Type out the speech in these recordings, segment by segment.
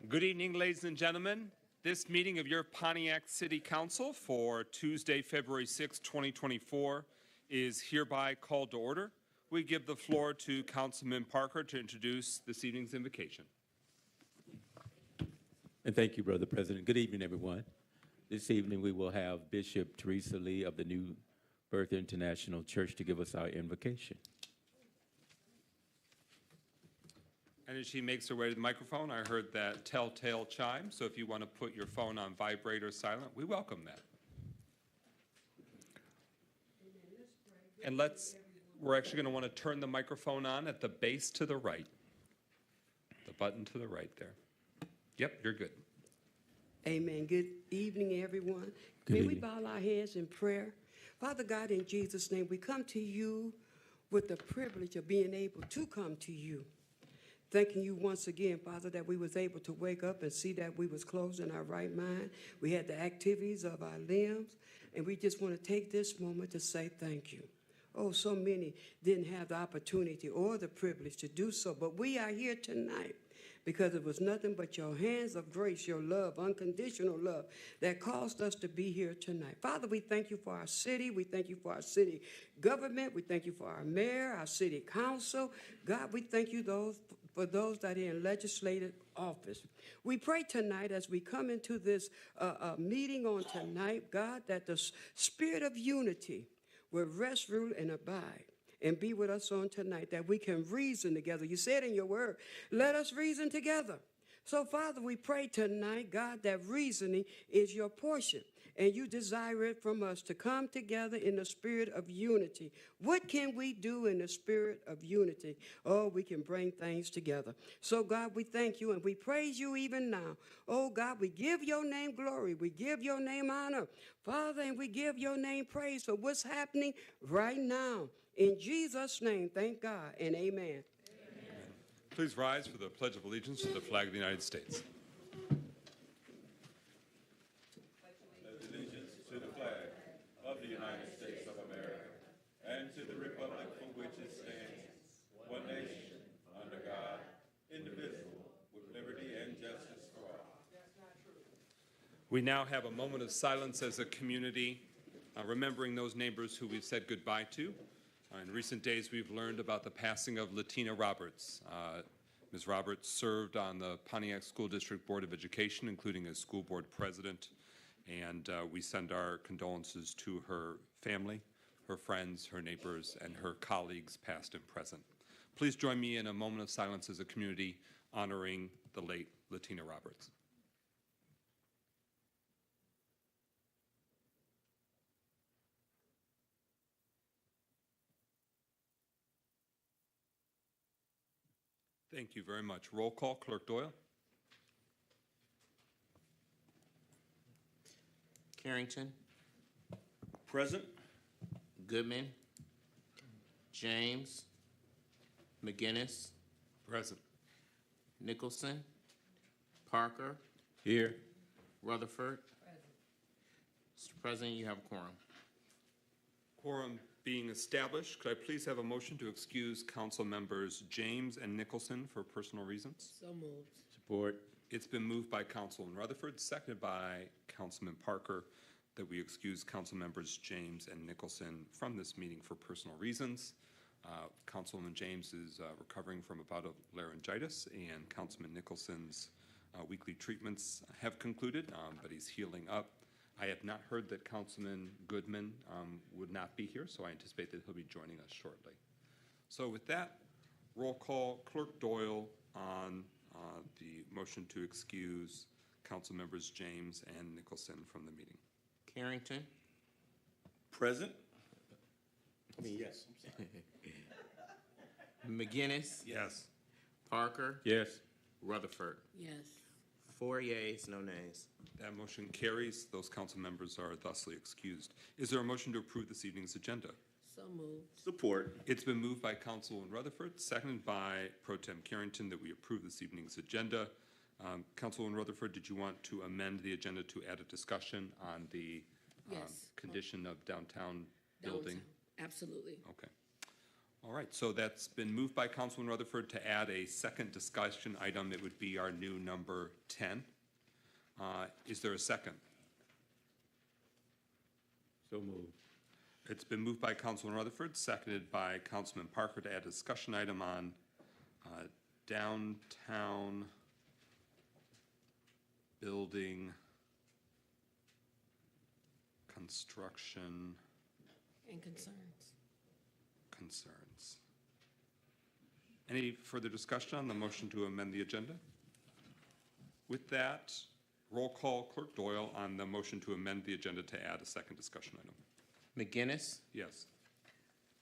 Good evening, ladies and gentlemen. This meeting of your Pontiac City Council for Tuesday, February 6, 2024 is hereby called to order. We give the floor to Councilman Parker to introduce this evening's invocation. And thank you, Brother President. Good evening, everyone. This evening we will have Bishop Teresa Lee of the New Birth International Church to give us our invocation. And as she makes her way to the microphone, I heard that telltale chime. So if you want to put your phone on vibrate or silent, we welcome that. And we're actually going to want to turn the microphone on at the base to the right. The button to the right there. Yep, you're good. Amen. Good evening, everyone. May we bow our heads in prayer. Father God, in Jesus' name, we come to you with the privilege of being able to come to you. Thanking you once again, Father, that we was able to wake up and see that we was clothed in our right mind. We had the activities of our limbs, and we just want to take this moment to say thank you. Oh, so many didn't have the opportunity or the privilege to do so, but we are here tonight because it was nothing but your hands of grace, your love, unconditional love, that caused us to be here tonight. Father, we thank you for our city. We thank you for our city government. We thank you for our mayor, our city council. God, we thank you for those that are in legislative office. We pray tonight as we come into this meeting on tonight, God, that the spirit of unity will rest, rule, and abide and be with us on tonight, that we can reason together. You said in your word, let us reason together. So, Father, we pray tonight, God, that reasoning is your portion, and you desire it from us to come together in the spirit of unity. What can we do in the spirit of unity? Oh, we can bring things together. So, God, we thank you and we praise you even now. Oh, God, we give your name glory. We give your name honor, Father, and we give your name praise for what's happening right now. In Jesus' name, thank God and amen. Please rise for the Pledge of Allegiance to the flag of the United States. Pledge allegiance to the flag of the United States of America and to the republic for which it stands, one nation, under God, indivisible, with liberty and justice for all. We now have a moment of silence as a community, remembering those neighbors who we've said goodbye to. In recent days, we've learned about the passing of Latina Roberts. Ms. Roberts served on the Pontiac School District Board of Education, including as school board president, and we send our condolences to her family, her friends, her neighbors, and her colleagues, past and present. Please join me in a moment of silence as a community honoring the late Latina Roberts. Thank you very much. Roll call, Clerk Doyle. Carrington. Present. Goodman. James. McGinnis. Present. Nicholson. Parker. Here. Rutherford. Mr. President, you have a quorum. Quorum being established, could I please have a motion to excuse council members James and Nicholson for personal reasons? So moved. Support. It's been moved by Councilman Rutherford, seconded by Councilman Parker, that we excuse council members James and Nicholson from this meeting for personal reasons. Councilman James is recovering from a bout of laryngitis, and Councilman Nicholson's weekly treatments have concluded, but he's healing up. I have not heard that Councilman Goodman would not be here, so I anticipate that he'll be joining us shortly. So with that, roll call, Clerk Doyle on the motion to excuse council members James and Nicholson from the meeting. Carrington. Present. Yes. McGinnis. Yes. Parker. Yes. Rutherford. Yes. 4 yeas, no nays. That motion carries. Those council members are thusly excused. Is there a motion to approve this evening's agenda? So moved. Support. It's been moved by Councilman Rutherford, seconded by Pro Tem Carrington, that we approve this evening's agenda. Councilwoman Rutherford, did you want to amend the agenda to add a discussion on the Yes. condition of downtown building? Absolutely. Okay. All right, so that's been moved by Councilman Rutherford to add a second discussion item. It would be our new number 10. Is there a second? So moved. It's been moved by Councilman Rutherford, seconded by Councilman Parker to add a discussion item on downtown building construction And concerns. concerns. Any further discussion on the motion to amend the agenda? With that, roll call Clerk Doyle on the motion to amend the agenda to add a second discussion item. McGinnis, Yes.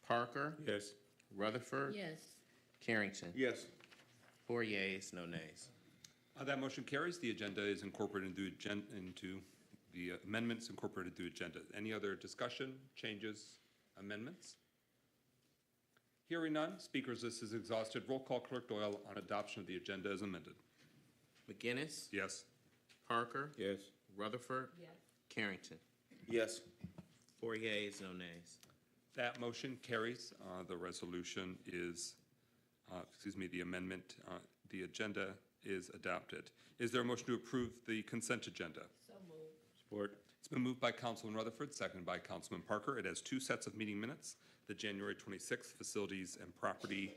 Parker, Yes. Rutherford, Yes. Carrington. Yes. 4 yeas, no nays. That motion carries. The agenda is incorporated into the amendments incorporated through agenda. Any other discussion, changes, amendments? Hearing none, speakers list is exhausted. Roll call Clerk Doyle on adoption of the agenda as amended. McGinnis, Yes. Parker, Yes. Rutherford, Yes. Carrington. Yes. 4 yeas, no nays. That motion carries. The resolution is, the amendment, the agenda is adopted. Is there a motion to approve the consent agenda? So moved. Support. It's been moved by Councilman Rutherford, seconded by Councilman Parker. It has two sets of meeting minutes, the January 26th Facilities and Property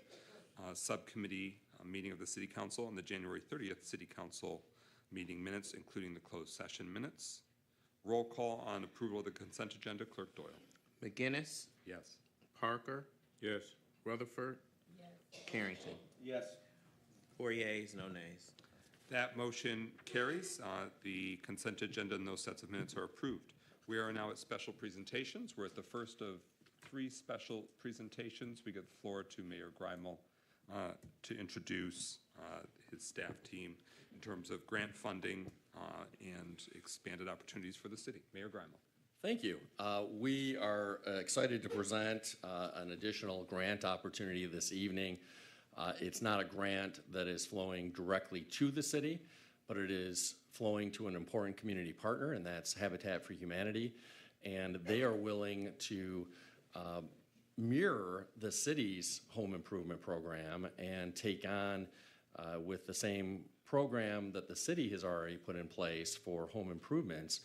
Subcommittee meeting of the City Council and the January 30th City Council meeting minutes, including the closed session minutes. Roll call on approval of the consent agenda, Clerk Doyle. McGinnis, Yes. Parker, Yes. Rutherford, Yes. Carrington. Yes. 4 yeas, no nays. That motion carries. The consent agenda and those sets of minutes are approved. We are now at special presentations. We're at the first of 3 special presentations. We give the floor to Mayor Greimel to introduce his staff team in terms of grant funding and expanded opportunities for the city. Mayor Greimel. Thank you. We are excited to present an additional grant opportunity this evening. It's not a grant that is flowing directly to the city, but it is flowing to an important community partner, and that's Habitat for Humanity. And they are willing to mirror the city's home improvement program and take on with the same program that the city has already put in place for home improvements,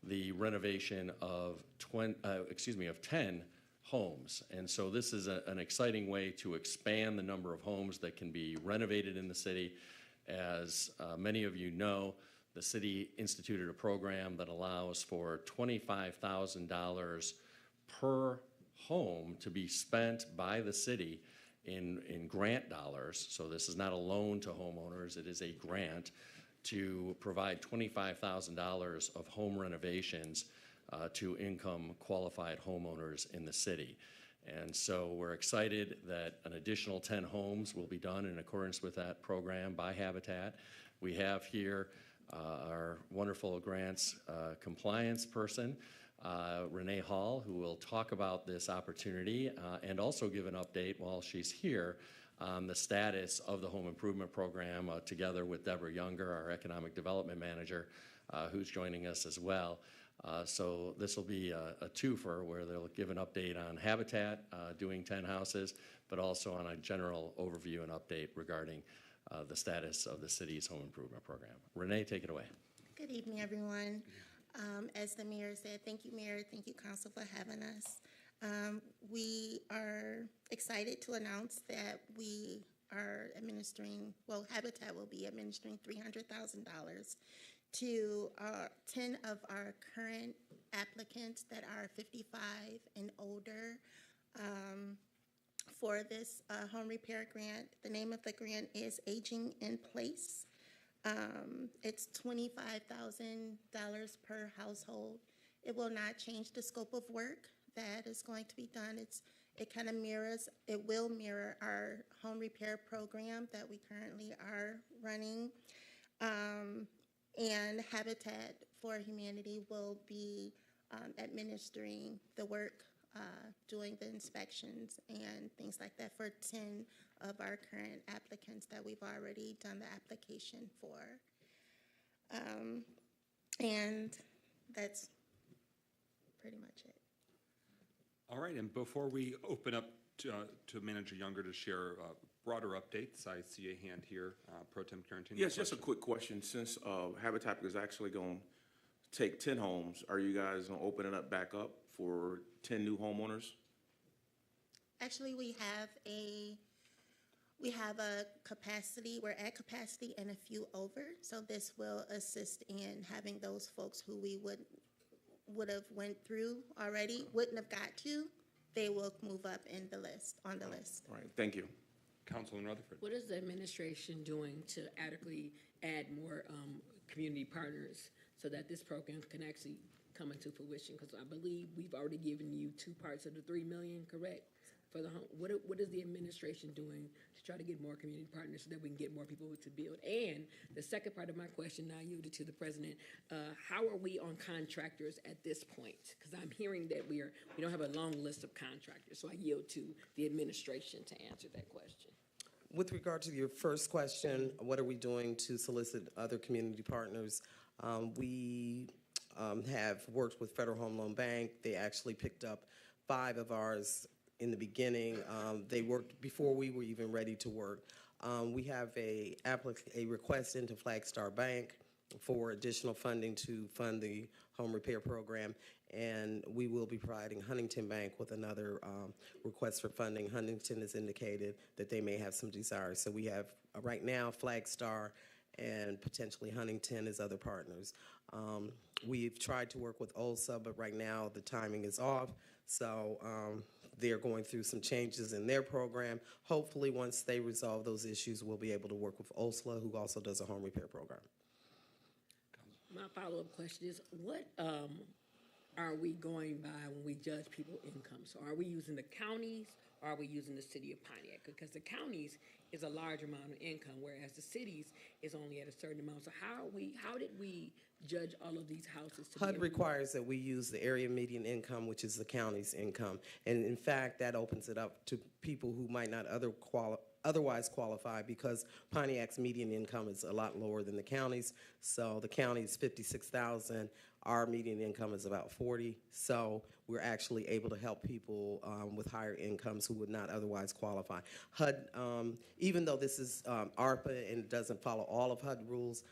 the renovation of 10 homes. And so this is an exciting way to expand the number of homes that can be renovated in the city. As many of you know, the city instituted a program that allows for $25,000 per home to be spent by the city in grant dollars. So this is not a loan to homeowners, it is a grant to provide $25,000 of home renovations to income qualified homeowners in the city. And so we're excited that an additional 10 homes will be done in accordance with that program by Habitat. We have here our wonderful grants compliance person, Renee Hall, who will talk about this opportunity and also give an update while she's here on the status of the home improvement program, together with Deborah Younger, our economic development manager, who's joining us as well. So this will be a twofer where they'll give an update on Habitat doing 10 houses, but also on a general overview and update regarding the status of the city's home improvement program. Renee, take it away. Good evening, everyone. As the mayor said, thank you, Mayor. Thank you, Council, for having us. We are excited to announce that we are administering, well, Habitat will be administering $300,000 to 10 of our current applicants that are 55 and older for this home repair grant. The name of the grant is Aging in Place. It's $25,000 per household. It will not change the scope of work that is going to be done. It will mirror our home repair program that we currently are running. And Habitat for Humanity will be administering the work, doing the inspections and things like that for 10 of our current applicants that we've already done the application for. And that's pretty much it. All right, and before we open up to Manager Younger to share broader updates, I see a hand here. Pro Tem Carantini. Yes, just a quick question. Since Habitat is actually going to take 10 homes, are you guys going to open it up back up for 10 new homeowners? Actually, we have a capacity, we're at capacity and a few over. So this will assist in having those folks who we would have went through already, wouldn't have got to, they will move up in the list, on the list. All right, thank you. Councilman Rutherford. What is the administration doing to adequately add more community partners so that this program can actually come into fruition? Because I believe we've already given you 2 parts of the $3 million, correct? For the home, what is the administration doing to try to get more community partners so that we can get more people to build? And the second part of my question, I yielded to the president. How are we on contractors at this point? Because I'm hearing that we don't have a long list of contractors. So I yield to the administration to answer that question. With regard to your first question, what are we doing to solicit other community partners? We have worked with Federal Home Loan Bank. They actually picked up 5 of ours in the beginning. They worked before we were even ready to work. We have a request into Flagstar Bank for additional funding to fund the home repair program, and we will be providing Huntington Bank with another request for funding. Huntington has indicated that they may have some desires. So we have right now Flagstar and potentially Huntington as other partners. We've tried to work with OLSA, but right now the timing is off. So they're going through some changes in their program. Hopefully, once they resolve those issues, we'll be able to work with OLSA, who also does a home repair program. My follow-up question is, what are we going by when we judge people's income? So are we using the counties or are we using the city of Pontiac? Because the counties is a large amount of income, whereas the cities is only at a certain amount. So how did we judge all of these houses? HUD requires that we use the area median income, which is the county's income. And in fact, that opens it up to people who might not otherwise qualify, because Pontiac's median income is a lot lower than the county's. So the county's $56,000. Our median income is about $40,000. So we're actually able to help people with higher incomes who would not otherwise qualify. HUD, even though this is ARPA and it doesn't follow all of HUD rules,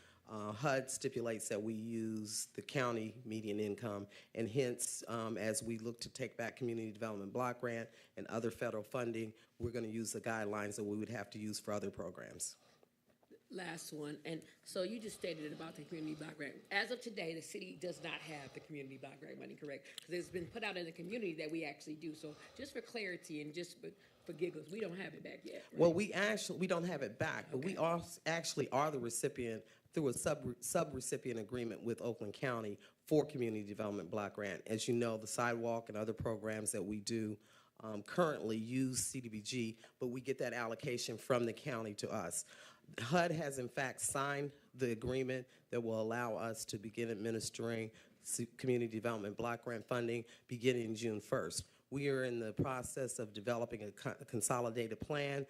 HUD stipulates that we use the county median income, and hence, as we look to take back Community Development Block Grant and other federal funding, we're going to use the guidelines that we would have to use for other programs. Last one, and so you just stated about the community block grant. As of today, the city does not have the community block grant money, correct? Because it's been put out in the community that we actually do. So just for clarity and just for giggles, we don't have it back yet, right? Well, we don't have it back, but we actually are the recipient through a sub-recipient agreement with Oakland County for Community Development Block Grant. As you know, the sidewalk and other programs that we do currently use CDBG, but we get that allocation from the county to us. HUD has in fact signed the agreement that will allow us to begin administering Community Development Block Grant funding beginning June 1st. We are in the process of developing a consolidated plan,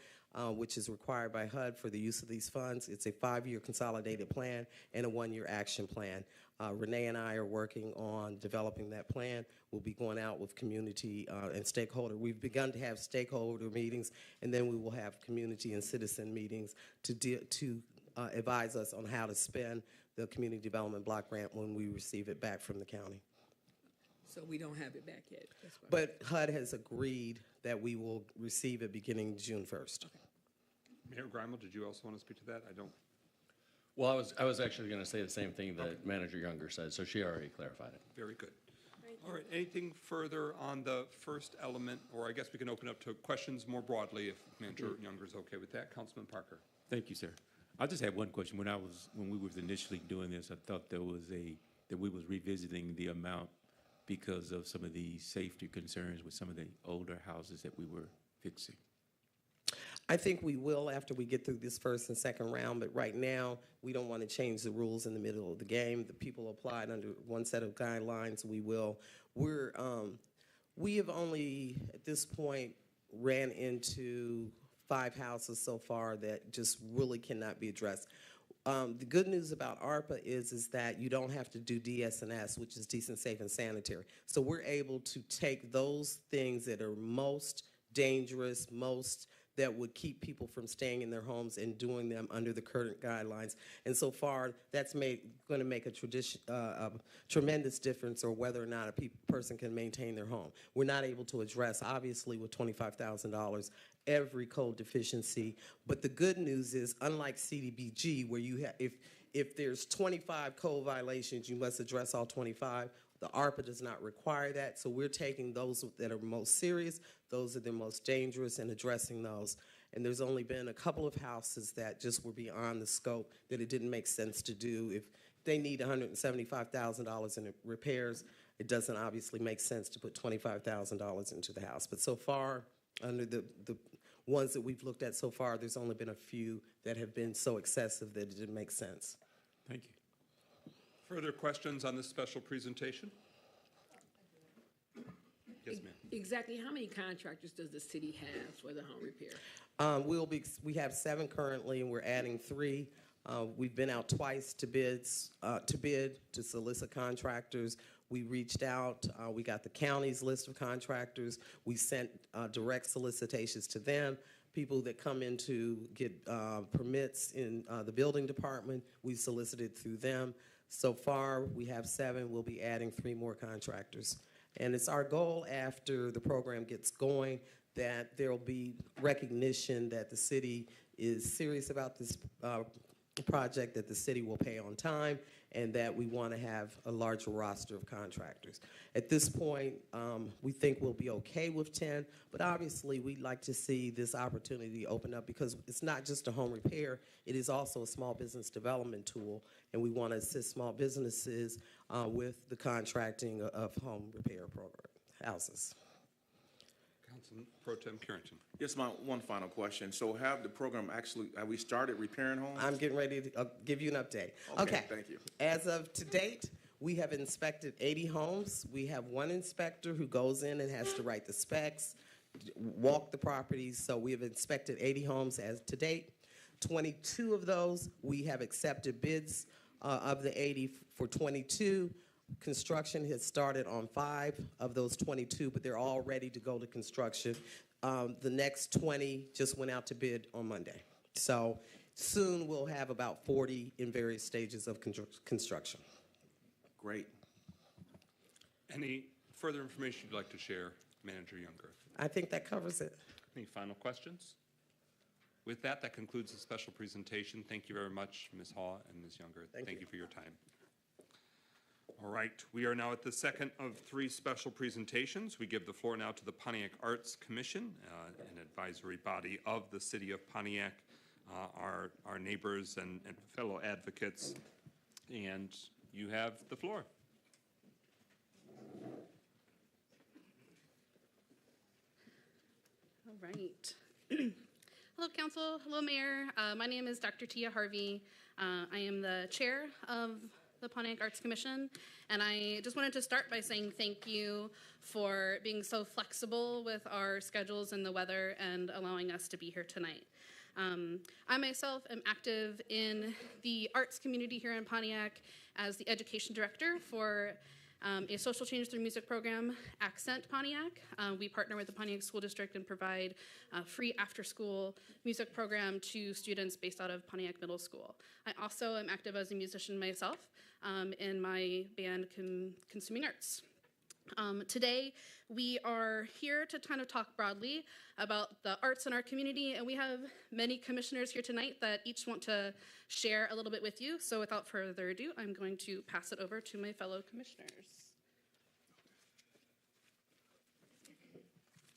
which is required by HUD for the use of these funds. It's a 5-year consolidated plan and a 1-year action plan. Renee and I are working on developing that plan. We'll be going out with community and stakeholder. We've begun to have stakeholder meetings, and then we will have community and citizen meetings to advise us on how to spend the Community Development Block Grant when we receive it back from the county. So we don't have it back yet. That's why. But HUD has agreed that we will receive it beginning June 1st. Okay. Mayor Grimal, did you also want to speak to that? I don't. Well, I was actually going to say the same thing that Manager Younger said, so she already clarified it. Very good. All right, anything further on the first element, or I guess we can open up to questions more broadly if Manager Younger is okay with that. Councilman Parker. Thank you, sir. I just had one question. When we were initially doing this, I thought that we was revisiting the amount because of some of the safety concerns with some of the older houses that we were fixing. I think we will after we get through this first and second round, but right now, we don't want to change the rules in the middle of the game. The people applied under one set of guidelines, we will. We have only, at this point, ran into 5 houses so far that just really cannot be addressed. The good news about ARPA is that you don't have to do DS&S, which is decent, safe, and sanitary. So we're able to take those things that are most dangerous, that would keep people from staying in their homes and doing them under the current guidelines. And so far, that's going to make a tremendous difference or whether or not a person can maintain their home. We're not able to address, obviously, with $25,000, every code deficiency. But the good news is, unlike CDBG, where you have, if there's 25 code violations, you must address all 25. The ARPA does not require that, so we're taking those that are most serious, those that are most dangerous, and addressing those. And there's only been a couple of houses that just were beyond the scope that it didn't make sense to do. If they need $175,000 in repairs, it doesn't obviously make sense to put $25,000 into the house. But so far, under the ones that we've looked at so far, there's only been a few that have been so excessive that it didn't make sense. Thank you. Further questions on this special presentation? Yes, ma'am. Exactly how many contractors does the city have for the home repair? We have 7 currently, and we're adding 3. We've been out twice to bid to solicit contractors. We reached out. We got the county's list of contractors. We sent direct solicitations to them. People that come in to get permits in the building department, we solicited through them. So far, we have 7. We'll be adding 3 more contractors. And it's our goal after the program gets going that there will be recognition that the city is serious about this project, that the city will pay on time, and that we want to have a larger roster of contractors. At this point, we think we'll be okay with 10, but obviously we'd like to see this opportunity open up because it's not just a home repair, it is also a small business development tool, and we want to assist small businesses with the contracting of home repair houses. Councilman Pro Tem Carrington. Yes, my one final question. So have we started repairing homes? I'm getting ready to give you an update. Okay, thank you. As of to date, we have inspected 80 homes. We have 1 inspector who goes in and has to write the specs, walk the properties. So we have inspected 80 homes as to date. 22 of those, we have accepted bids of the 80 for 22. Construction has started on 5 of those 22, but they're all ready to go to construction. The next 20 just went out to bid on Monday. So soon we'll have about 40 in various stages of construction. Great. Any further information you'd like to share, Manager Younger? I think that covers it. Any final questions? With that, that concludes the special presentation. Thank you very much, Ms. Hall and Ms. Younger. Thank you for your time. All right, we are now at the second of 3 special presentations. We give the floor now to the Pontiac Arts Commission, an advisory body of the city of Pontiac, our neighbors and fellow advocates. And you have the floor. All right. Hello, Council. Hello, Mayor. My name is Dr. Tia Harvey. I am the chair of the Pontiac Arts Commission, and I just wanted to start by saying thank you for being so flexible with our schedules and the weather and allowing us to be here tonight. I myself am active in the arts community here in Pontiac as the education director for a social change through music program, Accent Pontiac. We partner with the Pontiac School District and provide a free after-school music program to students based out of Pontiac Middle School. I also am active as a musician myself in my band Consuming Arts. Today, we are here to kind of talk broadly about the arts in our community, and we have many commissioners here tonight that each want to share a little bit with you. So without further ado, I'm going to pass it over to my fellow commissioners.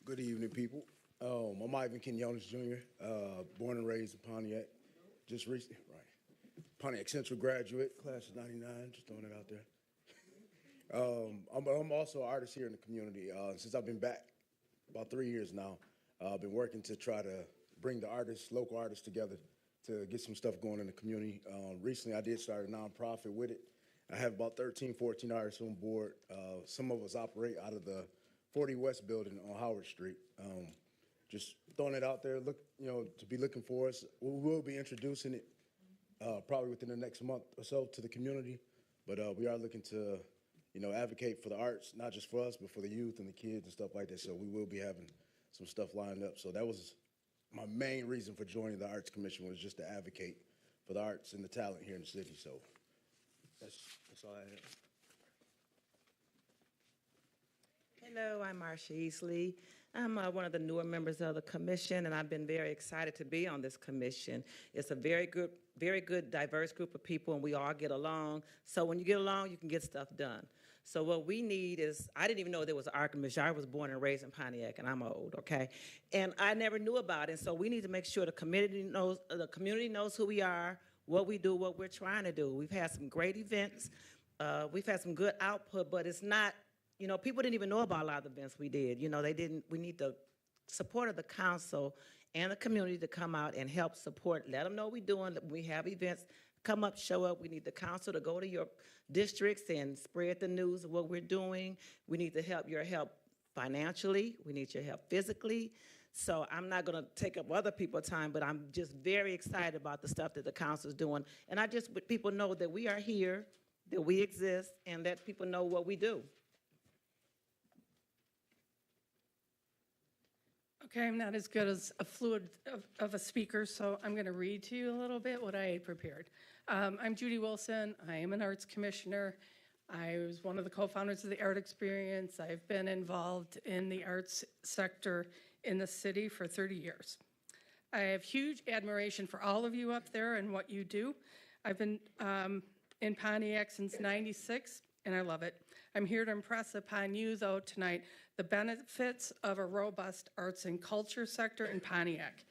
Good evening, people. I'm Ivan Quinones Jr., born and raised in Pontiac, just recently, right. Pontiac Central graduate, class of 99, just throwing it out there. I'm also an artist here in the community. Since I've been back about 3 years now, I've been working to try to bring the artists, local artists together to get some stuff going in the community. Recently, I did start a nonprofit with it. I have about 13, 14 artists on board. Some of us operate out of the 40 West building on Howard Street. Just throwing it out there, to be looking for us. We will be introducing it probably within the next month or so to the community. But we are looking to, advocate for the arts, not just for us, but for the youth and the kids and stuff like that. So we will be having some stuff lined up. So that was my main reason for joining the Arts Commission, was just to advocate for the arts and the talent here in the city. So that's all I have. Hello, I'm Marcia Easley. I'm one of the newer members of the commission, and I've been very excited to be on this commission. It's a very good, diverse group of people, and we all get along. So when you get along, you can get stuff done. So what we need is, I didn't even know there was an art commission. I was born and raised in Pontiac, and I'm old, okay? And I never knew about it, so we need to make sure the community knows who we are, what we do, what we're trying to do. We've had some great events. We've had some good output, but it's not, people didn't even know about a lot of the events we did. We need the support of the council and the community to come out and help support, let them know what we're doing. We have events, come up, show up. We need the council to go to your districts and spread the news of what we're doing. We need your help financially. We need your help physically. So I'm not going to take up other people's time, but I'm just very excited about the stuff that the council is doing. And I just want people to know that we are here, that we exist, and let people know what we do. Okay, I'm not as good as a fluid of a speaker, so I'm going to read to you a little bit what I had prepared. I'm Judy Wilson. I am an arts commissioner. I was one of the co-founders of the Art Experience. I've been involved in the arts sector in the city for 30 years. I have huge admiration for all of you up there and what you do. I've been in Pontiac since '96, and I love it. I'm here to impress upon you, though, tonight, the benefits of a robust arts and culture sector in Pontiac.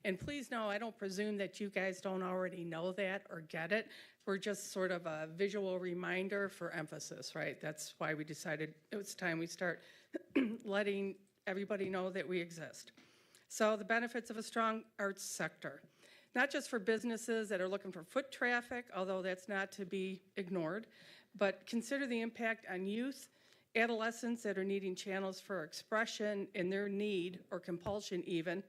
And please know, I don't presume that you guys don't already know that or get it. We're just sort of a visual reminder for emphasis, right? That's why we decided it was time we start letting everybody know that we exist. So the benefits of a strong arts sector, not just for businesses that are looking for foot traffic, although that's not to be ignored, but consider the impact on youth, adolescents that are needing channels for expression in their need or compulsion even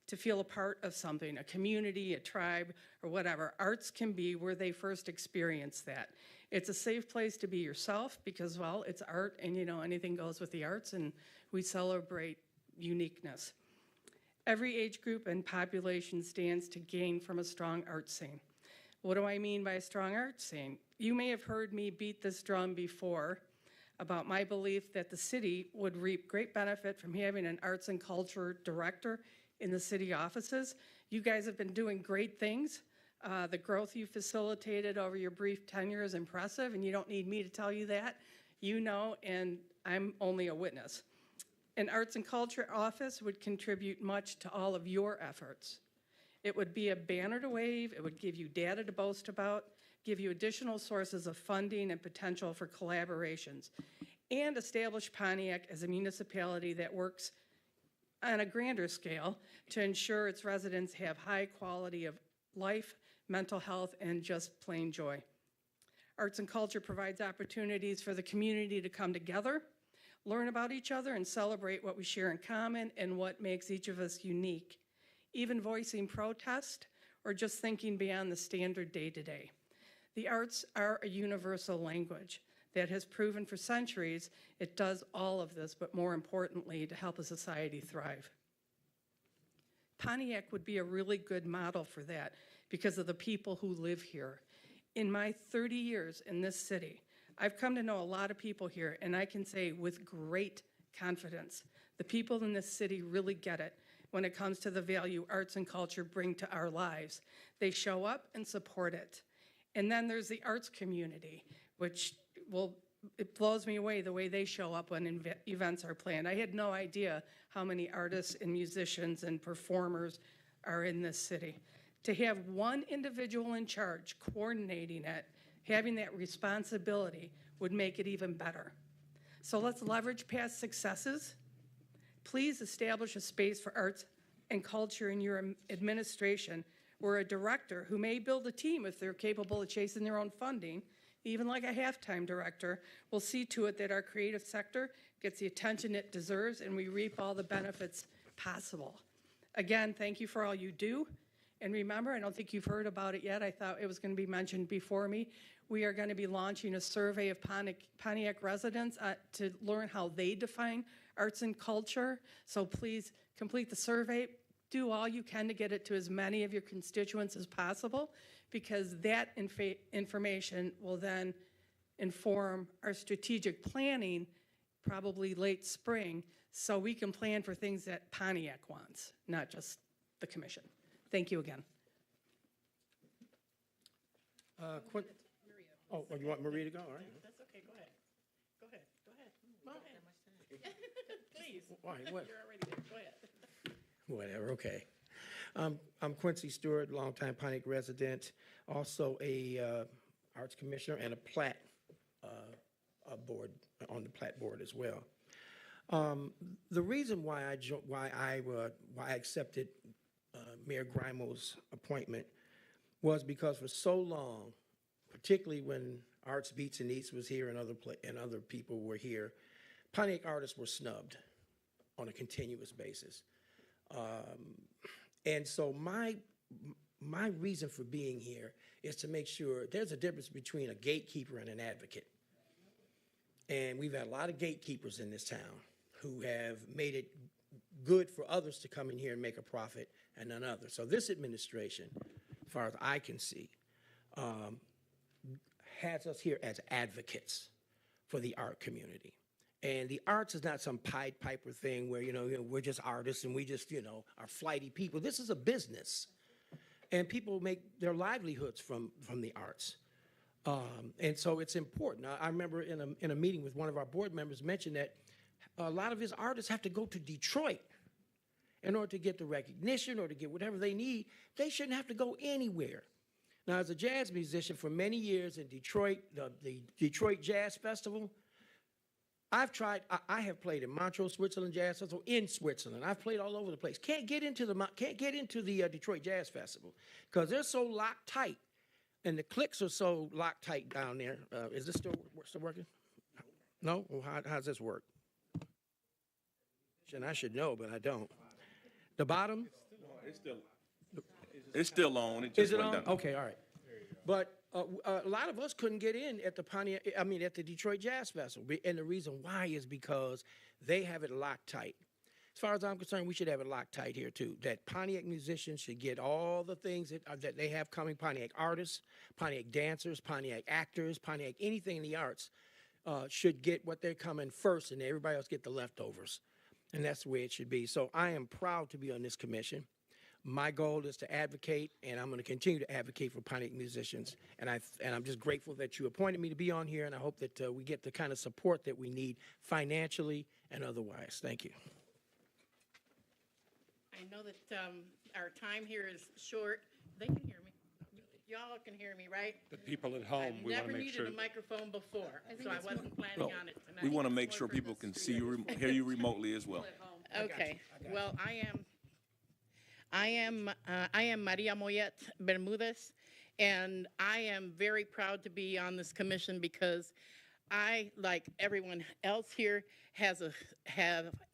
to feel a part of something, a community, a tribe, or whatever. Arts can be where they first experience that. It's a safe place to be yourself because, well, it's art and anything goes with the arts and we celebrate uniqueness. Every age group and population stands to gain from a strong art scene. What do I mean by a strong art scene? You may have heard me beat this drum before about my belief that the city would reap great benefit from having an arts and culture director in the city offices. You guys have been doing great things. The growth you facilitated over your brief tenure is impressive, and you don't need me to tell you that. You know, and I'm only a witness. An arts and culture office would contribute much to all of your efforts. It would be a banner to wave, it would give you data to boast about, give you additional sources of funding and potential for collaborations, and establish Pontiac as a municipality that works on a grander scale to ensure its residents have high quality of life, mental health, and just plain joy. Arts and culture provides opportunities for the community to come together, learn about each other, and celebrate what we share in common and what makes each of us unique, even voicing protest or just thinking beyond the standard day-to-day. The arts are a universal language that has proven for centuries it does all of this, but more importantly, to help a society thrive. Pontiac would be a really good model for that because of the people who live here. In my 30 years in this city, I've come to know a lot of people here, and I can say with great confidence, the people in this city really get it when it comes to the value arts and culture bring to our lives. They show up and support it. And then there's the arts community, which it blows me away the way they show up when events are planned. I had no idea how many artists and musicians and performers are in this city. To have one individual in charge coordinating it, having that responsibility would make it even better. So let's leverage past successes. Please establish a space for arts and culture in your administration where a director who may build a team if they're capable of chasing their own funding, even like a half-time director, will see to it that our creative sector gets the attention it deserves and we reap all the benefits possible. Again, thank you for all you do. And remember, I don't think you've heard about it yet. I thought it was going to be mentioned before me. We are going to be launching a survey of Pontiac residents to learn how they define arts and culture. So please complete the survey. Do all you can to get it to as many of your constituents as possible, because that information will then inform our strategic planning probably late spring, so we can plan for things that Pontiac wants, not just the commission. Thank you again. Oh, you want Maria to go? All right. That's okay, go ahead. Go ahead, go ahead. Go ahead. Please. Why, what? You're already there, go ahead. Whatever, okay. I'm Quincy Stewart, longtime Pontiac resident, also a arts commissioner and a plat board, on the plat board as well. The reason why I accepted Mayor Grimal's appointment was because for so long, particularly when Arts Beats and Eats was here and other people were here, Pontiac artists were snubbed on a continuous basis. And so my reason for being here is to make sure there's a difference between a gatekeeper and an advocate. And we've had a lot of gatekeepers in this town who have made it good for others to come in here and make a profit and none others. So this administration, as far as I can see, has us here as advocates for the art community. And the arts is not some Pied Piper thing where, we're just artists and we just, are flighty people. This is a business. And people make their livelihoods from the arts. And so it's important. I remember in a meeting with one of our board members mentioned that a lot of his artists have to go to Detroit in order to get the recognition or to get whatever they need. They shouldn't have to go anywhere. Now, as a jazz musician for many years in Detroit, the Detroit Jazz Festival, I have played in Montreux, Switzerland Jazz Festival in Switzerland. I've played all over the place. Can't get into the Detroit Jazz Festival because they're so locked tight, and the cliques are so locked tight down there. Is this still working? No? Well, how does this work? And I should know, but I don't. The bottom? It's still on. It just Is it went on? down. Okay, all right. But a lot of us couldn't get in at the Detroit Jazz Festival. And the reason why is because they have it locked tight. As far as I'm concerned, we should have it locked tight here too. That Pontiac musicians should get all the things that they have coming. Pontiac artists, Pontiac dancers, Pontiac actors, Pontiac anything in the arts should get what they're coming first, and everybody else get the leftovers. And that's the way it should be. So I am proud to be on this commission. My goal is to advocate, and I'm going to continue to advocate for Pontiac musicians. And I'm just grateful that you appointed me to be on here, and I hope that we get the kind of support that we need financially and otherwise. Thank you. I know that our time here is short. They can hear me. Y'all can hear me, right? The people at home, we want to make sure. I've never needed a microphone before, so I wasn't planning on it tonight. We want to make sure people can see you, hear you remotely as well. Okay. Well, I am Maria Moyet Bermudez, and I am very proud to be on this commission because I, like everyone else here, have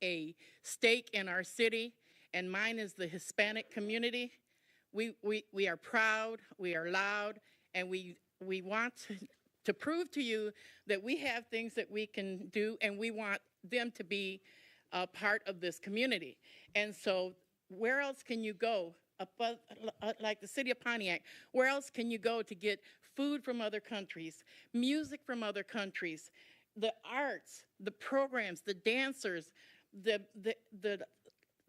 a stake in our city, and mine is the Hispanic community. We are proud, we are loud, and we want to prove to you that we have things that we can do, and we want them to be a part of this community. And so where else can you go, like the city of Pontiac, where else can you go to get food from other countries, music from other countries, the arts, the programs, the dancers,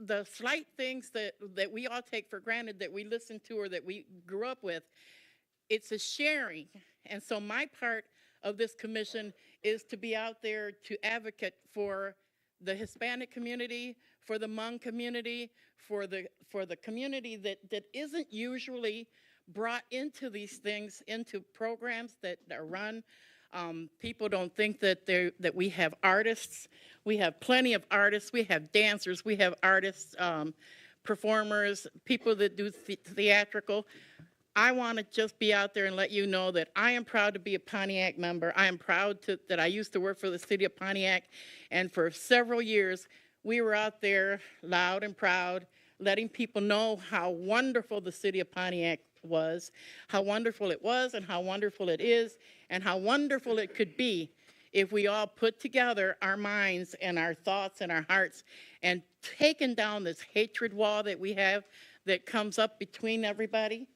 the slight things that we all take for granted that we listen to or that we grew up with? It's a sharing. And so my part of this commission is to be out there to advocate for the Hispanic community, for the Hmong community, for the community that isn't usually brought into these things, into programs that are run. People don't think that we have artists. We have plenty of artists. We have dancers. We have artists, performers, people that do theatrical. I want to just be out there and let you know that I am proud to be a Pontiac member. I am proud that I used to work for the city of Pontiac, and for several years we were out there loud and proud, letting people know how wonderful the city of Pontiac was, how wonderful it was, and how wonderful it is, and how wonderful it could be if we all put together our minds and our thoughts and our hearts and taken down this hatred wall that we have that comes up between everybody.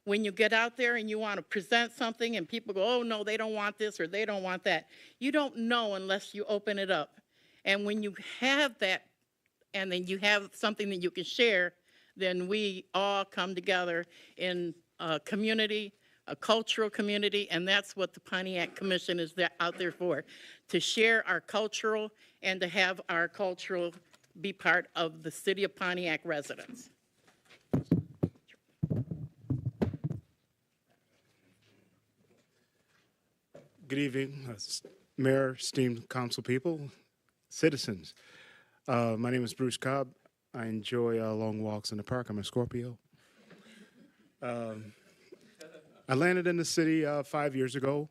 When you get out there and you want to present something and people go, oh, no, they don't want this or they don't want that. You don't know unless you open it up. And when you have that, and then you have something that you can share, then we all come together in a community, a cultural community, and that's what the Pontiac Commission is out there for, to share our cultural and to have our cultural be part of the city of Pontiac residents. Good evening, Mayor, esteemed council people, citizens. My name is Bruce Cobb. I enjoy long walks in the park. I'm a Scorpio. I landed in the city 5 years ago.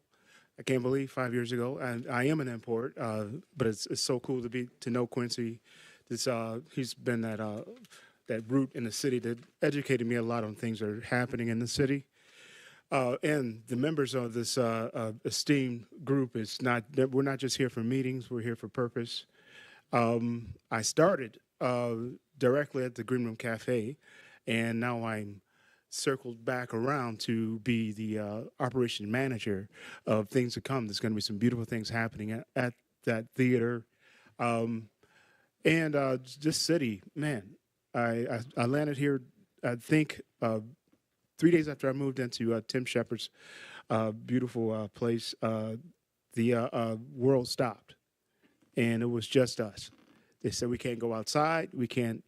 I can't believe 5 years ago. And I am an import, but it's so cool to know Quincy. He's been that root in the city that educated me a lot on things that are happening in the city. And the members of this esteemed group we're not just here for meetings, we're here for purpose. I started directly at the Green Room Cafe, and now I'm circled back around to be the operation manager of things to come. There's going to be some beautiful things happening at that theater. And this city, man, I landed here, I think, 3 days after I moved into Tim Shepard's beautiful place. The world stopped, and it was just us. They said we can't go outside. We can't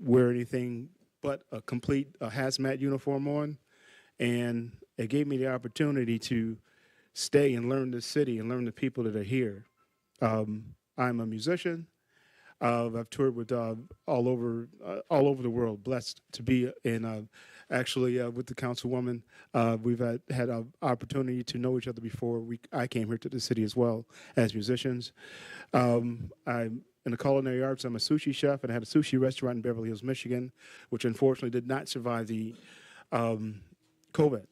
wear anything but a complete hazmat uniform on. And it gave me the opportunity to stay and learn the city and learn the people that are here. I'm a musician. I've toured with all over the world. Blessed to be in actually with the councilwoman. We've had an opportunity to know each other before I came here to the city as well as musicians. I'm in the culinary arts. I'm a sushi chef, and I had a sushi restaurant in Beverly Hills, Michigan, which unfortunately did not survive the COVID.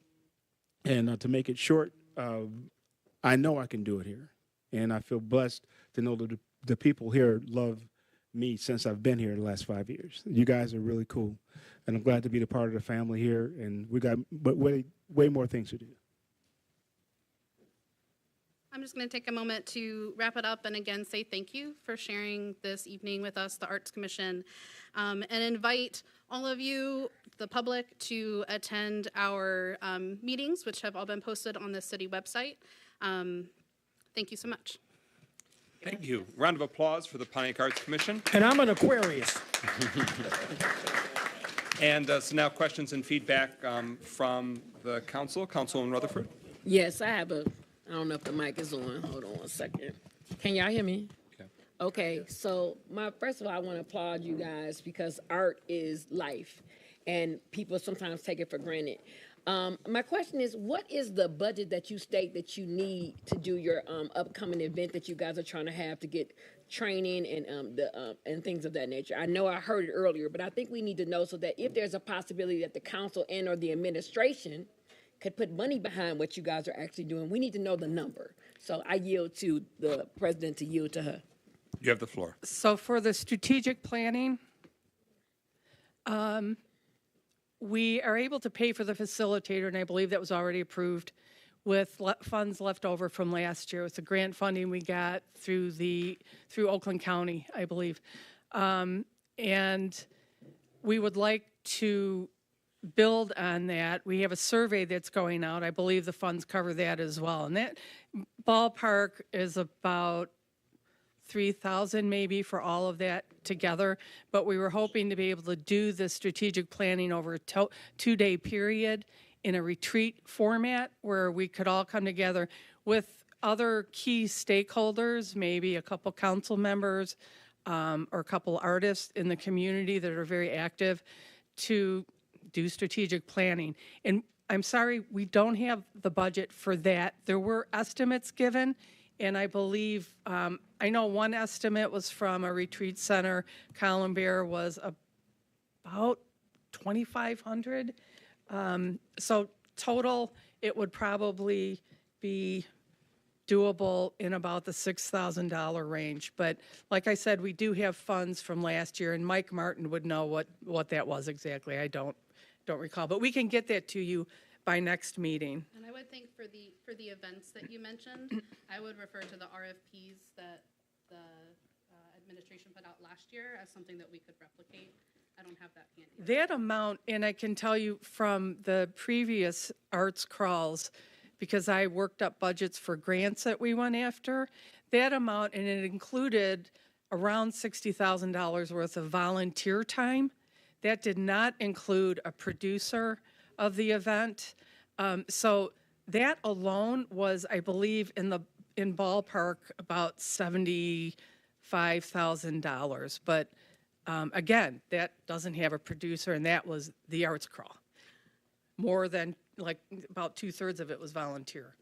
And to make it short, I know I can do it here, and I feel blessed to know that the people here love me since I've been here the last 5 years. You guys are really cool, and I'm glad to be the part of the family here, and we got way more things to do. I'm just going to take a moment to wrap it up and again say thank you for sharing this evening with us, the Arts Commission, and invite all of you, the public, to attend our meetings, which have all been posted on the city website. Thank you so much. Thank you. Round of applause for the Pontiac Arts Commission. And I'm an Aquarius. And so now questions and feedback from the council. Councilwoman Rutherford. Yes, I don't know if the mic is on. Hold on 1 second. Can y'all hear me? Okay, so first of all, I want to applaud you guys because art is life, and people sometimes take it for granted. My question is, what is the budget that you state that you need to do your upcoming event that you guys are trying to have to get training and things of that nature? I know I heard it earlier, but I think we need to know so that if there's a possibility that the council and or the administration could put money behind what you guys are actually doing, we need to know the number. So I yield to the president to yield to her. You have the floor. So for the strategic planning, we are able to pay for the facilitator, and I believe that was already approved with funds left over from last year. It's the grant funding we got through Oakland County, I believe. And we would like to build on that. We have a survey that's going out. I believe the funds cover that as well. And that ballpark is about $3,000 maybe for all of that together, but we were hoping to be able to do the strategic planning over a two-day period in a retreat format where we could all come together with other key stakeholders, maybe a couple council members or a couple artists in the community that are very active to do strategic planning. And I'm sorry, we don't have the budget for that. There were estimates given, and I believe, I know one estimate was from a retreat center. Columbia was about 2,500. So total, it would probably be doable in about the $6,000 range. But like I said, we do have funds from last year, and Mike Martin would know what that was exactly. I don't recall, but we can get that to you by next meeting. And I would think for the events that you mentioned, I would refer to the RFPs that the administration put out last year as something that we could replicate. I don't have that handy. That amount, and I can tell you from the previous arts crawls, because I worked up budgets for grants that we went after, that amount, and it included around $60,000 worth of volunteer time. That did not include a producer of the event. So that alone was, I believe, in ballpark about $75,000. But again, that doesn't have a producer, and that was the arts crawl. More than, like, about 2/3 of it was volunteer.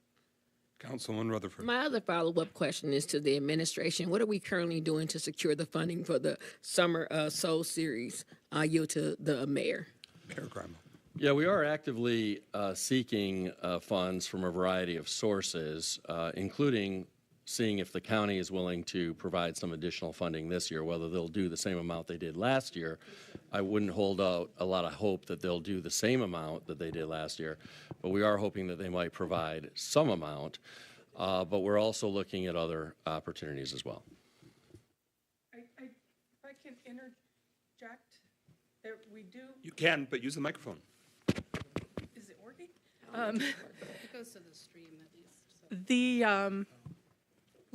Councilwoman Rutherford. My other follow-up question is to the administration. What are we currently doing to secure the funding for the Summer Soul Series? I yield to the mayor. Mayor Grimal. Yeah, we are actively seeking funds from a variety of sources, including seeing if the county is willing to provide some additional funding this year. Whether they'll do the same amount they did last year, I wouldn't hold out a lot of hope that they'll do the same amount that they did last year, but we are hoping that they might provide some amount, but we're also looking at other opportunities as well. If I can interject, that we do. You can, but use the microphone. Is it working? It goes to the stream at least. So. The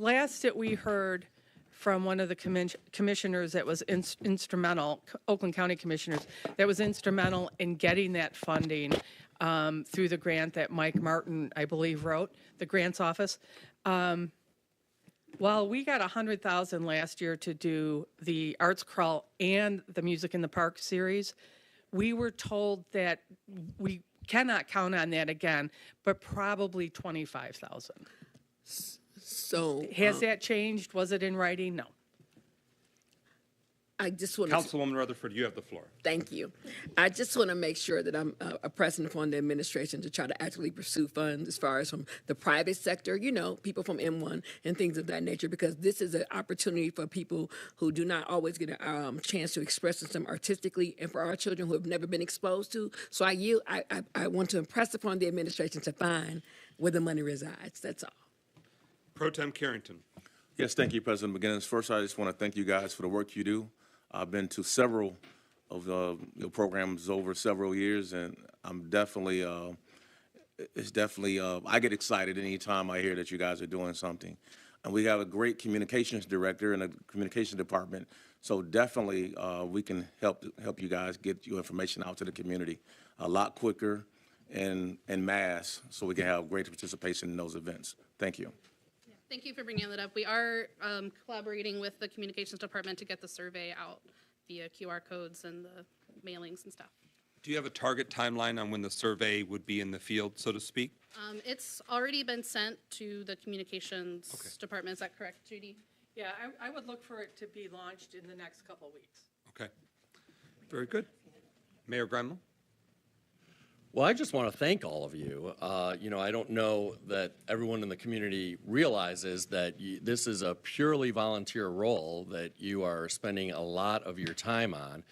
last that we heard from one of the commissioners that was instrumental, Oakland County commissioners, that was instrumental in getting that funding through the grant that Mike Martin, I believe, wrote, the grants office. While we got $100,000 last year to do the arts crawl and the Music in the Park series, we were told that we cannot count on that again, but probably $25,000. So has that changed? Was it in writing? No. I just want to. Councilwoman Rutherford, you have the floor. Thank you. I just want to make sure that I'm pressing upon the administration to try to actively pursue funds as far as from the private sector, you know, people from M1 and things of that nature, because this is an opportunity for people who do not always get a chance to express themselves artistically, and for our children who have never been exposed to. So I want to impress upon the administration to find where the money resides. That's all. Pro Tem Carrington. Yes, thank you, President McGinnis. First, I just want to thank you guys for the work you do. I've been to several of the programs over several years, and I'm definitely, I get excited anytime I hear that you guys are doing something. And we have a great communications director and a communication department, so definitely we can help you guys get your information out to the community a lot quicker and en masse, so we can have great participation in those events. Thank you. Thank you for bringing that up. We are collaborating with the communications department to get the survey out via QR codes and the mailings and stuff. Do you have a target timeline on when the survey would be in the field, so to speak? It's already been sent to the communications department. Is that correct, Judy? Yeah, I would look for it to be launched in the next couple of weeks. Okay. Very good. Mayor Grimal? Well, I just want to thank all of you. You know, I don't know that everyone in the community realizes that this is a purely volunteer role that you are spending a lot of your time on.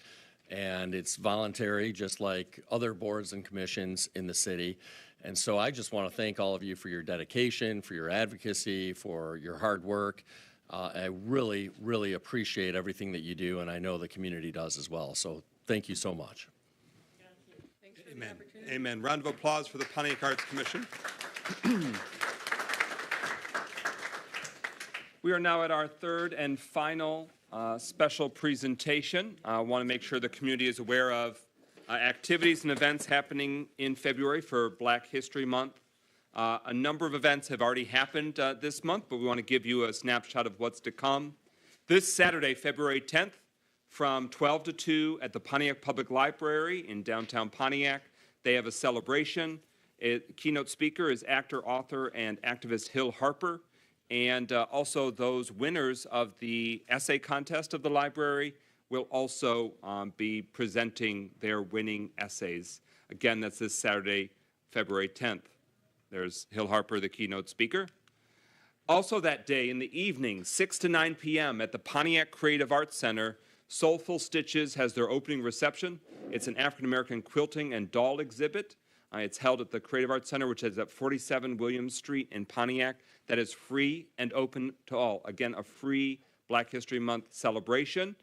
And it's voluntary, just like other boards and commissions in the city. And so I just want to thank all of you for your dedication, for your advocacy, for your hard work. I really, really appreciate everything that you do, and I know the community does as well. So thank you so much. Amen. Amen. Round of applause for the Pontiac Arts Commission. We are now at our third and final special presentation. I want to make sure the community is aware of activities and events happening in February for Black History Month. A number of events have already happened this month, but we want to give you a snapshot of what's to come. This Saturday, February 10th, from 12 to 2 at the Pontiac Public Library in downtown Pontiac. They have a celebration. Keynote speaker is actor, author, and activist Hill Harper. And also those winners of the essay contest of the library will also be presenting their winning essays. Again, that's this Saturday, February 10th. There's Hill Harper, the keynote speaker. Also that day in the evening, 6 to 9 p.m. at the Pontiac Creative Arts Center, Soulful Stitches has their opening reception. It's an African-American quilting and doll exhibit. It's held at the Creative Arts Center, which is at 47 Williams Street in Pontiac. That is free and open to all. Again, a free Black History Month celebration.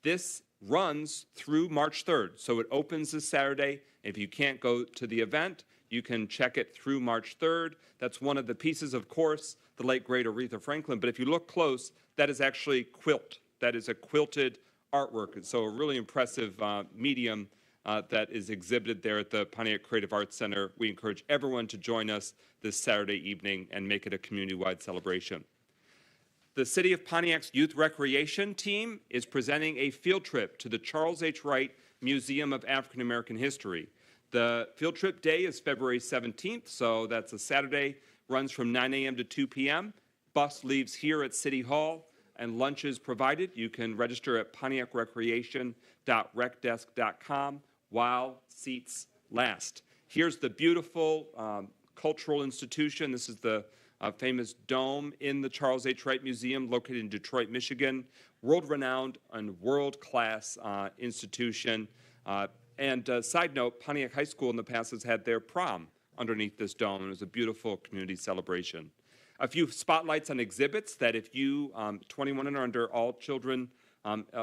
This runs through March 3rd, so it opens this Saturday. If you can't go to the event, you can check it through March 3rd. That's one of the pieces, of course, the late, great Aretha Franklin. But if you look close, that is actually quilt. That is a quilted artwork. So a really impressive medium that is exhibited there at the Pontiac Creative Arts Center. We encourage everyone to join us this Saturday evening and make it a community-wide celebration. The City of Pontiac's Youth Recreation Team is presenting a field trip to the Charles H. Wright Museum of African American History. The field trip day is February 17th, so that's a Saturday, runs from 9 a.m. to 2 p.m. Bus leaves here at City Hall, and lunch is provided. You can register at pontiacrecreation.recdesk.com while seats last. Here's the beautiful cultural institution. This is the famous dome in the Charles H. Wright Museum located in Detroit, Michigan. World-renowned and world-class institution. And side note, Pontiac High School in the past has had their prom underneath this dome. It was a beautiful community celebration. A few spotlights on exhibits that if you, 21 and under, all children,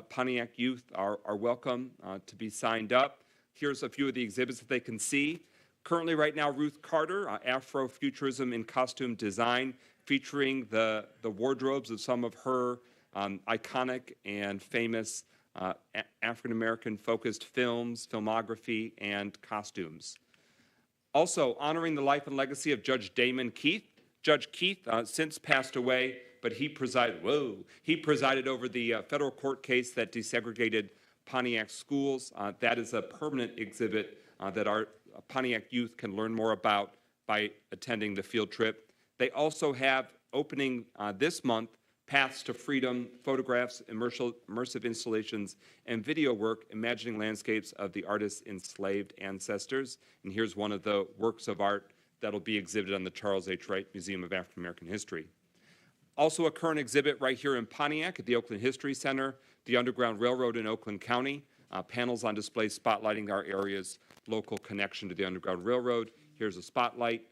Pontiac youth are welcome to be signed up. Here's a few of the exhibits that they can see. Currently, right now, Ruth Carter, Afrofuturism in Costume Design, featuring the wardrobes of some of her iconic and famous African-American focused films, filmography, and costumes. Also, honoring the life and legacy of Judge Damon Keith. Judge Keith since passed away, but he presided over the federal court case that desegregated Pontiac schools. That is a permanent exhibit that our Pontiac youth can learn more about by attending the field trip. They also have opening this month Paths to Freedom, photographs, immersive installations, and video work imagining landscapes of the artist's enslaved ancestors. And here's one of the works of art that'll be exhibited on the Charles H. Wright Museum of African American History. Also a current exhibit right here in Pontiac at the Oakland History Center, the Underground Railroad in Oakland County. Panels on display spotlighting our area's local connection to the Underground Railroad. Here's a spotlight.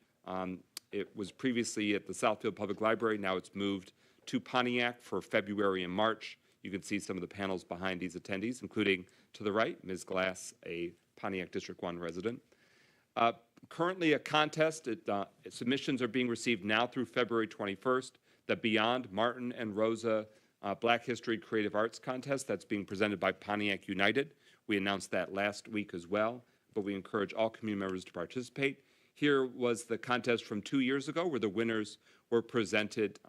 It was previously at the Southfield Public Library. Now it's moved to Pontiac for February and March. You can see some of the panels behind these attendees, including to the right, Ms. Glass, a Pontiac District 1 resident. Currently a contest, submissions are being received now through February 21st, the Beyond Martin and Rosa Black History Creative Arts Contest that's being presented by Pontiac United. We announced that last week as well, but we encourage all community members to participate. Here was the contest from 2 years ago where the winners were presented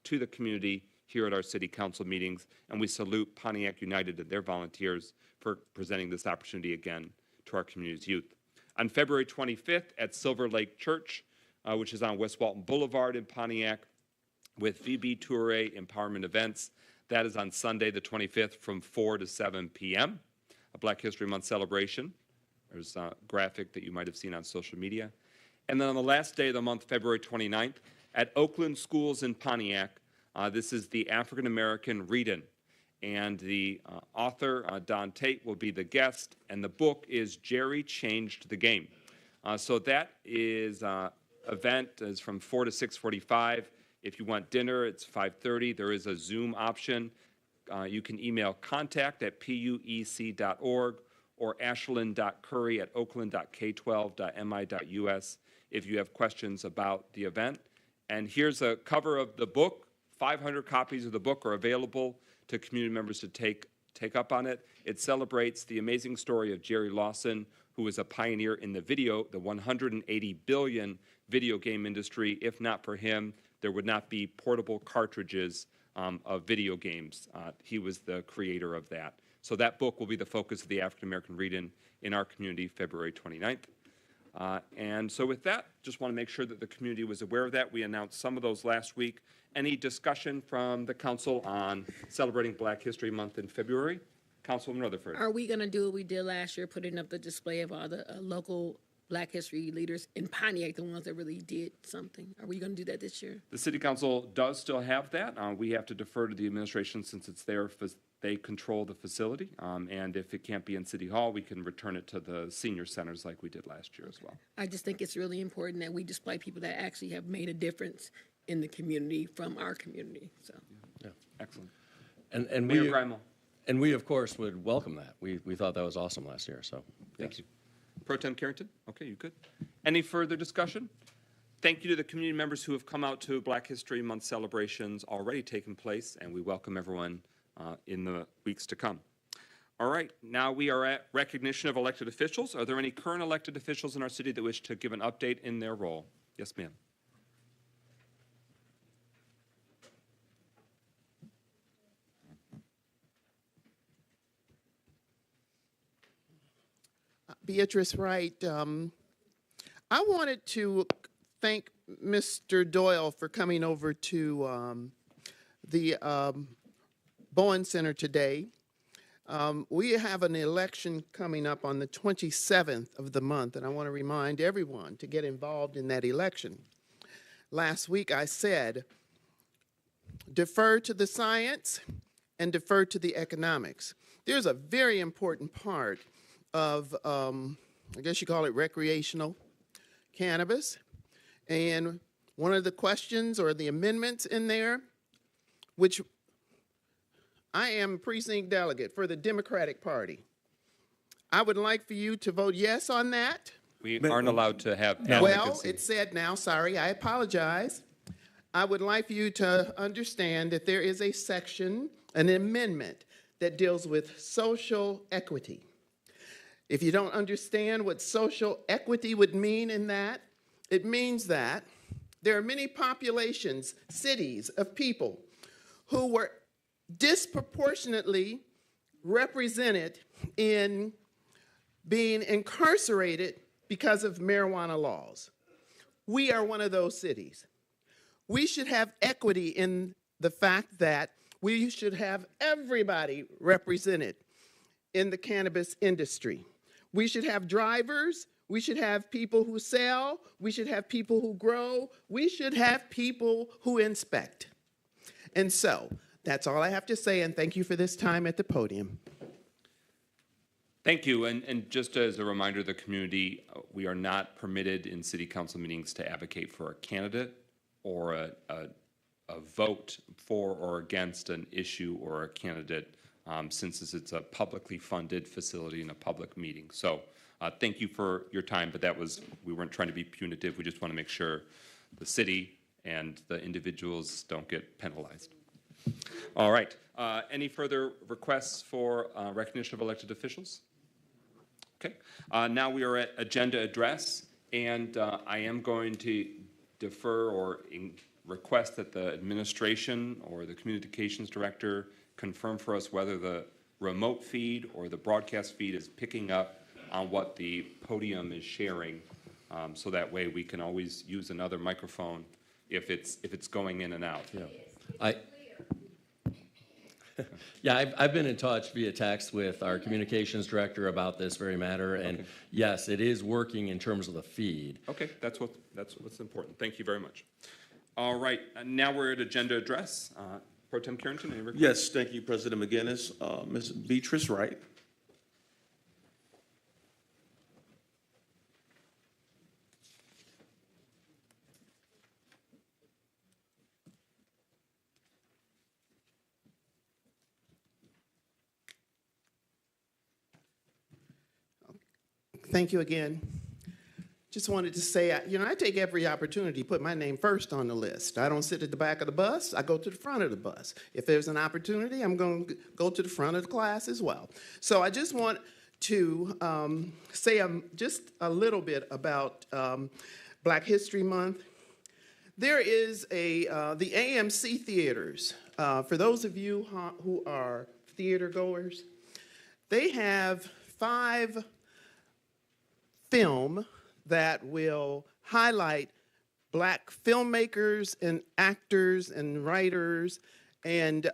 to the community here at our city council meetings, and we salute Pontiac United and their volunteers for presenting this opportunity again to our community's youth. On February 25th at Silver Lake Church, which is on West Walton Boulevard in Pontiac, with VB Toure Empowerment Events. That is on Sunday the 25th from 4 to 7 p.m., a Black History Month celebration. There's a graphic that you might have seen on social media. And then on the last day of the month, February 29th, at Oakland Schools in Pontiac, this is the African American Read-In. And the author, Don Tate, will be the guest, and the book is Jerry Changed the Game. So that is event is from 4 to 6:45. If you want dinner, it's 5:30. There is a Zoom option. You can email contact@puec.org or ashlyn.curry@oakland.k12.mi.us if you have questions about the event. And here's a cover of the book. 500 copies of the book are available to community members to take up on it. It celebrates the amazing story of Jerry Lawson, who was a pioneer in the 180 billion video game industry. If not for him, there would not be portable cartridges of video games. He was the creator of that. So that book will be the focus of the African American Read-In in our community February 29th. And so with that, just want to make sure that the community was aware of that. We announced some of those last week. Any discussion from the council on celebrating Black History Month in February? Councilwoman Rutherford. Are we gonna do what we did last year, putting up the display of all the local Black history leaders in Pontiac, the ones that really did something? Are we gonna do that this year? The city council does still have that. We have to defer to the administration since it's they control the facility. And if it can't be in City Hall, we can return it to the senior centers like we did last year as well. I just think it's really important that we display people that actually have made a difference in the community from our community, so. Yeah. Excellent. And Mayor we, Grimal. and we, of course, would welcome that. We thought that was awesome last year, so Thank you. Pro Tem Carrington? Okay, you good? Any further discussion? Thank you to the community members who have come out to Black History Month celebrations already taken place, and we welcome everyone in the weeks to come. All right, now we are at recognition of elected officials. Are there any current elected officials in our city that wish to give an update in their role? Yes, ma'am. Beatrice Wright. I wanted to thank Mr. Doyle for coming over to the Bowen Center today. We have an election coming up on the 27th of the month, and I want to remind everyone to get involved in that election. Last week I said, defer to the science and defer to the economics. There's a very important part of, I guess you call it recreational cannabis. And one of the questions or the amendments in there, which I am precinct delegate for the Democratic Party. I would like for you to vote yes on that. We aren't allowed to have Well, advocacy. it said now, sorry, I apologize. I would like for you to understand that there is a section, an amendment that deals with social equity. If you don't understand what social equity would mean in that, it means that there are many populations, cities of people who were disproportionately represented in being incarcerated because of marijuana laws. We are one of those cities. We should have equity in the fact that we should have everybody represented in the cannabis industry. We should have drivers, we should have people who sell, we should have people who grow, we should have people who inspect. And so, that's all I have to say, and thank you for this time at the podium. Thank you, and just as a reminder to the community, we are not permitted in city council meetings to advocate for a candidate or a vote for or against an issue or a candidate, since it's a publicly funded facility in a public meeting. So thank you for your time, but we weren't trying to be punitive. We just want to make sure the city and the individuals don't get penalized. All right, any further requests for recognition of elected officials? Okay, now we are at agenda address, and I am going to defer or request that the administration or the communications director confirm for us whether the remote feed or the broadcast feed is picking up on what the podium is sharing, so that way we can always use another microphone if it's going in and out. Yeah, I've been in touch via text with our communications director about this very matter, and yes, it is working in terms of the feed. Okay, that's what's important. Thank you very much. All right, now we're at agenda address. Pro Tem Carrington, any requests? Yes, thank you, President McGinnis. Ms. Beatrice Wright. Thank you again. Just wanted to say, I take every opportunity to put my name first on the list. I don't sit at the back of the bus, I go to the front of the bus. If there's an opportunity, I'm going to go to the front of the class as well. So I just want to say just a little bit about Black History Month. There is the AMC theaters. For those of you who are theater goers, they have 5 film that will highlight Black filmmakers and actors and writers. And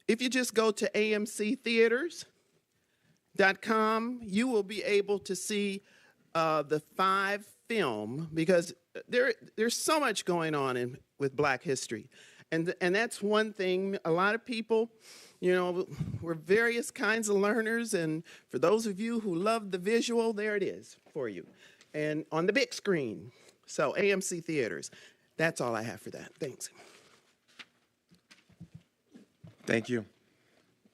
if you just go to AMC Theaters, pontiac.com, you will be able to see the 5 film, because there's so much going on with Black history. And that's one thing. A lot of people, you know, we're various kinds of learners, and for those of you who love the visual, there it is for you. And on the big screen. So AMC Theaters. That's all I have for that. Thanks. Thank you.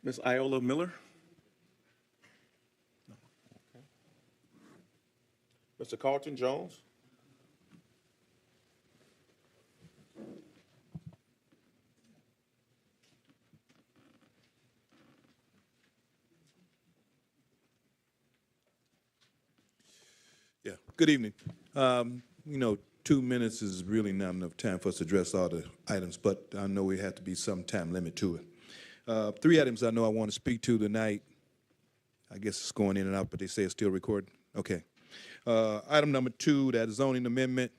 Ms. Iola Miller? Mr. Carlton Jones? Yeah, good evening. You know, 2 minutes is really not enough time for us to address all the items, but I know we have to be some time limit to it. 3 items I know I want to speak to tonight. I guess it's going in and out, but they say it's still recording. Okay. Item number 2, that zoning amendment.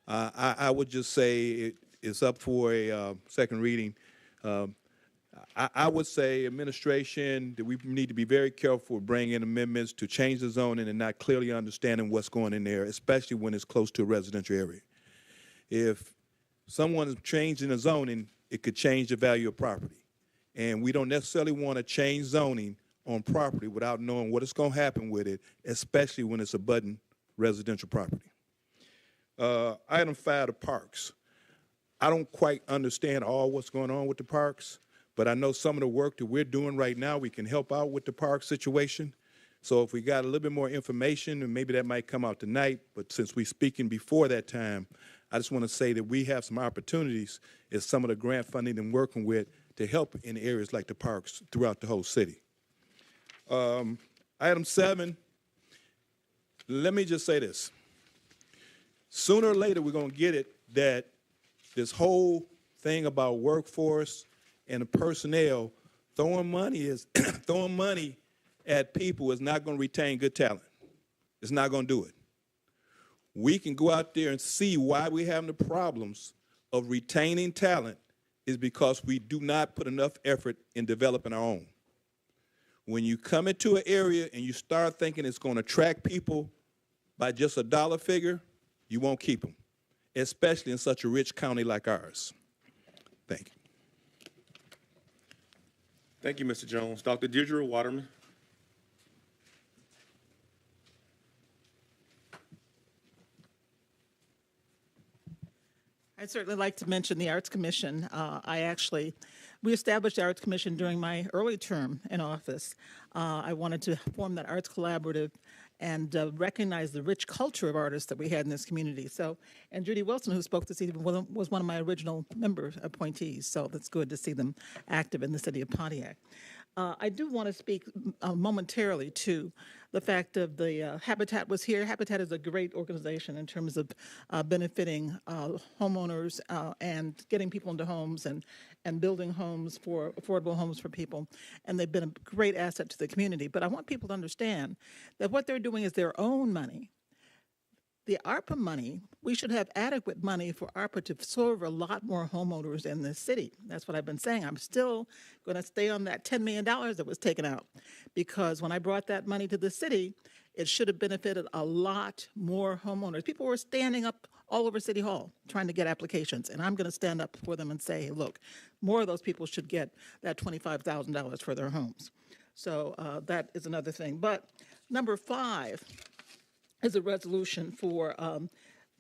I would just say it's up for a second reading. I would say administration that we need to be very careful with bringing in amendments to change the zoning and not clearly understanding what's going in there, especially when it's close to a residential area. If someone is changing the zoning, it could change the value of property. And we don't necessarily want to change zoning on property without knowing what is going to happen with it, especially when it's abutting residential property. Item 5, the parks. I don't quite understand all what's going on with the parks, but I know some of the work that we're doing right now, we can help out with the park situation. So if we got a little bit more information, and maybe that might come out tonight, but since we're speaking before that time, I just want to say that we have some opportunities as some of the grant funding and working with to help in areas like the parks throughout the whole city. Item 7, let me just say this. Sooner or later, we're going to get it that this whole thing about workforce and the personnel throwing money at people is not going to retain good talent. It's not going to do it. We can go out there and see why we're having the problems of retaining talent is because we do not put enough effort in developing our own. When you come into an area and you start thinking it's going to attract people by just a dollar figure, you won't keep them, especially in such a rich county like ours. Thank you. Thank you, Mr. Jones. Dr. Deirdre Waterman. I'd certainly like to mention the Arts Commission. We established the Arts Commission during my early term in office. I wanted to form that arts collaborative and recognize the rich culture of artists that we had in this community. So, and Judy Wilson, who spoke this evening, was one of my original member appointees. So that's good to see them active in the city of Pontiac. I do want to speak momentarily to the fact of the Habitat was here. Habitat is a great organization in terms of benefiting homeowners and getting people into homes and building homes for affordable homes for people. And they've been a great asset to the community. But I want people to understand that what they're doing is their own money. The ARPA money, we should have adequate money for ARPA to serve a lot more homeowners in this city. That's what I've been saying. I'm still going to stay on that $10 million that was taken out, because when I brought that money to the city, it should have benefited a lot more homeowners. People were standing up all over City Hall trying to get applications, and I'm going to stand up for them and say, hey, look, more of those people should get that $25,000 for their homes. So that is another thing. But number 5 is a resolution for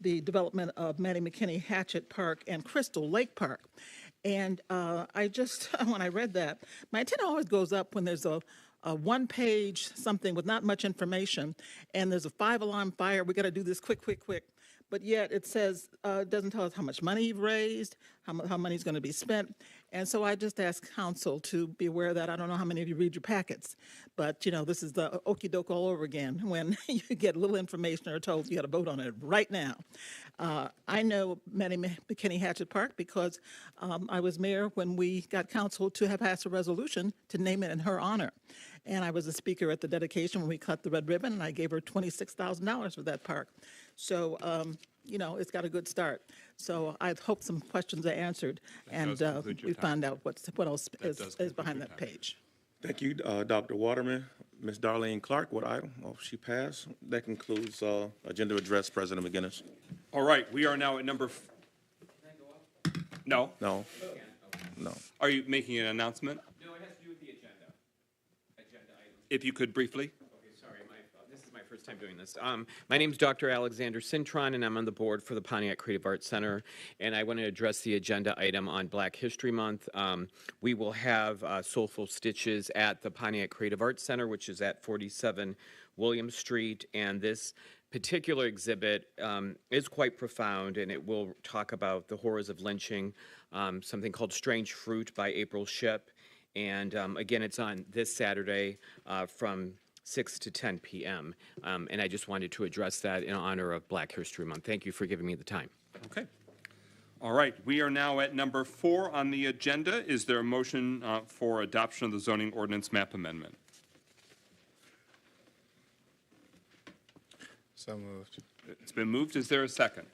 the development of Mattie McKinney Hatchet Park and Crystal Lake Park. And I just, when I read that, my antenna always goes up when there's a one-page something with not much information, and there's a 5-alarm fire. We got to do this quick. But yet it says, it doesn't tell us how much money you've raised, how money's going to be spent. And so I just ask council to be aware of that. I don't know how many of you read your packets, but you know, this is the okey doke all over again when you get a little information or told you got to vote on it right now. I know Mattie McKinney Hatchet Park because I was mayor when we got council to have passed a resolution to name it in her honor. And I was a speaker at the dedication when we cut the red ribbon, and I gave her $26,000 for that park. So, you know, it's got a good start. So I hope some questions are answered, and we find out what else is behind that page. Thank you, Dr. Waterman. Ms. Darlene Clark, what item? Oh, she passed. That concludes agenda address, President McGinnis. All right, we are now at number. No. No. No. Are you making an announcement? No, it has to do with the agenda. Agenda item. If you could briefly. Okay, sorry, this is my first time doing this. My name is Dr. Alexander Cintron, and I'm on the board for the Pontiac Creative Arts Center. And I want to address the agenda item on Black History Month. We will have Soulful Stitches at the Pontiac Creative Arts Center, which is at 47 William Street. And this particular exhibit is quite profound, and it will talk about the horrors of lynching, something called Strange Fruit by April Shipp. And again, it's on this Saturday from 6 to 10 p.m. And I just wanted to address that in honor of Black History Month. Thank you for giving me the time. Okay. All right, we are now at number 4 on the agenda. Is there a motion for adoption of the zoning ordinance map amendment? So moved. It's been moved. Is there a second?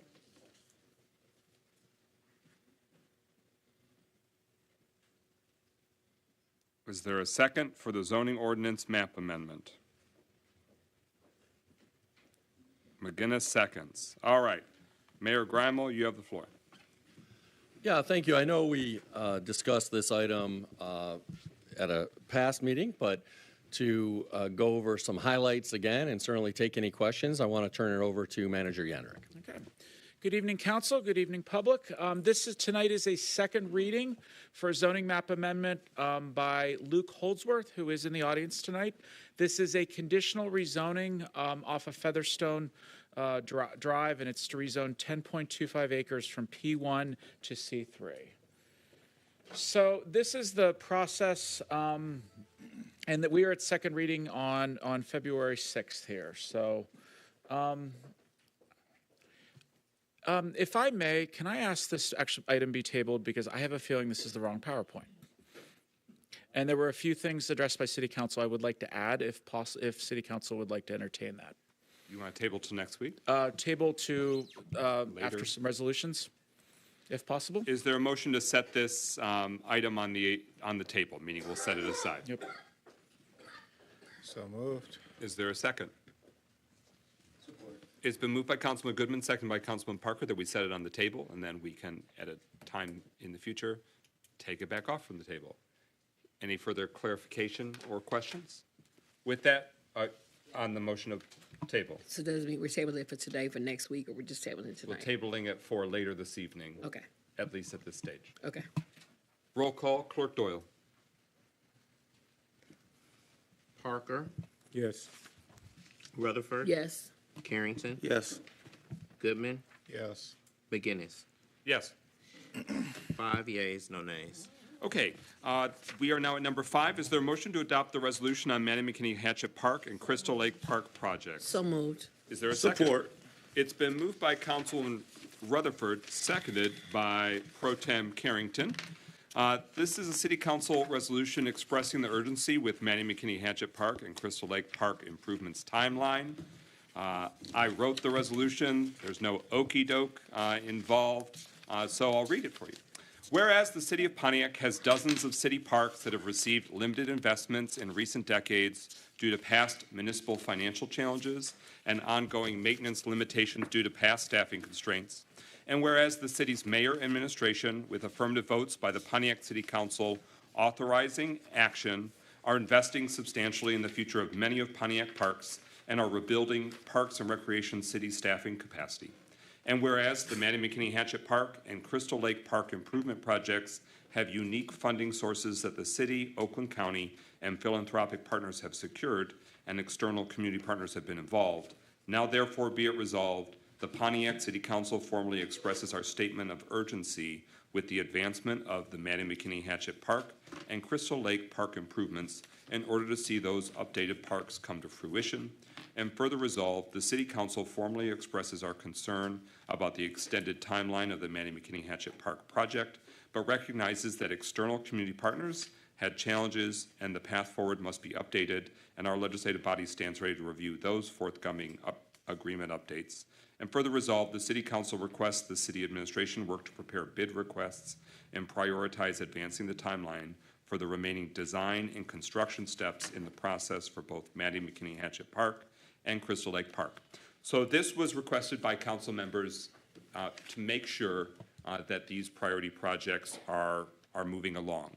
Is there a second for the zoning ordinance map amendment? McGinnis seconds. All right. Mayor Grimel, you have the floor. Yeah, thank you. I know we discussed this item at a past meeting, but to go over some highlights again and certainly take any questions, I want to turn it over to Manager Yandrick. Okay. Good evening, Council. Good evening, public. Tonight is a second reading for a zoning map amendment by Luke Holdsworth, who is in the audience tonight. This is a conditional rezoning off of Featherstone Drive, and it's to rezone 10.25 acres from P1 to C3. So this is the process, and that we are at second reading on February 6th here. So if I may, can I ask this actual item be tabled, because I have a feeling this is the wrong PowerPoint. And there were a few things addressed by City Council I would like to add if City Council would like to entertain that. You want to table to next week? Table to after some resolutions, if possible. Is there a motion to set this item on the table, meaning we'll set it aside? Yep. So moved. Is there a second? Support. It's been moved by Councilman Goodman, seconded by Councilman Parker, that we set it on the table, and then we can, at a time in the future, take it back off from the table. Any further clarification or questions? With that, on the motion of table. So does it mean we're tabling it for today, for next week, or we're just tabling it We're tonight? tabling it for later this evening. Okay. At least at this stage. Okay. Roll call, Clerk Doyle. Parker, Yes. Rutherford. Yes. Carrington, Yes. Goodman, Yes. McGinnis. Yes. 5 yeas, no nays. Okay, we are now at number 5. Is there a motion to adopt the resolution on Manny McKinney Hatchet Park and Crystal Lake Park projects? So moved. Is there a second? Support. It's been moved by Councilman Rutherford, seconded by Pro Tem Carrington. This is a City Council resolution expressing the urgency with Manny McKinney Hatchet Park and Crystal Lake Park improvements timeline. I wrote the resolution. There's no okey-doke involved, so I'll read it for you. Whereas the City of Pontiac has dozens of city parks that have received limited investments in recent decades due to past municipal financial challenges and ongoing maintenance limitations due to past staffing constraints. And whereas the city's mayor and administration, with affirmative votes by the Pontiac City Council authorizing action, are investing substantially in the future of many of Pontiac parks and are rebuilding Parks and Recreation city staffing capacity. And whereas the Manny McKinney Hatchet Park and Crystal Lake Park improvement projects have unique funding sources that the city, Oakland County, and philanthropic partners have secured, and external community partners have been involved, now therefore be it resolved, the Pontiac City Council formally expresses our statement of urgency with the advancement of the Manny McKinney Hatchet Park and Crystal Lake Park improvements in order to see those updated parks come to fruition. And further resolved, the City Council formally expresses our concern about the extended timeline of the Manny McKinney Hatchet Park project, but recognizes that external community partners had challenges and the path forward must be updated, and our legislative body stands ready to review those forthcoming agreement updates. And further resolved, the City Council requests the City Administration work to prepare bid requests and prioritize advancing the timeline for the remaining design and construction steps in the process for both Maddie McKinney Hatchet Park and Crystal Lake Park. So this was requested by council members to make sure that these priority projects are moving along.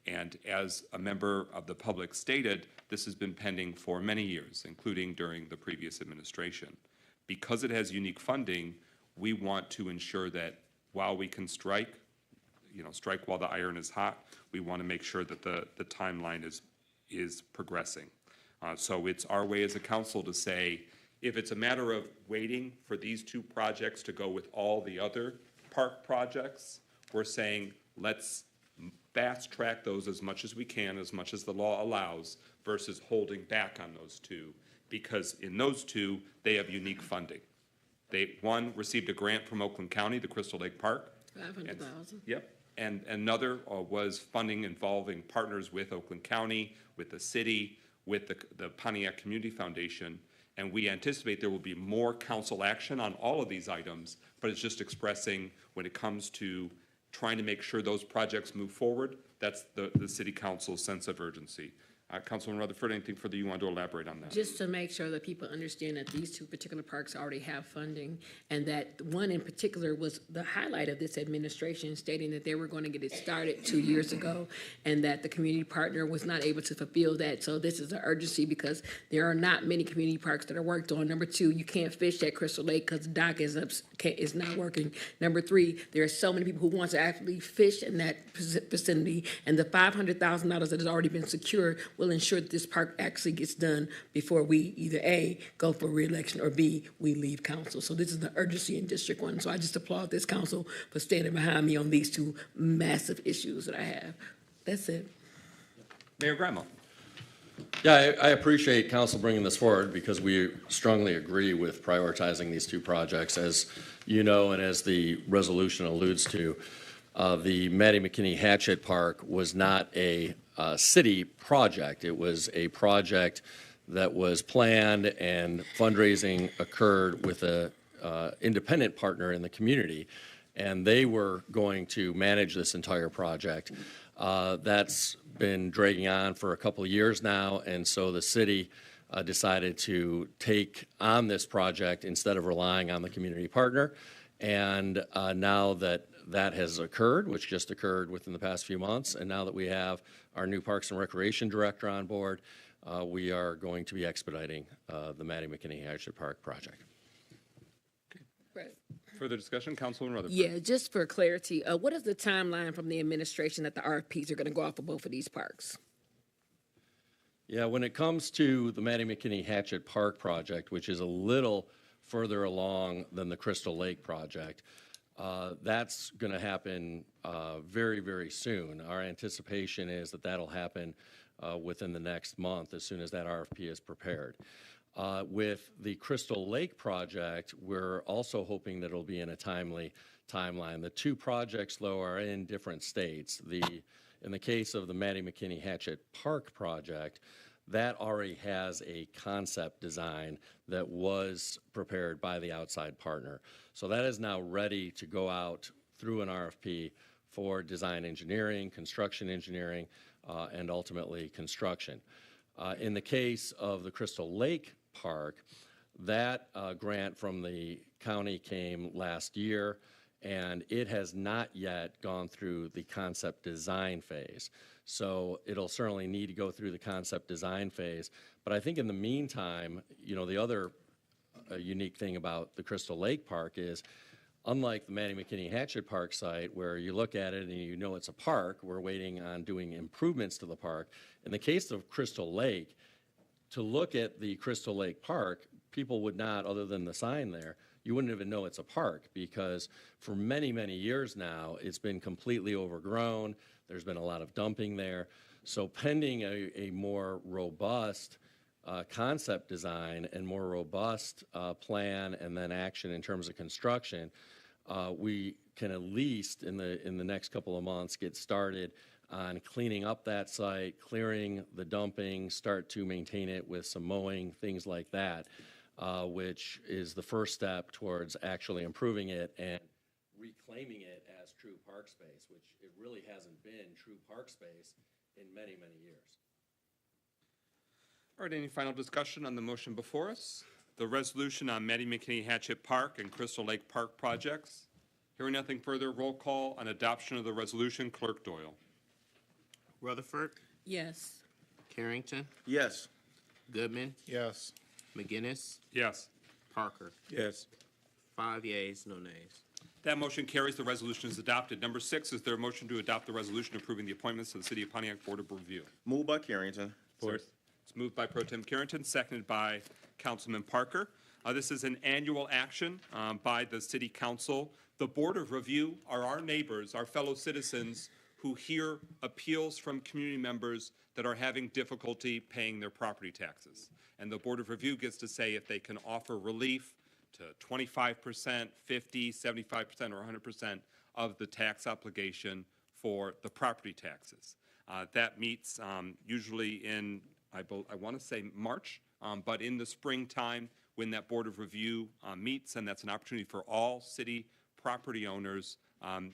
And as a member of the public stated, this has been pending for many years, including during the previous administration. Because it has unique funding, we want to ensure that while we can strike while the iron is hot, we want to make sure that the timeline is progressing. So it's our way as a council to say, if it's a matter of waiting for these two projects to go with all the other park projects, we're saying let's fast track those as much as we can, as much as the law allows, versus holding back on those two, because in those two, they have unique funding. One received a grant from Oakland County, the Crystal Lake Park. 500,000. Yep. And another was funding involving partners with Oakland County, with the city, with the Pontiac Community Foundation. And we anticipate there will be more council action on all of these items, but it's just expressing when it comes to trying to make sure those projects move forward, that's the city council's sense of urgency. Councilman Rutherford, anything further you want to elaborate on that? Just to make sure that people understand that these two particular parks already have funding, and that one in particular was the highlight of this administration, stating that they were going to get it started 2 years ago, and that the community partner was not able to fulfill that. So this is an urgency because there are not many community parks that are worked on. Number two, you can't fish at Crystal Lake because the dock is not working. Number three, there are so many people who want to actually fish in that vicinity, and the $500,000 that has already been secured will ensure that this park actually gets done before we either A, go for re-election, or B, we leave council. So this is the urgency in District 1. So I just applaud this council for standing behind me on these two massive issues that I have. That's it. Mayor Grimo. Yeah, I appreciate council bringing this forward because we strongly agree with prioritizing these two projects. As you know, and as the resolution alludes to, the Maddie McKinney Hatchet Park was not a city project. It was a project that was planned and fundraising occurred with a independent partner in the community, and they were going to manage this entire project. That's been dragging on for a couple of years now, and so the city decided to take on this project instead of relying on the community partner. And now that that has occurred, which just occurred within the past few months, and now that we have our new Parks and Recreation Director on board, we are going to be expediting the Maddie McKinney Hatchet Park project. Right. Further discussion, Councilman Rutherford? Yeah, just for clarity, what is the timeline from the administration that the RFPs are going to go off for both of these parks? Yeah, when it comes to the Maddie McKinney Hatchet Park project, which is a little further along than the Crystal Lake project, that's going to happen very, very soon. Our anticipation is that that'll happen within the next month as soon as that RFP is prepared. With the Crystal Lake project, we're also hoping that it'll be in a timely timeline. The two projects, though, are in different states. In the case of the Maddie McKinney Hatchet Park project, that already has a concept design that was prepared by the outside partner. So that is now ready to go out through an RFP for design engineering, construction engineering, and ultimately construction. In the case of the Crystal Lake Park, that grant from the county came last year, and it has not yet gone through the concept design phase. So it'll certainly need to go through the concept design phase. But I think in the meantime, you know, the other unique thing about the Crystal Lake Park is, unlike the Maddie McKinney Hatchet Park site, where you look at it and you know it's a park, we're waiting on doing improvements to the park. In the case of Crystal Lake, to look at the Crystal Lake Park, people would not, other than the sign there, you wouldn't even know it's a park, because for many, many years now, it's been completely overgrown. There's been a lot of dumping there. So pending a more robust concept design and more robust plan and then action in terms of construction, we can at least in the next couple of months get started on cleaning up that site, clearing the dumping, start to maintain it with some mowing, things like that, which is the first step towards actually improving it and reclaiming it as true park space, which it really hasn't been true park space in many, many years. All right, any final discussion on the motion before us? The resolution on Mattie McKinney Hatchet Park and Crystal Lake Park projects. Hearing nothing further, roll call on adoption of the resolution. Clerk Doyle. Rutherford, Yes. Carrington, Yes. Goodman, Yes. McGinnis, Yes. Parker. Yes. 5 yeas, no nays. That motion carries. The resolution is adopted. Number 6, is there a motion to adopt the resolution approving the appointments to the City of Pontiac Board of Review? Moved by Carrington. Support. It's moved by Pro Tem Carrington, seconded by Councilman Parker. This is an annual action by the City Council. The Board of Review are our neighbors, our fellow citizens who hear appeals from community members that are having difficulty paying their property taxes. And the Board of Review gets to say if they can offer relief to 25%, 50, 75%, or 100% of the tax obligation for the property taxes. That meets usually in, I want to say March, but in the springtime when that Board of Review meets, and that's an opportunity for all city property owners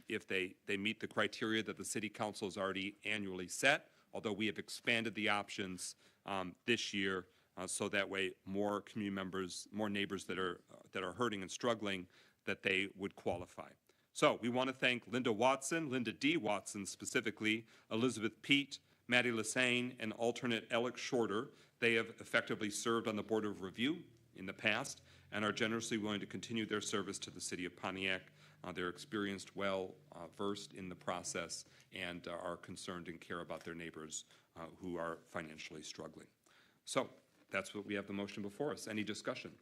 if they meet the criteria that the City Council has already annually set, although we have expanded the options this year so that way more community members, more neighbors that are hurting and struggling, that they would qualify. So we want to thank Linda Watson, Linda D. Watson specifically, Elizabeth Pete, Maddie Lassane, and alternate Alex Shorter. They have effectively served on the Board of Review in the past and are generously willing to continue their service to the City of Pontiac. They're experienced, well versed in the process, and are concerned and care about their neighbors who are financially struggling. So that's what we have the motion before us. Any discussion?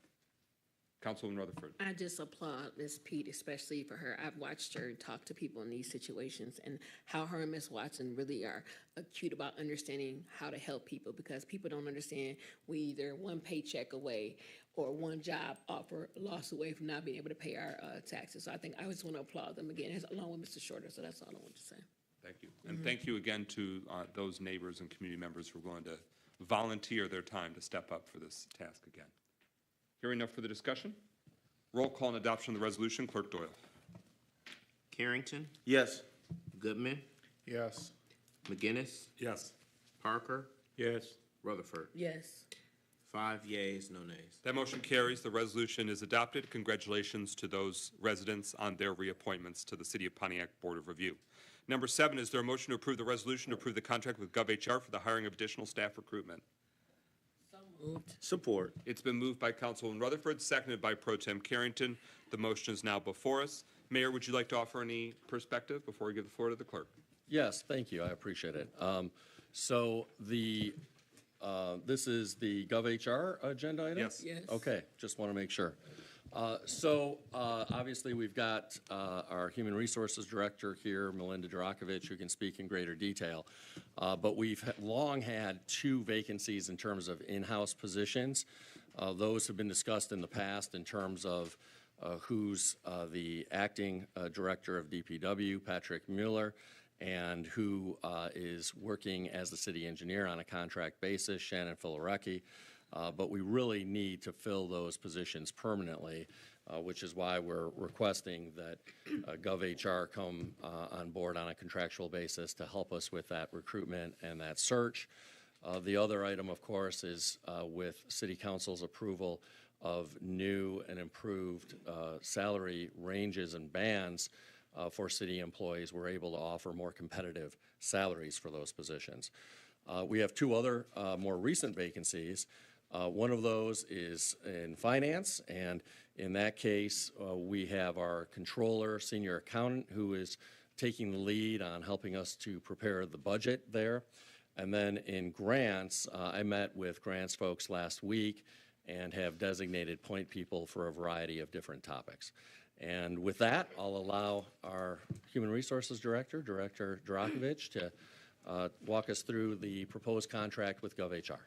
Councilwoman Rutherford. I just applaud Ms. Pete, especially for her. I've watched her talk to people in these situations and how her and Ms. Watson really are acute about understanding how to help people, because people don't understand we either one paycheck away or one job offer loss away from not being able to pay our taxes. So I just want to applaud them again, along with Mr. Shorter. So that's all I want to say. Thank you. And thank you again to those neighbors and community members who are willing to volunteer their time to step up for this task again. Hearing no further discussion, roll call and adoption of the resolution. Clerk Doyle. Carrington, Yes. Goodman, Yes. McGinnis, Yes. Parker, Yes. Rutherford. Yes. 5 yeas, no nays. That motion carries. The resolution is adopted. Congratulations to those residents on their reappointments to the City of Pontiac Board of Review. Number 7, is there a motion to approve the resolution to approve the contract with GovHR for the hiring of additional staff recruitment? Moved. Support. It's been moved by Councilwoman Rutherford, seconded by Pro Tem Carrington. The motion is now before us. Mayor, would you like to offer any perspective before we give the floor to the clerk? Yes, thank you. I appreciate it. So this is the GovHR agenda item? Yes. Yes. Okay, just want to make sure. Obviously, we've got our Human Resources Director here, Melinda Durakovic, who can speak in greater detail. But we've long had 2 vacancies in terms of in-house positions. Those have been discussed in the past in terms of who's the acting director of DPW, Patrick Mueller, and who is working as the city engineer on a contract basis, Shannon Filarecki. But we really need to fill those positions permanently, which is why we're requesting that GovHR come on board on a contractual basis to help us with that recruitment and that search. The other item, of course, is with City Council's approval of new and improved salary ranges and bands for city employees. We're able to offer more competitive salaries for those positions. We have 2 other more recent vacancies. One of those is in finance, and in that case, we have our controller, senior accountant, who is taking the lead on helping us to prepare the budget there. And then in grants, I met with grants folks last week and have designated point people for a variety of different topics. And with that, I'll allow our Human Resources Director, Director Durakovic, to walk us through the proposed contract with GovHR.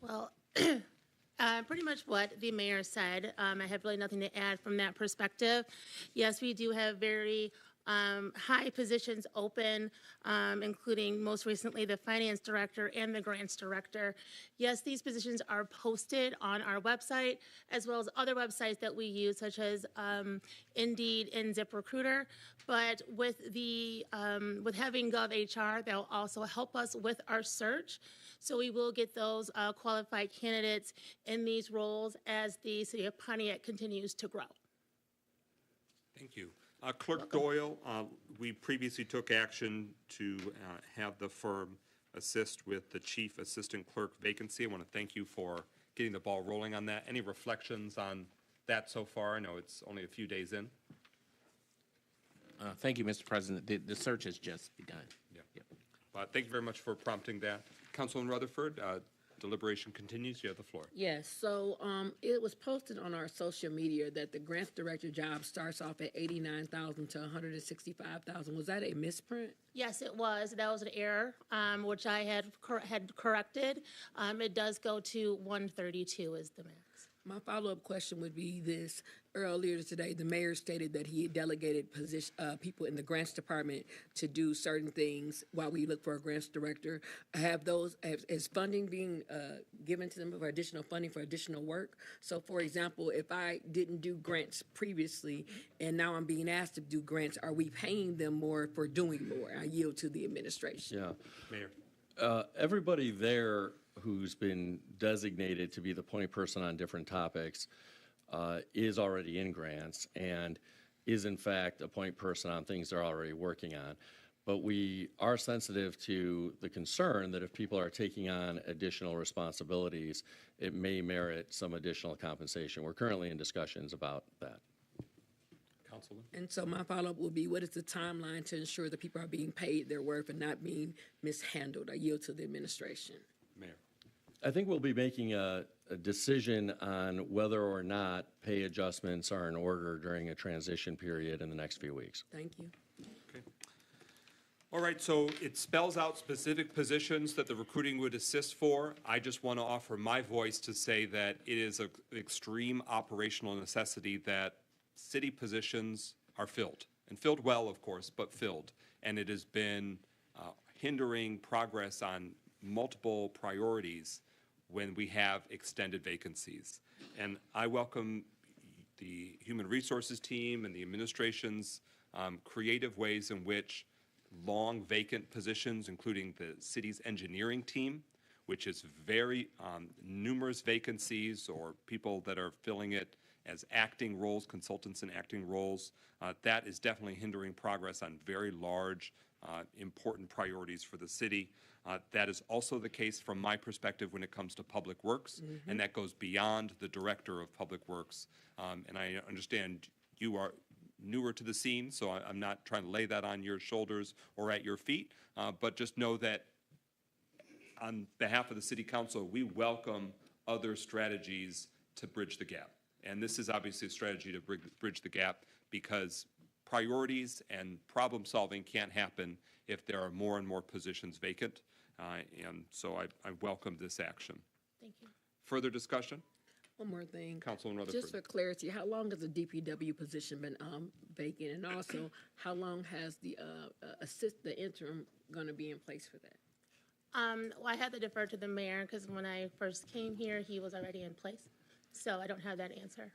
Well, pretty much what the mayor said. I have really nothing to add from that perspective. Yes, we do have very high positions open, including most recently the finance director and the grants director. Yes, these positions are posted on our website as well as other websites that we use, such as Indeed and ZipRecruiter. But with having GovHR, they'll also help us with our search. So we will get those qualified candidates in these roles as the city of Pontiac continues to grow. Thank you. Clerk Doyle, we previously took action to have the firm assist with the chief assistant clerk vacancy. I want to thank you for getting the ball rolling on that. Any reflections on that so far? I know it's only a few days in. Thank you, Mr. President. The search has just begun. Thank you very much for prompting that. Councilman Rutherford, deliberation continues. You have the floor. Yes, so it was posted on our social media that the grants director job starts off at $89,000 to $165,000. Was that a misprint? Yes, it was. That was an error, which I had corrected. It does go to 132 is the max. My follow-up question would be this. Earlier today, the mayor stated that he had delegated people in the grants department to do certain things while we look for a grants director. Is funding being given to them for additional funding for additional work? So, for example, if I didn't do grants previously and now I'm being asked to do grants, are we paying them more for doing more? I yield to the administration. Yeah. Mayor. Everybody there who's been designated to be the point person on different topics is already in grants and is in fact a point person on things they're already working on. But we are sensitive to the concern that if people are taking on additional responsibilities, it may merit some additional compensation. We're currently in discussions about that. Councilman? And so my follow-up will be, what is the timeline to ensure that people are being paid their worth and not being mishandled? I yield to the administration. Mayor. I think we'll be making a decision on whether or not pay adjustments are in order during a transition period in the next few weeks. Thank you. Okay. All right, so it spells out specific positions that the recruiting would assist for. I just want to offer my voice to say that it is an extreme operational necessity that city positions are filled, and filled well, of course, but filled. And it has been hindering progress on multiple priorities when we have extended vacancies. And I welcome the Human Resources team and the administration's creative ways in which long vacant positions, including the city's engineering team, which is very numerous vacancies or people that are filling it as acting roles, consultants in acting roles, that is definitely hindering progress on very large, important priorities for the city. That is also the case from my perspective when it comes to public works, and that goes beyond the director of public works. And I understand you are newer to the scene, so I'm not trying to lay that on your shoulders or at your feet, but just know that on behalf of the city council, we welcome other strategies to bridge the gap. And this is obviously a strategy to bridge the gap because priorities and problem solving can't happen if there are more and more positions vacant. And so I welcome this action. Thank you. Further discussion? One more thing. Councilman Rutherford. Just for clarity, how long has the DPW position been vacant? And also, how long has the interim going to be in place for that? Well, I had to defer to the mayor because when I first came here, he was already in place. So I don't have that answer.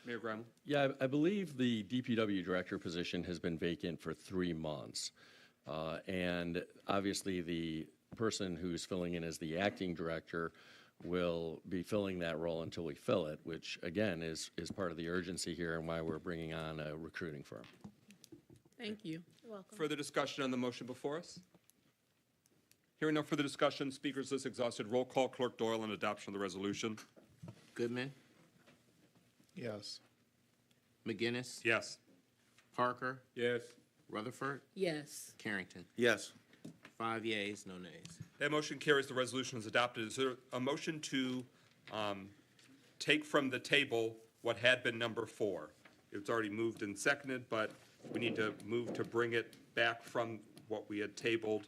Mayor Grimal? Yeah, I believe the DPW director position has been vacant for 3 months. And obviously the person who's filling in as the acting director will be filling that role until we fill it, which again is part of the urgency here and why we're bringing on a recruiting firm. Thank you. You're welcome. Further discussion on the motion before us? Hearing no further discussion, speakers list exhausted. Roll call, Clerk Doyle, on adoption of the resolution. Goodman, Yes. McGinnis, Yes. Parker, Yes. Rutherford, Yes. Carrington. Yes. 5 yeas, no nays. That motion carries. The resolution is adopted. Is there a motion to take from the table what had been number 4? It's already moved and seconded, but we need to move to bring it back from what we had tabled,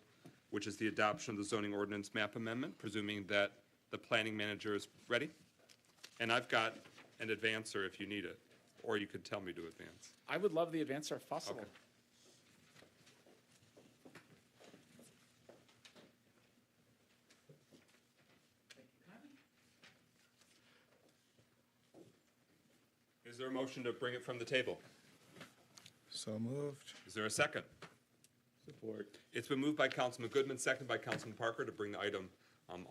which is the adoption of the zoning ordinance map amendment, presuming that the planning manager is ready. And I've got an advancer if you need it, or you could tell me to advance. I would love the advancer if possible. Okay. Is there a motion to bring it from the table? So moved. Is there a second? Support. It's been moved by Councilman Goodman, seconded by Councilman Parker to bring the item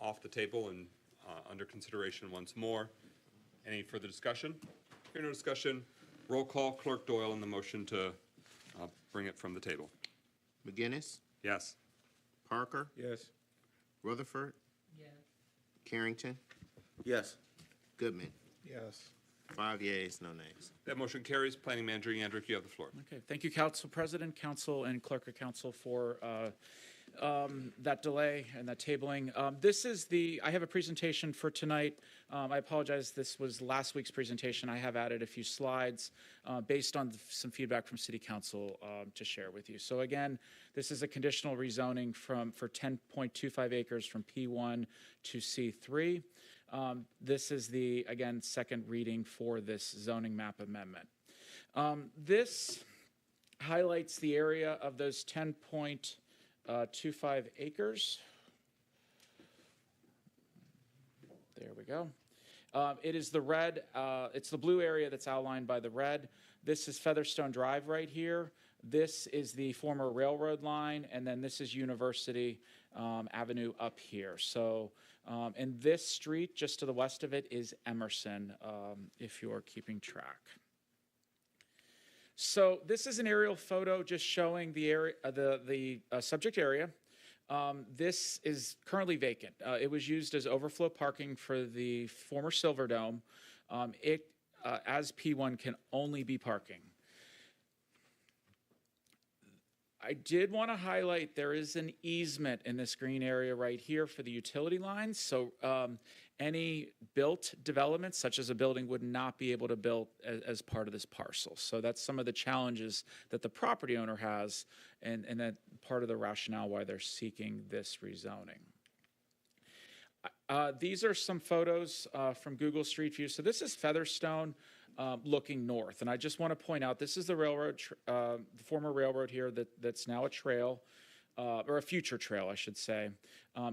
off the table and under consideration once more. Any further discussion? Hearing no discussion, roll call. Clerk Doyle on the motion to bring it from the table. McGinnis, Yes. Parker, Yes. Rutherford, Yes. Carrington, Yes. Goodman. Yes. 5 yeas, no nays. That motion carries. Planning Manager Yandrick, you have the floor. Okay, thank you, Council President, Council, and Clerk of Council for that delay and that tabling. I have a presentation for tonight. I apologize, this was last week's presentation. I have added a few slides based on some feedback from City Council to share with you. So again, this is a conditional rezoning for 10.25 acres from P1 to C3. This is the, again, second reading for this zoning map amendment. This highlights the area of those 10.25 acres. There we go. It is the red, it's the blue area that's outlined by the red. This is Featherstone Drive right here. This is the former railroad line, and then this is University Avenue up here. So, and this street just to the west of it is Emerson, if you're keeping track. So this is an aerial photo just showing the area, the subject area. This is currently vacant. It was used as overflow parking for the former Silverdome. As P1 can only be parking. I did want to highlight there is an easement in this green area right here for the utility lines. So any built developments, such as a building, would not be able to build as part of this parcel. So that's some of the challenges that the property owner has, and that part of the rationale why they're seeking this rezoning. These are some photos from Google Street View. So this is Featherstone looking north. And I just want to point out, this is the railroad, the former railroad here that's now a trail, or a future trail, I should say.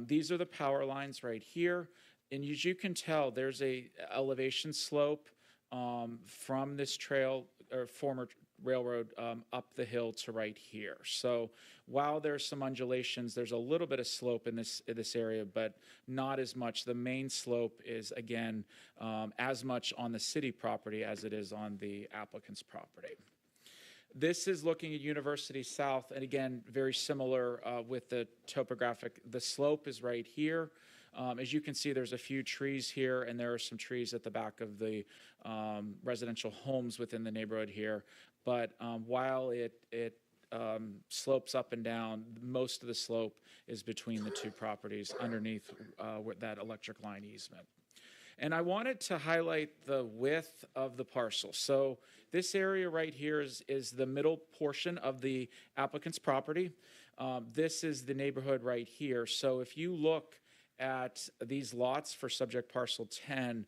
These are the power lines right here. And as you can tell, there's a elevation slope from this trail, or former railroad, up the hill to right here. So while there's some undulations, there's a little bit of slope in this area, but not as much. The main slope is, again, as much on the city property as it is on the applicant's property. This is looking at University South, and again, very similar with the topographic. The slope is right here. As you can see, there's a few trees here, and there are some trees at the back of the residential homes within the neighborhood here. But while it slopes up and down, most of the slope is between the two properties underneath that electric line easement. And I wanted to highlight the width of the parcel. So this area right here is the middle portion of the applicant's property. This is the neighborhood right here. So if you look at these lots for subject parcel 10,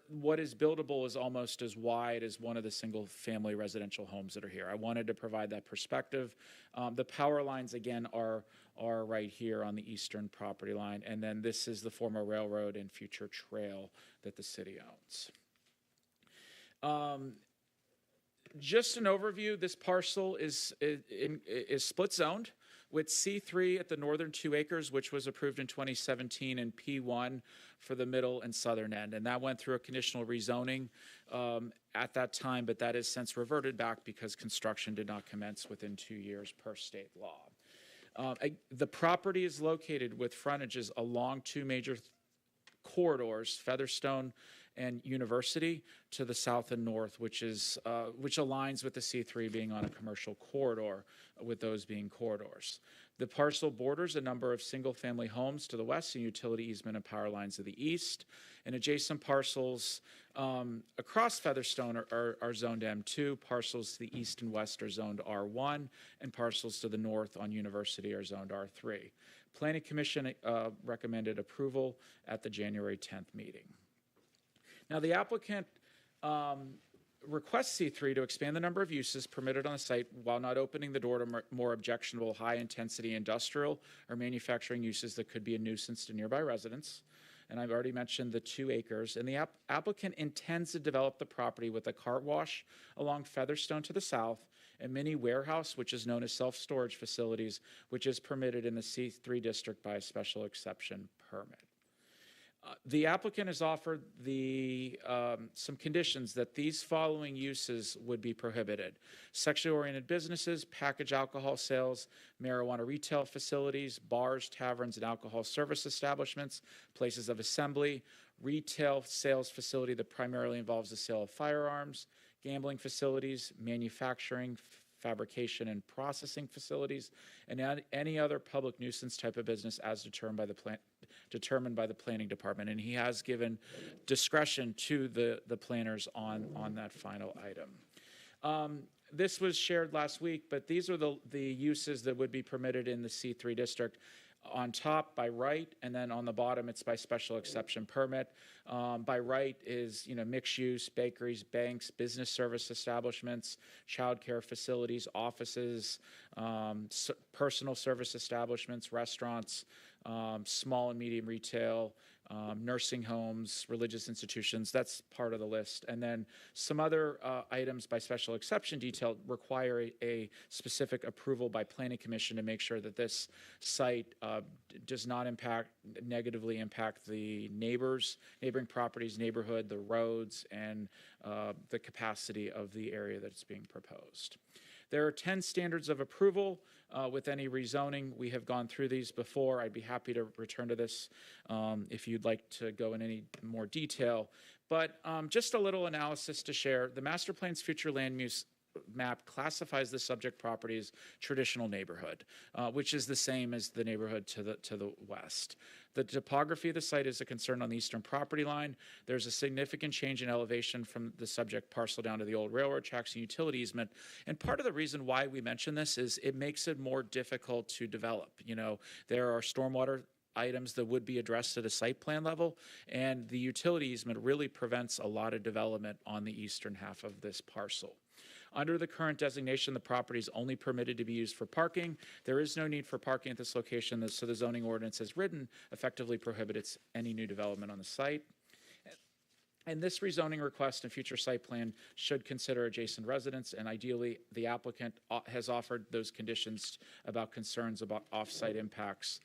what is buildable is almost as wide as one of the single family residential homes that are here. I wanted to provide that perspective. The power lines, again, are right here on the eastern property line, and then this is the former railroad and future trail that the city owns. Just an overview, this parcel is split zoned, with C3 at the northern 2 acres, which was approved in 2017, and P1 for the middle and southern end. And that went through a conditional rezoning at that time, but that has since reverted back because construction did not commence within 2 years per state law. The property is located with frontages along 2 major corridors, Featherstone and University, to the south and north, which aligns with the C3 being on a commercial corridor, with those being corridors. The parcel borders a number of single-family homes to the west and utility easement and power lines to the east. And adjacent parcels across Featherstone are zoned M2. Parcels to the east and west are zoned R1, and parcels to the north on University are zoned R3. Planning Commission recommended approval at the January 10th meeting. Now, the applicant requests C3 to expand the number of uses permitted on the site while not opening the door to more objectionable high-intensity industrial or manufacturing uses that could be a nuisance to nearby residents. and I've already mentioned the 2 acres. And the applicant intends to develop the property with a car wash along Featherstone to the south, a mini warehouse, which is known as self-storage facilities, which is permitted in the C3 district by a special exception permit. The applicant has offered some conditions that these following uses would be prohibited: sexually oriented businesses, packaged alcohol sales, marijuana retail facilities, bars, taverns, and alcohol service establishments, places of assembly, retail sales facility that primarily involves the sale of firearms, gambling facilities, manufacturing, fabrication and processing facilities, and any other public nuisance type of business as determined by the planning department. And he has given discretion to the planners on that final item. This was shared last week, but these are the uses that would be permitted in the C3 district. On top by right, and then on the bottom it's by special exception permit. By right is mixed use, bakeries, banks, business service establishments, childcare facilities, offices, personal service establishments, restaurants, small and medium retail, nursing homes, religious institutions. That's part of the list. And then some other items by special exception detail require a specific approval by Planning Commission to make sure that this site does not negatively impact the neighboring properties, neighborhood, the roads, and the capacity of the area that's being proposed. There are 10 standards of approval with any rezoning. We have gone through these before. I'd be happy to return to this if you'd like to go in any more detail. But just a little analysis to share. The master plan's future land use map classifies the subject property as traditional neighborhood, which is the same as the neighborhood to the west. The topography of the site is a concern on the eastern property line. There's a significant change in elevation from the subject parcel down to the old railroad tracks and utility easement. And part of the reason why we mention this is it makes it more difficult to develop. There are stormwater items that would be addressed at a site plan level, and the utility easement really prevents a lot of development on the eastern half of this parcel. Under the current designation, the property is only permitted to be used for parking. There is no need for parking at this location, so the zoning ordinance as written effectively prohibits any new development on the site. And this rezoning request and future site plan should consider adjacent residents, and ideally, the applicant has offered those conditions about concerns about off-site impacts,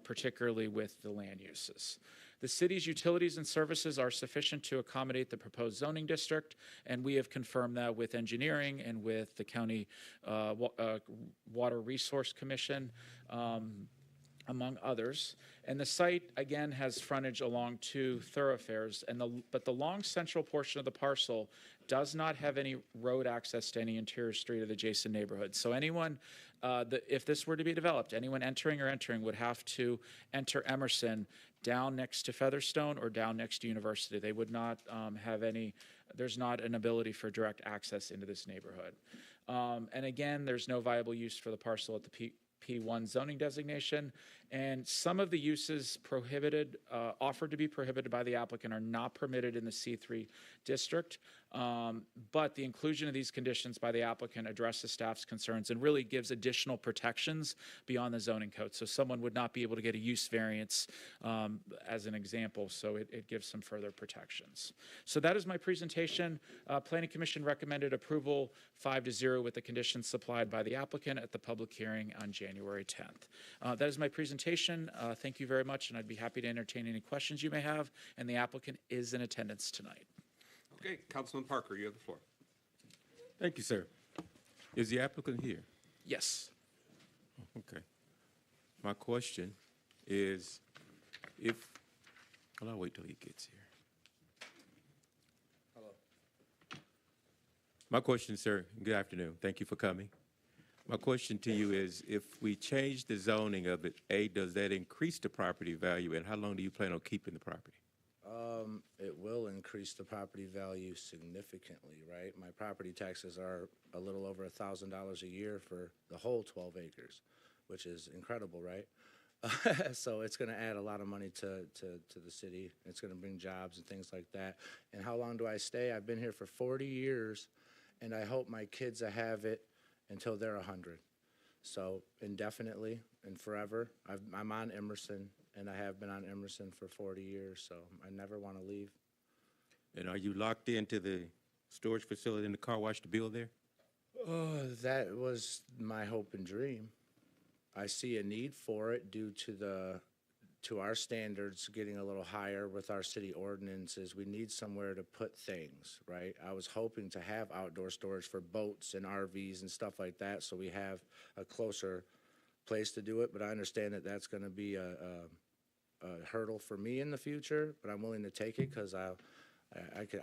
particularly with the land uses. The city's utilities and services are sufficient to accommodate the proposed zoning district, and we have confirmed that with engineering and with the County Water Resource Commission, among others. And the site, again, has frontage along 2 thoroughfares, but the long central portion of the parcel does not have any road access to any interior street of the adjacent neighborhood. So anyone, if this were to be developed, anyone entering would have to enter Emerson down next to Featherstone or down next to University. They would not have there's not an ability for direct access into this neighborhood. And again, there's no viable use for the parcel at the P1 zoning designation, and some of the uses offered to be prohibited by the applicant are not permitted in the C3 district, but the inclusion of these conditions by the applicant addresses staff's concerns and really gives additional protections beyond the zoning code. So someone would not be able to get a use variance as an example, so it gives some further protections. So that is my presentation. Planning Commission recommended approval 5-0 with the conditions supplied by the applicant at the public hearing on January 10th. That is my presentation. Thank you very much, and I'd be happy to entertain any questions you may have, and the applicant is in attendance tonight. Okay, Councilman Parker, you have the floor. Thank you, sir. Is the applicant here? Yes. Okay. My question is, I'll wait till he gets here. Hello. My question, sir, good afternoon. Thank you for coming. My question to you is, if we change the zoning of it, does that increase the property value, and how long do you plan on keeping the property? It will increase the property value significantly, right? My property taxes are a little over $1,000 a year for the whole 12 acres, which is incredible, right? So it's going to add a lot of money to the city. It's going to bring jobs and things like that. And how long do I stay? I've been here for 40 years, and I hope my kids have it until they're 100. So indefinitely and forever. I'm on Emerson, and I have been on Emerson for 40 years, so I never want to leave. And are you locked into the storage facility and the car wash to build there? Oh, that was my hope and dream. I see a need for it due to our standards getting a little higher with our city ordinances. We need somewhere to put things, right? I was hoping to have outdoor storage for boats and RVs and stuff like that, so we have a closer place to do it, but I understand that that's going to be a hurdle for me in the future, but I'm willing to take it because I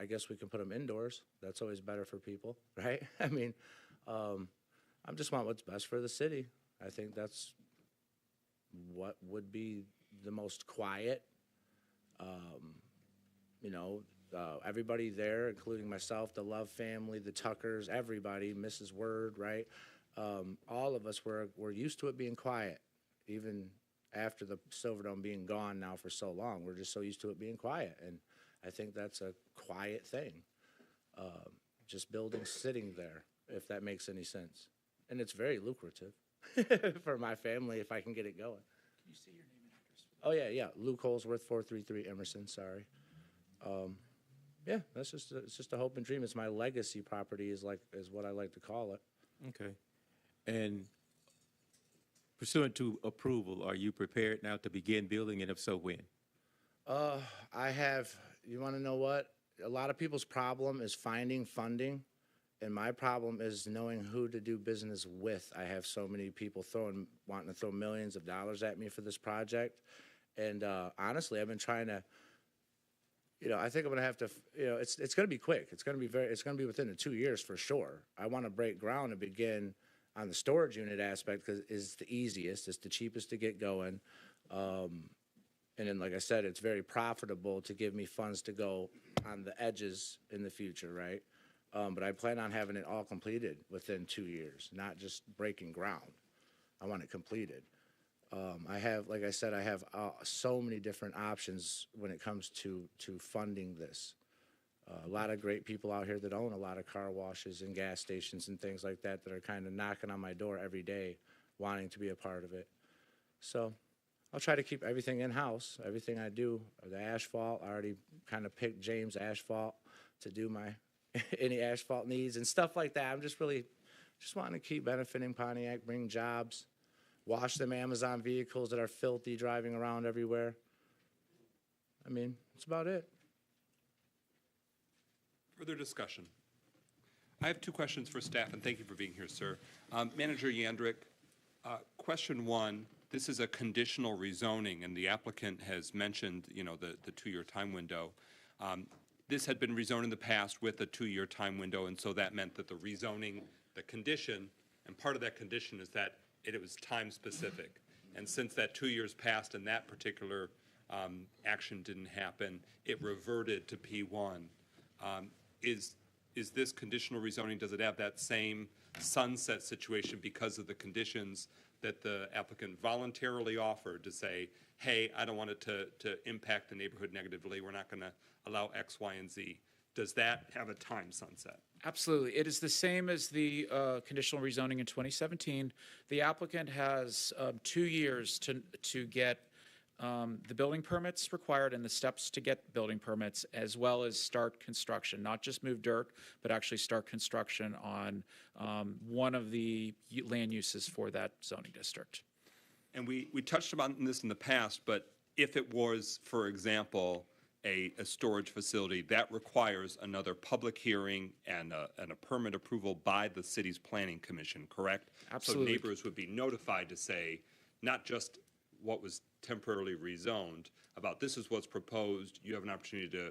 guess we can put them indoors. That's always better for people, right? I mean, I just want what's best for the city. I think that's what would be the most quiet. Everybody there, including myself, the Love family, the Tuckers, everybody, Mrs. Word, right? All of us were used to it being quiet, even after the Silverdome being gone now for so long. We're just so used to it being quiet, and I think that's a quiet thing. Just buildings sitting there, if that makes any sense. And it's very lucrative for my family if I can get it going. Can you say your name and address? Oh, yeah. Luke Holsworth, 433 Emerson, sorry. Yeah, it's just a hope and dream. It's my legacy property is what I like to call it. Okay. And pursuant to approval, are you prepared now to begin building, and if so, when? You want to know what? A lot of people's problem is finding funding, and my problem is knowing who to do business with. I have so many people wanting to throw millions of dollars at me for this project, and honestly, I've been trying to. I think I'm going to have to. It's going to be quick. It's going to be within the 2 years for sure. I want to break ground and begin on the storage unit aspect because it's the easiest, it's the cheapest to get going. And then, like I said, it's very profitable to give me funds to go on the edges in the future, right? But I plan on having it all completed within 2 years, not just breaking ground. I want it completed. Like I said, I have so many different options when it comes to funding this. A lot of great people out here that own a lot of car washes and gas stations and things like that that are kind of knocking on my door every day wanting to be a part of it. So I'll try to keep everything in-house, everything I do. The asphalt, I already kind of picked James Asphalt to do my any asphalt needs and stuff like that. I'm just wanting to keep benefiting Pontiac, bring jobs, wash them Amazon vehicles that are filthy driving around everywhere. I mean, that's about it. Further discussion? I have two questions for staff, and thank you for being here, sir. Manager Yandrick, question one, this is a conditional rezoning, and the applicant has mentioned, the 2-year time window. This had been rezoned in the past with a 2-year time window, and so that meant that the rezoning, the condition, and part of that condition is that it was time-specific. And since that 2 years passed and that particular action didn't happen, it reverted to P1. Is this conditional rezoning, does it have that same sunset situation because of the conditions that the applicant voluntarily offered to say, hey, I don't want it to impact the neighborhood negatively, we're not going to allow X, Y, and Z? Does that have a time sunset? Absolutely. It is the same as the conditional rezoning in 2017. The applicant has 2 years to get the building permits required and the steps to get building permits, as well as start construction, not just move dirt, but actually start construction on one of the land uses for that zoning district. And we touched on this in the past, but if it was, for example, a storage facility, that requires another public hearing and a permit approval by the city's planning commission, correct? Absolutely. So neighbors would be notified to say, not just what was temporarily rezoned, about this is what's proposed, you have an opportunity to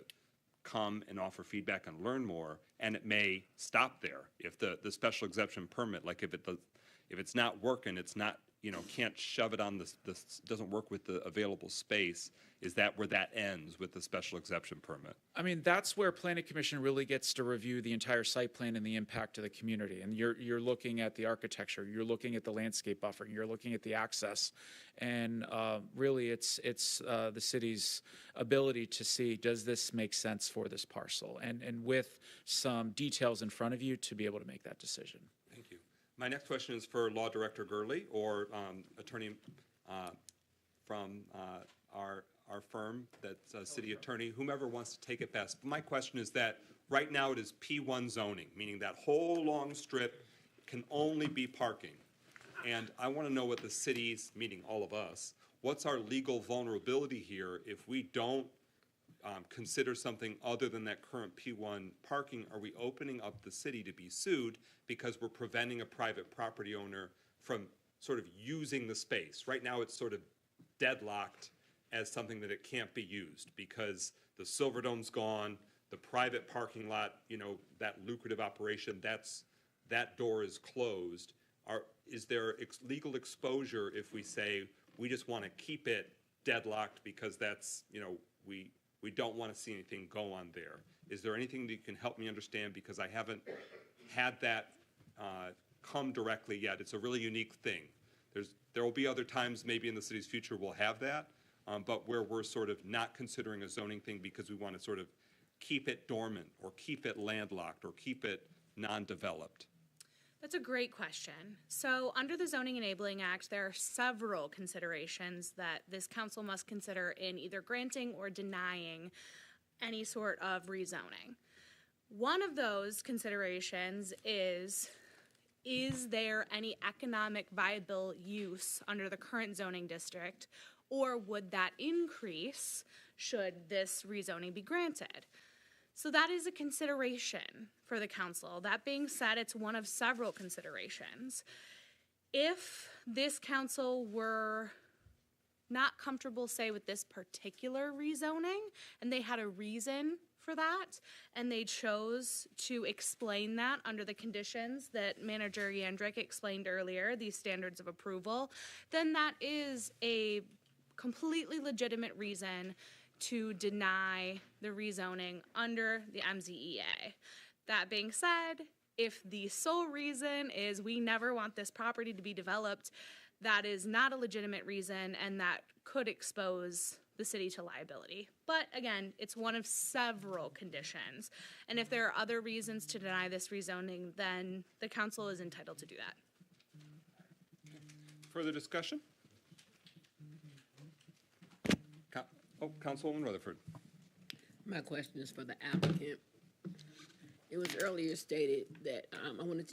come and offer feedback and learn more, and it may stop there. If the special exception permit, like if it's not working, it's not, can't shove it on this doesn't work with the available space, is that where that ends with the special exception permit? I mean, that's where Planning Commission really gets to review the entire site plan and the impact to the community. And you're looking at the architecture, you're looking at the landscape buffering, you're looking at the access, and really it's the city's ability to see, does this make sense for this parcel? And with some details in front of you to be able to make that decision. Thank you. My next question is for Law Director Gurley or Attorney from our firm, that's city attorney, whomever wants to take it best. But my question is that right now it is P1 zoning, meaning that whole long strip can only be parking. And I want to know what the city's, meaning all of us, what's our legal vulnerability here if we don't consider something other than that current P1 parking? Are we opening up the city to be sued because we're preventing a private property owner from sort of using the space? Right now it's sort of deadlocked as something that it can't be used because the Silverdome's gone, the private parking lot, you know, that lucrative operation, that door is closed. Is there legal exposure if we say we just want to keep it deadlocked because that's, you know, we don't want to see anything go on there? Is there anything that you can help me understand, because I haven't had that come directly yet? It's a really unique thing. There will be other times maybe in the city's future we'll have that, but where we're sort of not considering a zoning thing because we want to sort of keep it dormant or keep it landlocked or keep it non-developed. That's a great question. So under the Zoning Enabling Act, there are several considerations that this council must consider in either granting or denying any sort of rezoning. One of those considerations is there any economic viable use under the current zoning district, or would that increase should this rezoning be granted? So that is a consideration for the council. That being said, it's one of several considerations. If this council were not comfortable, say, with this particular rezoning, and they had a reason for that, and they chose to explain that under the conditions that Manager Yandrick explained earlier, these standards of approval, then that is a completely legitimate reason to deny the rezoning under the MZEA. That being said, if the sole reason is we never want this property to be developed, that is not a legitimate reason, and that could expose the city to liability. But again, it's one of several conditions. And if there are other reasons to deny this rezoning, then the council is entitled to do that. Further discussion? Councilwoman Rutherford. My question is for the applicant. It was earlier stated that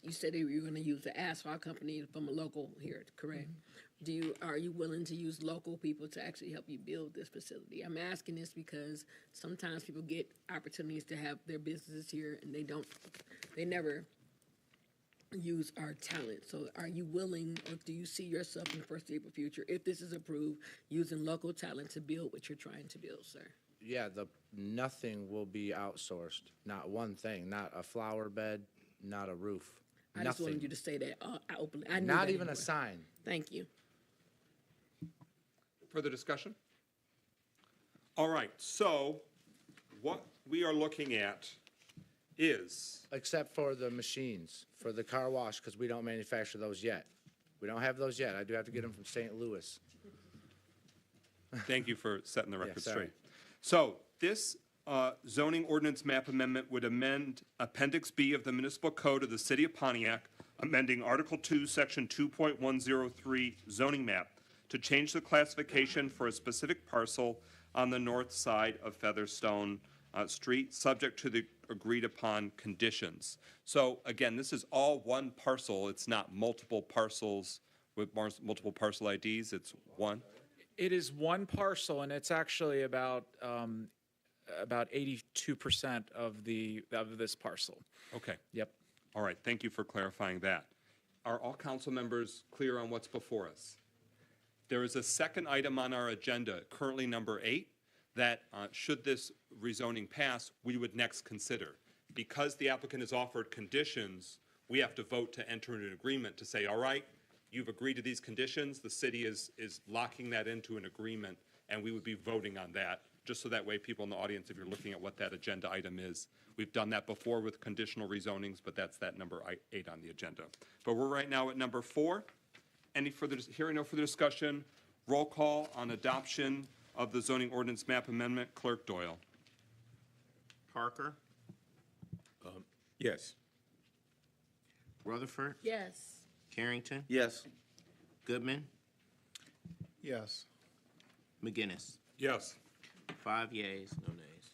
you said that you were going to use the asphalt company from a local here, correct? Are you willing to use local people to actually help you build this facility? I'm asking this because sometimes people get opportunities to have their businesses here and they never use our talent. So are you willing, or do you see yourself in the foreseeable future, if this is approved, using local talent to build what you're trying to build, sir? Yeah, nothing will be outsourced. Not one thing. Not a flower bed. Not a roof. I just wanted you to say that openly. Not even a sign. Thank you. Further discussion? All right, so what we are looking at is... Except for the machines, for the car wash, because we don't manufacture those yet. We don't have those yet. I do have to get them from St. Louis. Thank you for setting the record sorry. straight. So this zoning ordinance map amendment would amend Appendix B of the Municipal Code of the City of Pontiac, amending Article 2, Section 2.103 zoning map to change the classification for a specific parcel on the north side of Featherstone Street, subject to the agreed-upon conditions. So again, this is all one parcel. It's not multiple parcels with multiple parcel IDs. It's one. It is one parcel, and it's actually about 82% of this parcel. Okay. Yep. All right. Thank you for clarifying that. Are all council members clear on what's before us? There is a second item on our agenda, currently number 8, that should this rezoning pass, we would next consider. Because the applicant has offered conditions, we have to vote to enter into an agreement to say, all right, you've agreed to these conditions, the city is locking that into an agreement, and we would be voting on that, just so that way people in the audience, if you're looking at what that agenda item is, we've done that before with conditional rezonings, but that's that number 8 on the agenda. But we're right now at number 4. Hearing no further discussion, roll call on adoption of the zoning ordinance map amendment. Clerk Doyle. Parker? Yes. Rutherford? Yes. Carrington? Yes. Goodman? Yes. McGinnis. Yes. 5 yeas, no nays.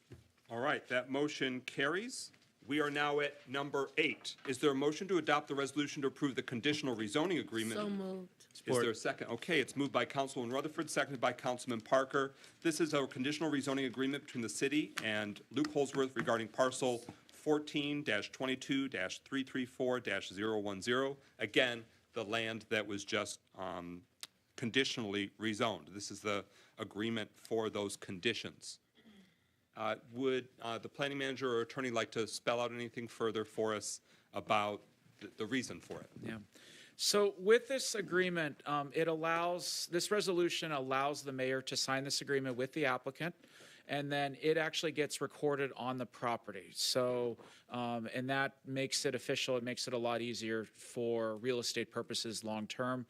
All right, that motion carries. We are now at number 8. Is there a motion to adopt the resolution to approve the conditional rezoning agreement? So moved. Is there a second? Okay, it's moved by Councilwoman Rutherford, seconded by Councilman Parker. This is a conditional rezoning agreement between the city and Luke Holsworth regarding parcel 14-22-334-010. Again, the land that was just conditionally rezoned. This is the agreement for those conditions. Would the planning manager or attorney like to spell out anything further for us about the reason for it? Yeah. So with this agreement, this resolution allows the mayor to sign this agreement with the applicant, and then it actually gets recorded on the property. So, and that makes it official. It makes it a lot easier for real estate purposes long-term.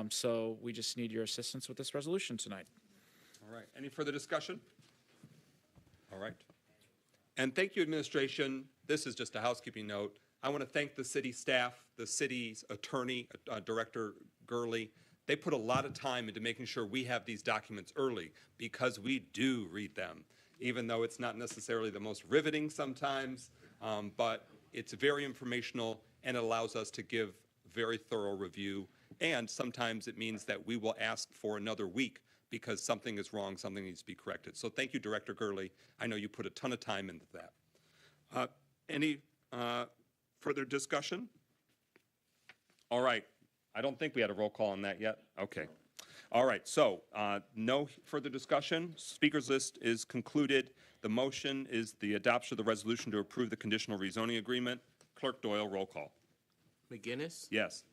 So we just need your assistance with this resolution tonight. All right, any further discussion? All right. And thank you, administration. This is just a housekeeping note. I want to thank the city staff, the city's attorney, Director Gurley. They put a lot of time into making sure we have these documents early because we do read them, even though it's not necessarily the most riveting sometimes, but it's very informational and it allows us to give very thorough review. And sometimes it means that we will ask for another week because something is wrong, something needs to be corrected. So thank you, Director Gurley. I know you put a ton of time into that. Any further discussion? All right. I don't think we had a roll call on that yet. Okay. All right. So no further discussion. Speakers list is concluded. The motion is the adoption of the resolution to approve the conditional rezoning agreement. Clerk Doyle, roll call. McGinnis. Yes.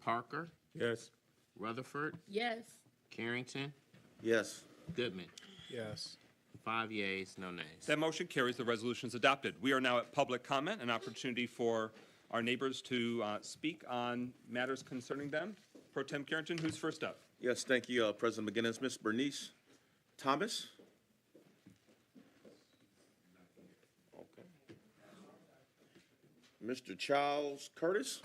Parker. Yes. Rutherford. Yes. Carrington. Yes. Goodman. Yes. 5 yeas, no nays. That motion carries. The resolution is adopted. We are now at public comment, an opportunity for our neighbors to speak on matters concerning them. Pro Tem Carrington, who's first up? Yes, thank you, President McGinnis. Ms. Bernice Thomas? Okay. Mr. Charles Curtis?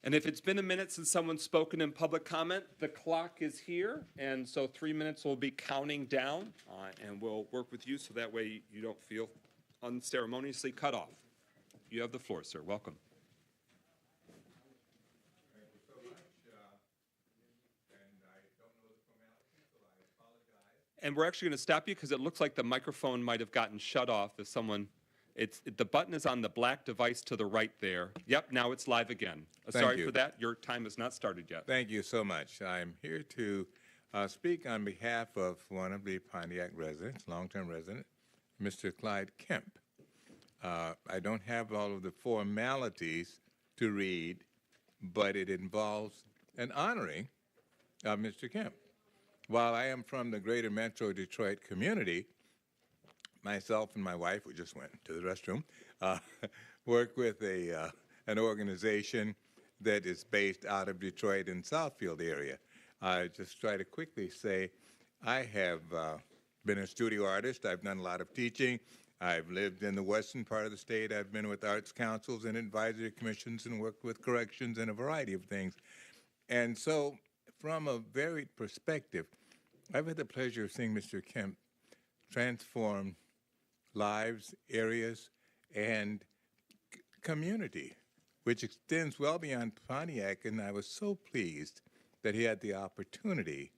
And if it's been a minute since someone's spoken in public comment, the clock is here, and so 3 minutes will be counting down, and we'll work with you so that way you don't feel unceremoniously cut off. You have the floor, sir. Welcome. Thank you so much, and I don't know the formality, so I apologize. And we're actually going to stop you because it looks like the microphone might have gotten shut off if someone... the button is on the black device to the right there. Yep, now it's live again. Sorry for that. Your time has not started yet. Thank you so much. I'm here to speak on behalf of one of the Pontiac residents, long-term resident, Mr. Clyde Kemp. I don't have all of the formalities to read, but it involves an honoring of Mr. Kemp. While I am from the greater Metro Detroit community, myself and my wife, we just went to the restroom, work with an organization that is based out of Detroit and Southfield area. I just try to quickly say I have been a studio artist. I've done a lot of teaching. I've lived in the western part of the state. I've been with arts councils and advisory commissions and worked with corrections and a variety of things. And so from a varied perspective, I've had the pleasure of seeing Mr. Kemp transform lives, areas, and community, which extends well beyond Pontiac, and I was so pleased that he had the opportunity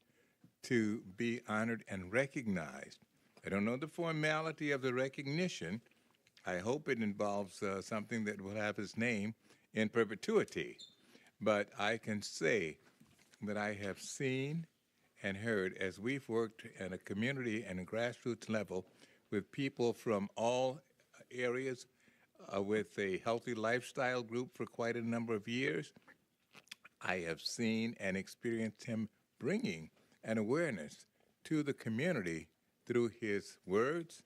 to be honored and recognized. I don't know the formality of the recognition. I hope it involves something that will have his name in perpetuity, but I can say that I have seen and heard as we've worked at a community and a grassroots level with people from all areas, with a healthy lifestyle group for quite a number of years. I have seen and experienced him bringing an awareness to the community through his words,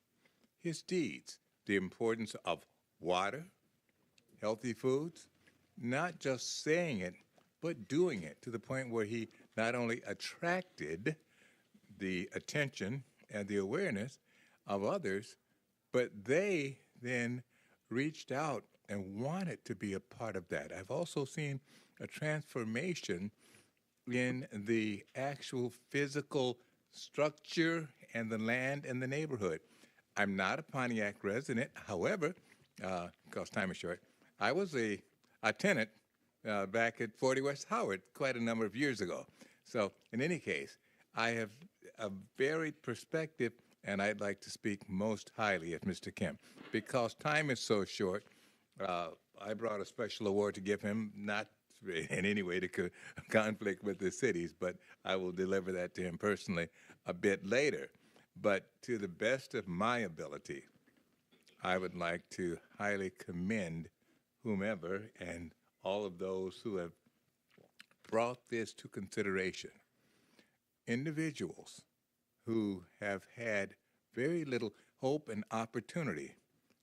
his deeds, the importance of water, healthy foods, not just saying it, but doing it to the point where he not only attracted the attention and the awareness of others, but they then reached out and wanted to be a part of that. I've also seen a transformation in the actual physical structure and the land and the neighborhood. I'm not a Pontiac resident. However, because time is short, I was a tenant back at 40 West Howard quite a number of years ago. So in any case, I have a varied perspective, and I'd like to speak most highly of Mr. Kemp. Because time is so short, I brought a special award to give him, not in any way to conflict with the cities, but I will deliver that to him personally a bit later. But to the best of my ability, I would like to highly commend whomever and all of those who have brought this to consideration. Individuals who have had very little hope and opportunity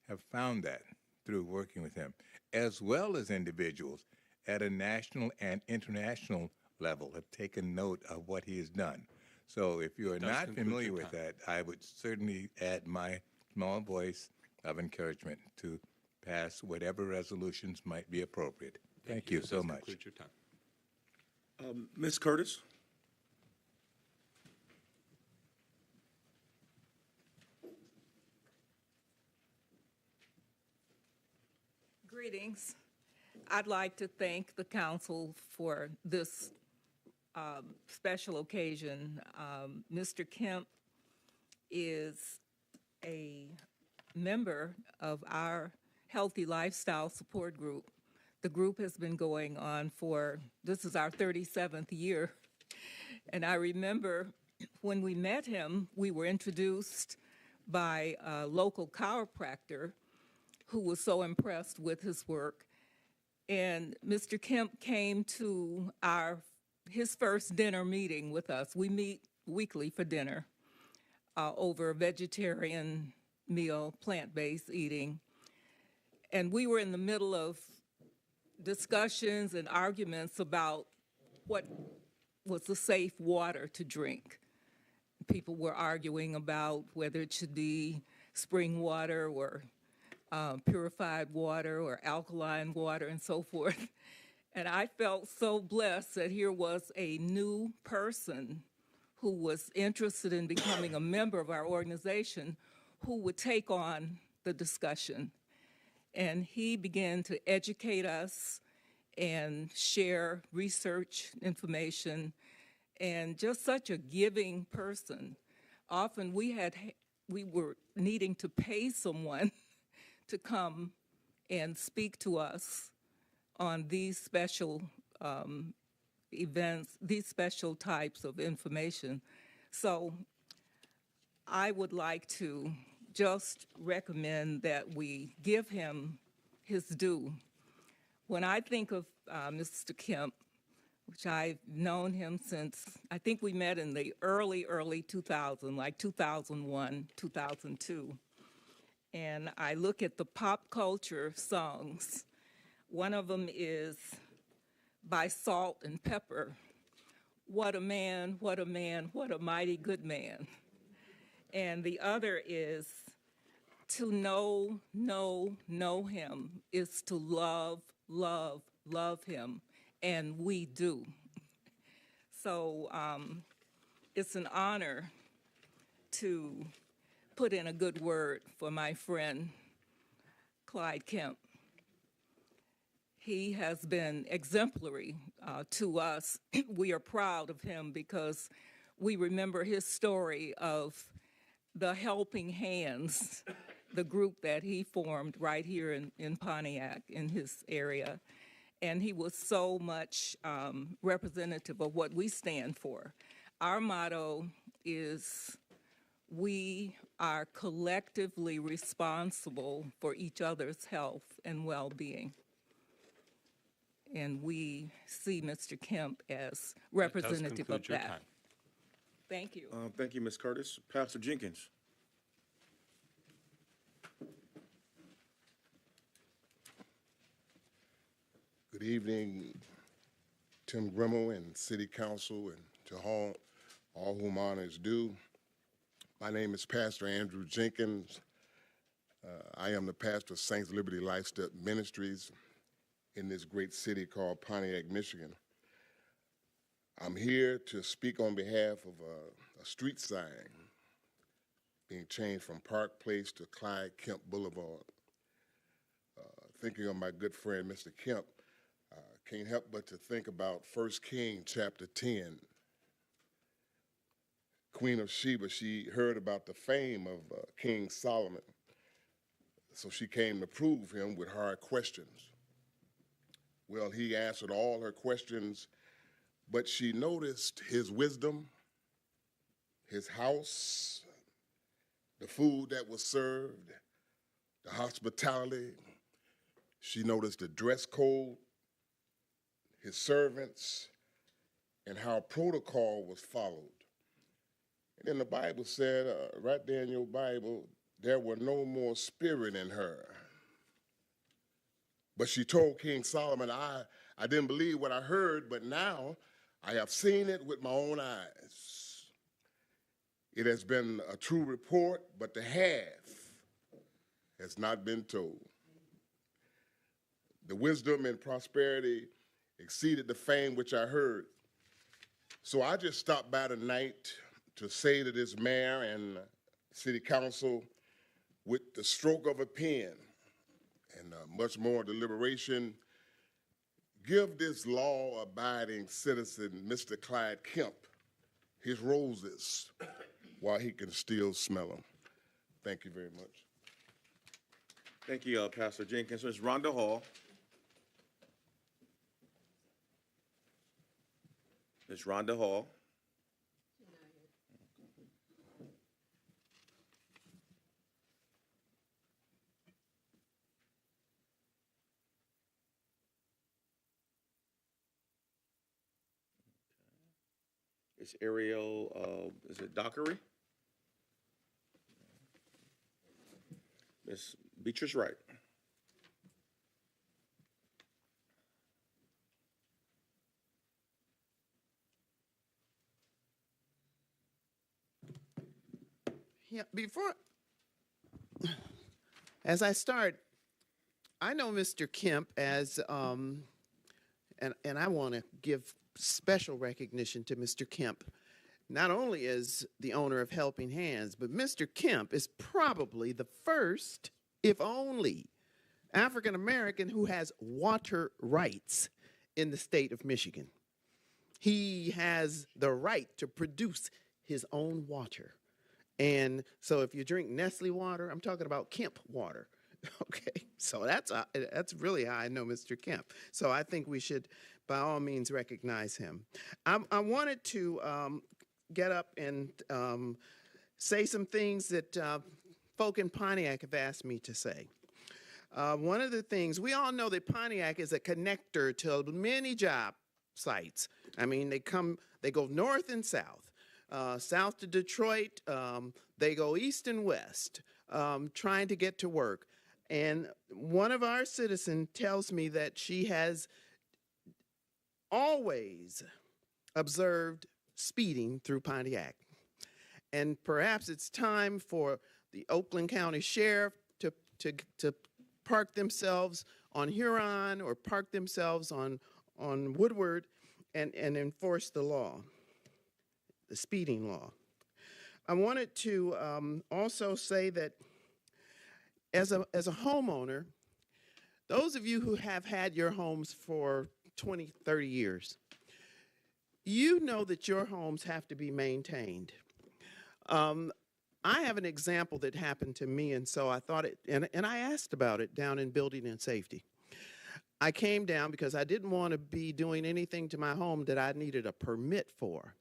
have found that through working with him, as well as individuals at a national and international level have taken note of what he has done. So if you are not familiar with that, I would certainly add my small voice of encouragement to pass whatever resolutions might be appropriate. Thank you so much. Conclude your time. Ms. Curtis? Greetings. I'd like to thank the council for this special occasion. Mr. Kemp is a member of our Healthy Lifestyle Support Group. The group has been going on for, this is our 37th year. And I remember when we met him, we were introduced by a local chiropractor who was so impressed with his work. And Mr. Kemp came to his first dinner meeting with us. We meet weekly for dinner over a vegetarian meal, plant-based eating. And we were in the middle of discussions and arguments about what was the safe water to drink. People were arguing about whether it should be spring water or purified water or alkaline water and so forth. And I felt so blessed that here was a new person who was interested in becoming a member of our organization who would take on the discussion. And he began to educate us and share research information, and just such a giving person. Often we were needing to pay someone to come and speak to us on these special events, these special types of information. So I would like to just recommend that we give him his due. When I think of Mr. Kemp, which I've known him since, I think we met in the early 2000, like 2001, 2002. And I look at the pop culture songs. One of them is by Salt and Pepper. What a man, what a man, what a mighty good man. And the other is to know him is to love him, and we do. So it's an honor to put in a good word for my friend, Clyde Kemp. He has been exemplary to us. We are proud of him because we remember his story of the Helping Hands, the group that he formed right here in Pontiac, in his area. And he was so much representative of what we stand for. Our motto is, we are collectively responsible for each other's health and well-being. And we see Mr. Kemp as representative of that. Time. Thank you. Thank you, Ms. Curtis. Pastor Jenkins. Good evening, Tim Grimmel and City Council, and to all whom honor is due. My name is Pastor Andrew Jenkins. I am the pastor of Saints Liberty Lifestyle Ministries. in this great city called Pontiac, Michigan. I'm here to speak on behalf of a street sign being changed from Park Place to Clyde Kemp Boulevard. Thinking of my good friend, Mr. Kemp, can't help but to think about 1 Kings chapter 10. Queen of Sheba, she heard about the fame of King Solomon, so she came to prove him with hard questions. Well, he answered all her questions, but she noticed his wisdom, his house, the food that was served, the hospitality. She noticed the dress code, his servants, and how protocol was followed. And then the Bible said, right there in your Bible, there were no more spirit in her. But she told King Solomon, I didn't believe what I heard, but now I have seen it with my own eyes. It has been a true report, but the half has not been told. The wisdom and prosperity exceeded the fame which I heard. So I just stopped by tonight to say to this mayor and city council, with the stroke of a pen and much more deliberation, give this law-abiding citizen, Mr. Clyde Kemp, his roses while he can still smell them. Thank you very much. Thank you, Pastor Jenkins. Ms. Rhonda Hall. Ms. Rhonda Hall. It's Ariel, is it Dockery? Ms. Beatrice Wright. Yeah, as I start, I know Mr. Kemp as, and I want to give special recognition to Mr. Kemp, not only as the owner of Helping Hands, but Mr. Kemp is probably the first, if only, African American who has water rights in the state of Michigan. He has the right to produce his own water. And so if you drink Nestle water, I'm talking about Kemp water. Okay, so that's really how I know Mr. Kemp. So I think we should, by all means, recognize him. I wanted to get up and say some things that folk in Pontiac have asked me to say. One of the things, we all know that Pontiac is a connector to many job sites. I mean, they go north and south. South to Detroit, they go east and west, trying to get to work. And one of our citizens tells me that she has always observed speeding through Pontiac. And perhaps it's time for the Oakland County Sheriff to park themselves on Huron or park themselves on Woodward and enforce the law. The speeding law. I wanted to also say that as a homeowner, those of you who have had your homes for 20, 30 years, you know that your homes have to be maintained. I have an example that happened to me, and so I thought and I asked about it down in Building and Safety. I came down because I didn't want to be doing anything to my home that I needed a permit for,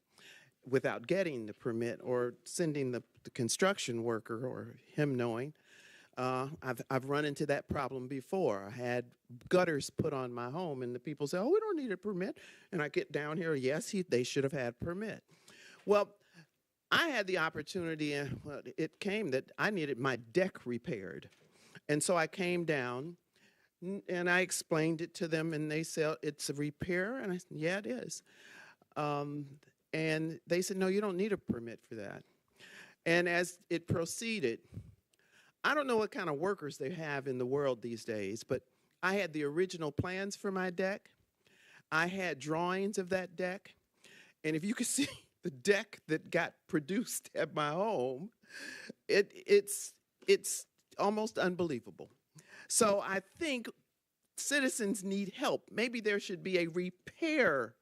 without getting the permit or sending the construction worker or him knowing. I've run into that problem before. I had gutters put on my home and the people say, oh, we don't need a permit. And I get down here, yes, they should have had permit. Well, I had the opportunity, it came that I needed my deck repaired. And so I came down and I explained it to them and they said, it's a repair? And I said, yeah, it is. And they said, no, you don't need a permit for that. And as it proceeded, I don't know what kind of workers they have in the world these days, but I had the original plans for my deck. I had drawings of that deck. And if you could see the deck that got produced at my home, it's almost unbelievable. So I think citizens need help. Maybe there should be a repair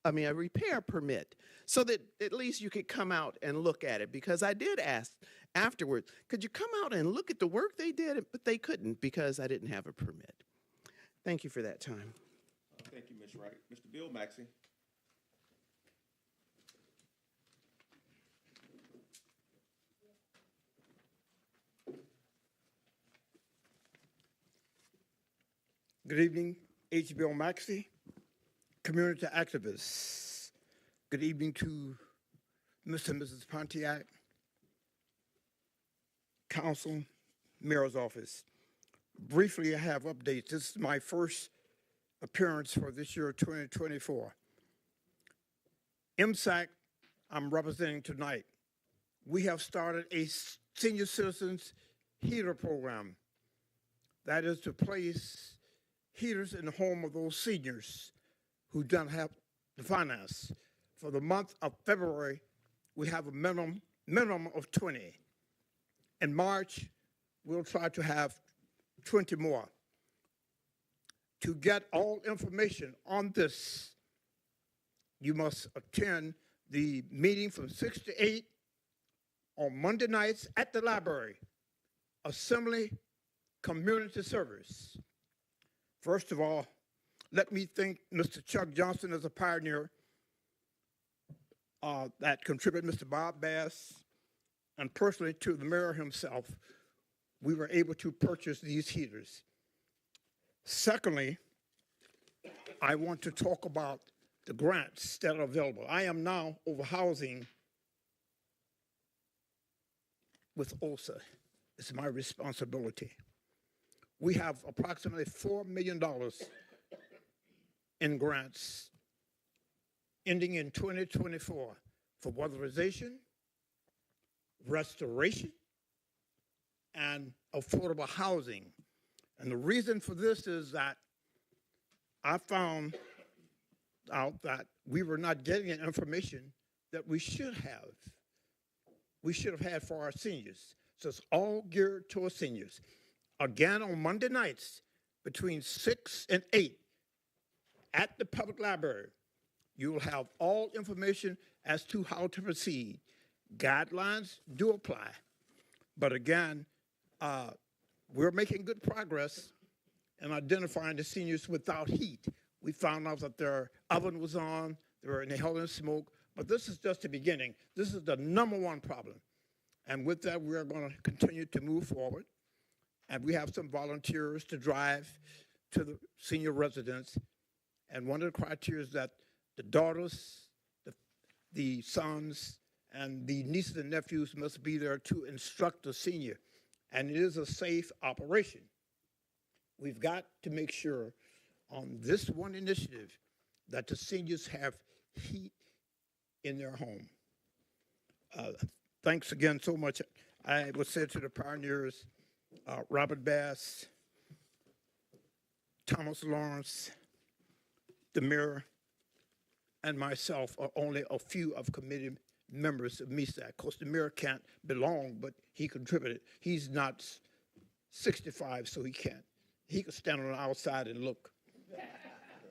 a repair permit, so that at least you could come out and look at it. Because I did ask afterward, could you come out and look at the work they did? But they couldn't because I didn't have a permit. Thank you for that time. Thank you, Ms. Wright. Mr. Bill Maxey. Good evening, H. Bill Maxey, community activists. Good evening to Mr. and Mrs. Pontiac, Council, Mayor's Office. Briefly, I have updates. This is my first appearance for this year, 2024. MSAC, I'm representing tonight. We have started a senior citizens heater program. That is to place heaters in the home of those seniors who don't have the finance. For the month of February, we have a minimum of 20. In March, we'll try to have 20 more. To get all information on this, you must attend the meeting from 6 to 8 on Monday nights at the library. Assembly Community Service. First of all, let me thank Mr. Chuck Johnson as a pioneer that contributed, Mr. Bob Bass, and personally to the mayor himself. We were able to purchase these heaters. Secondly, I want to talk about the grants that are available. I am now over housing with OSA. It's my responsibility. We have approximately $4 million in grants ending in 2024 for weatherization, restoration, and affordable housing. And the reason for this is that I found out that we were not getting the information that we should have. We should have had for our seniors. So it's all geared towards seniors. Again, on Monday nights between 6 and 8 at the public library, you will have all information as to how to proceed. Guidelines do apply. But again, we're making good progress in identifying the seniors without heat. We found out that their oven was on, they were inhaling smoke, but this is just the beginning. This is the #1 problem. And with that, we are going to continue to move forward. And we have some volunteers to drive to the senior residents. And one of the criteria is that the daughters, the sons, and the nieces and nephews must be there to instruct the senior. And it is a safe operation. We've got to make sure on this one initiative that the seniors have heat in their home. Thanks again so much. I would say to the pioneers, Robert Bass, Thomas Lawrence, the mayor, and myself are only a few of committee members of MSAC. Of course, the mayor can't belong, but he contributed. He's not 65, so he can't. He could stand on the outside and look.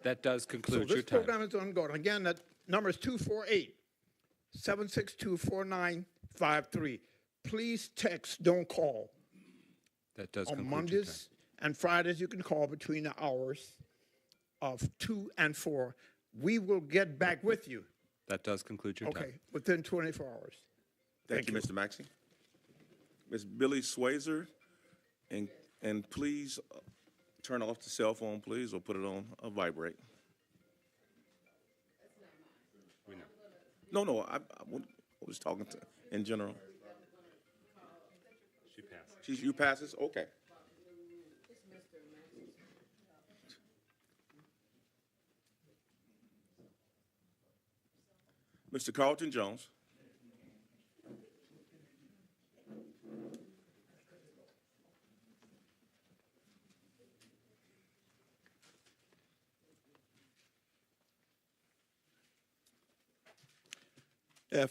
That does conclude So your this time. program is ongoing. Again, that number is 248-762-4953. Please text, don't call. That does On conclude your time. Mondays and Fridays, you can call between the hours of 2 and 4. We will get back with you. That does conclude your time. Okay, within 24 hours. Thank you, Mr. Maxey. Ms. Billy Swayzer, and please turn off the cell phone, please, or put it on a vibrate. No, I was talking to in general. She passes. You passes? Okay. Mr. Carlton Jones.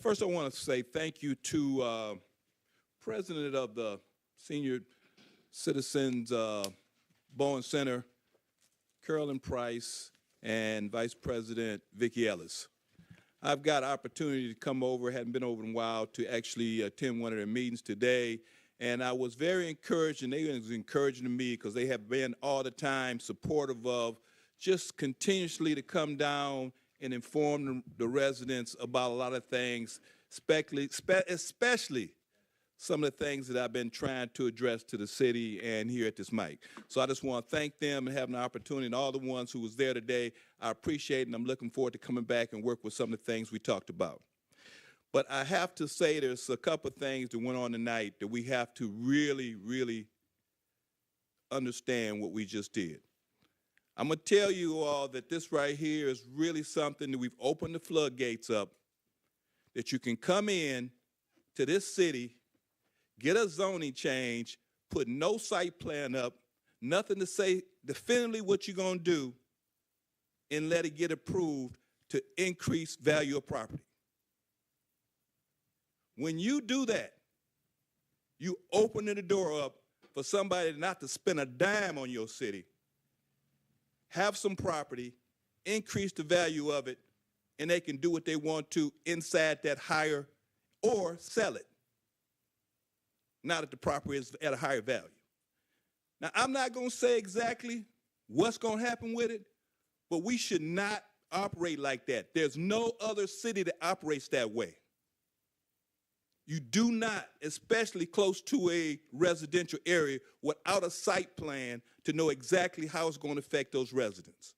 First, I want to say thank you to President of the Senior Citizens Bowen Center, Carolyn Price, and Vice President Vicki Ellis. I've got an opportunity to come over, hadn't been over in a while, to actually attend one of their meetings today. And I was very encouraged, and they were encouraging to me because they have been all the time supportive of just continuously to come down and inform the residents about a lot of things, especially some of the things that I've been trying to address to the city and here at this mic. So I just want to thank them and having the opportunity, and all the ones who was there today. I appreciate it, and I'm looking forward to coming back and work with some of the things we talked about. But I have to say there's a couple of things that went on tonight that we have to really, really understand what we just did. I'm going to tell you all that this right here is really something that we've opened the floodgates up, that you can come in to this city, get a zoning change, put no site plan up, nothing to say definitively what you're going to do, and let it get approved to increase value of property. When you do that, you open the door up for somebody not to spend a dime on your city, have some property, increase the value of it, and they can do what they want to inside that higher, or sell it, now that the property is at a higher value. Now, I'm not going to say exactly what's going to happen with it, but we should not operate like that. There's no other city that operates that way. You do not, especially close to a residential area, without a site plan to know exactly how it's going to affect those residents.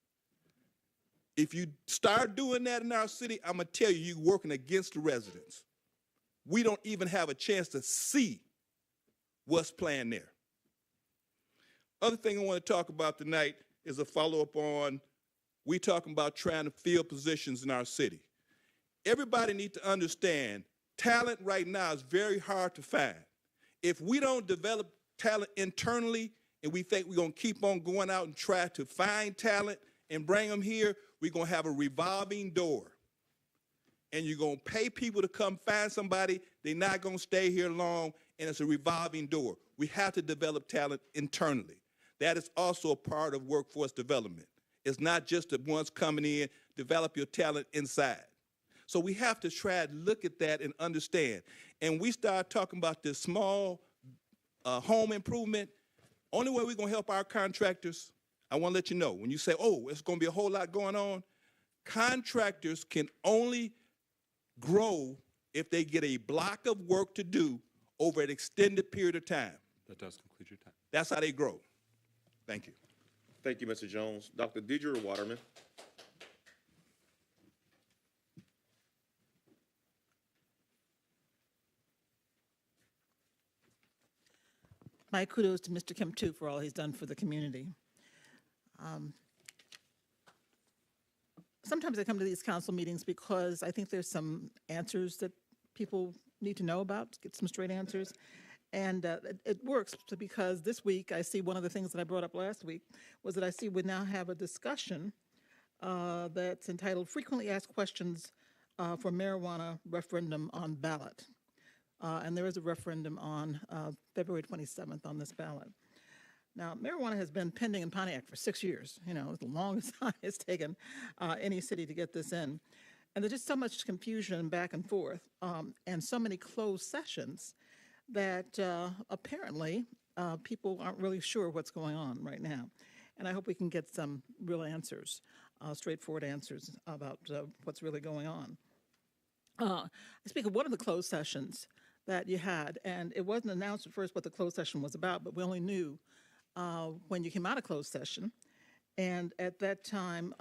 If you start doing that in our city, I'm going to tell you, you're working against the residents. We don't even have a chance to see what's planned there. Other thing I want to talk about tonight is a follow-up on, we talking about trying to fill positions in our city. Everybody needs to understand, talent right now is very hard to find. If we don't develop talent internally and we think we're going to keep on going out and try to find talent and bring them here, we're going to have a revolving door. And you're going to pay people to come find somebody, they're not going to stay here long, and it's a revolving door. We have to develop talent internally. That is also a part of workforce development. It's not just the ones coming in, develop your talent inside. So we have to try to look at that and understand. And we start talking about this small home improvement. Only way we're going to help our contractors, I want to let you know, when you say, oh, it's going to be a whole lot going on, contractors can only grow if they get a block of work to do over an extended period of time. That does conclude your time. That's how they grow. Thank you. Thank you, Mr. Jones. Dr. Deidre Waterman. My kudos to Mr. Kemp, too, for all he's done for the community. Sometimes I come to these council meetings because I think there's some answers that people need to know about, get some straight answers. And it works because this week I see one of the things that I brought up last week was that I see we now have a discussion that's entitled Frequently Asked Questions for Marijuana Referendum on Ballot. And there is a referendum on February 27th on this ballot. Now, marijuana has been pending in Pontiac for 6 years. You know, it's the longest time it's taken any city to get this in. And there's just so much confusion back and forth and so many closed sessions that apparently people aren't really sure what's going on right now. And I hope we can get some real answers, straightforward answers about what's really going on. I speak of one of the closed sessions that you had, and it wasn't announced at first what the closed session was about, but we only knew when you came out of closed session. And at that time,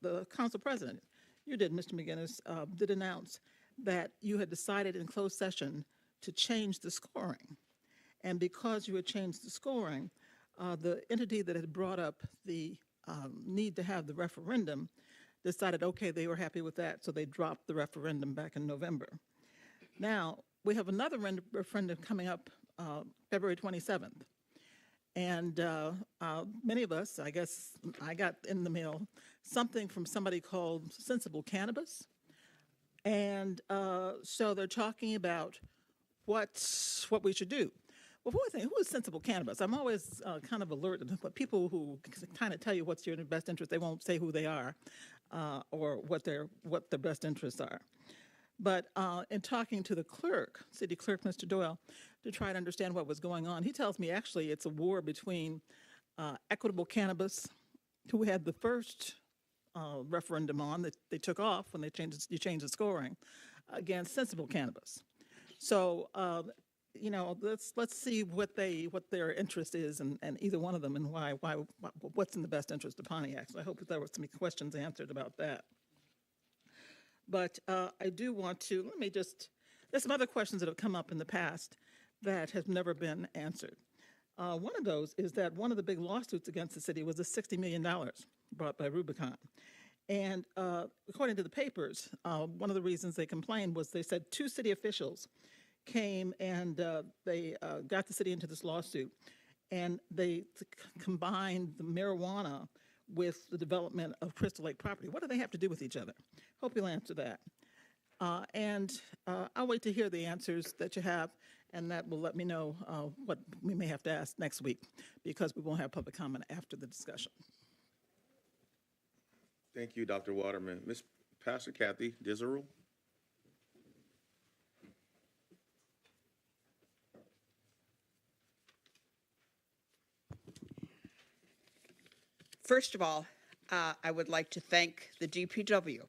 the council president, you did, Mr. McGinnis, did announce that you had decided in closed session to change the scoring. And because you had changed the scoring, the entity that had brought up the need to have the referendum decided, okay, they were happy with that, so they dropped the referendum back in November. Now, we have another referendum coming up February 27th. And many of us, I guess I got in the mail something from somebody called Sensible Cannabis. And so they're talking about what we should do. Well, for one thing, who is sensible cannabis? I'm always kind of alert to people who kind of tell you what's your best interest. They won't say who they are or what their best interests are. But in talking to the clerk, city clerk, Mr. Doyle, to try to understand what was going on, he tells me actually it's a war between equitable cannabis, who had the first referendum on that they took off when they changed the scoring, against sensible cannabis. So let's see what their interest is, and either one of them, and what's in the best interest of Pontiac. So I hope that there were some questions answered about that. But I do want to, there's some other questions that have come up in the past that have never been answered. One of those is that one of the big lawsuits against the city was the $60 million brought by Rubicon. And according to the papers, one of the reasons they complained was they said 2 city officials came and they got the city into this lawsuit, and they combined the marijuana with the development of Crystal Lake property. What do they have to do with each other? Hope you'll answer that. And I'll wait to hear the answers that you have, and that will let me know what we may have to ask next week, because we won't have public comment after the discussion. Thank you, Dr. Waterman. Ms. Pastor Kathy Dizeru. First of all, I would like to thank the DPW,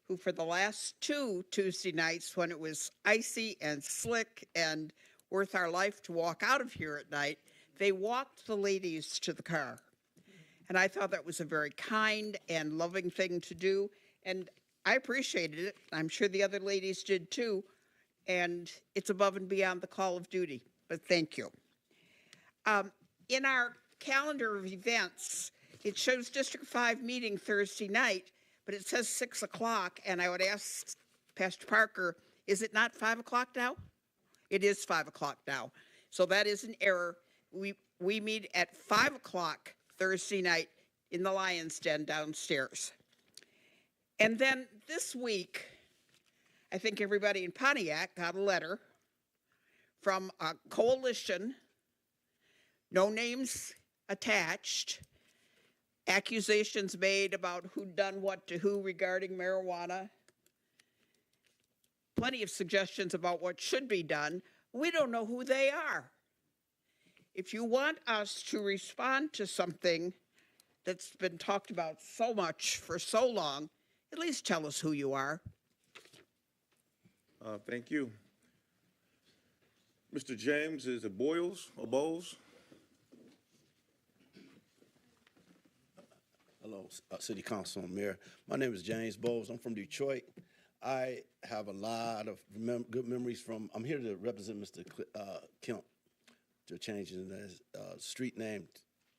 who for the last 2 Tuesday nights, when it was icy and slick and worth our life to walk out of here at night, they walked the ladies to the car. And I thought that was a very kind and loving thing to do, and I appreciated it. I'm sure the other ladies did too, and it's above and beyond the call of duty, but thank you. In our calendar of events, it shows District 5 meeting Thursday night, but it says 6 o'clock, and I would ask Pastor Parker, is it not 5 o'clock now? It is 5 o'clock now. So that is an error. We meet at 5 o'clock Thursday night in the Lion's Den downstairs. And then this week, I think everybody in Pontiac got a letter from a coalition, no names attached, accusations made about who done what to who regarding marijuana, plenty of suggestions about what should be done. We don't know who they are. If you want us to respond to something that's been talked about so much for so long, at least tell us who you are. Thank you. Mr. James, is it Boyles or Bowles? Hello, City Council and Mayor. My name is James Bowles. I'm from Detroit. I have a lot of good memories from, I'm here to represent Mr. Kemp, to changing his street name.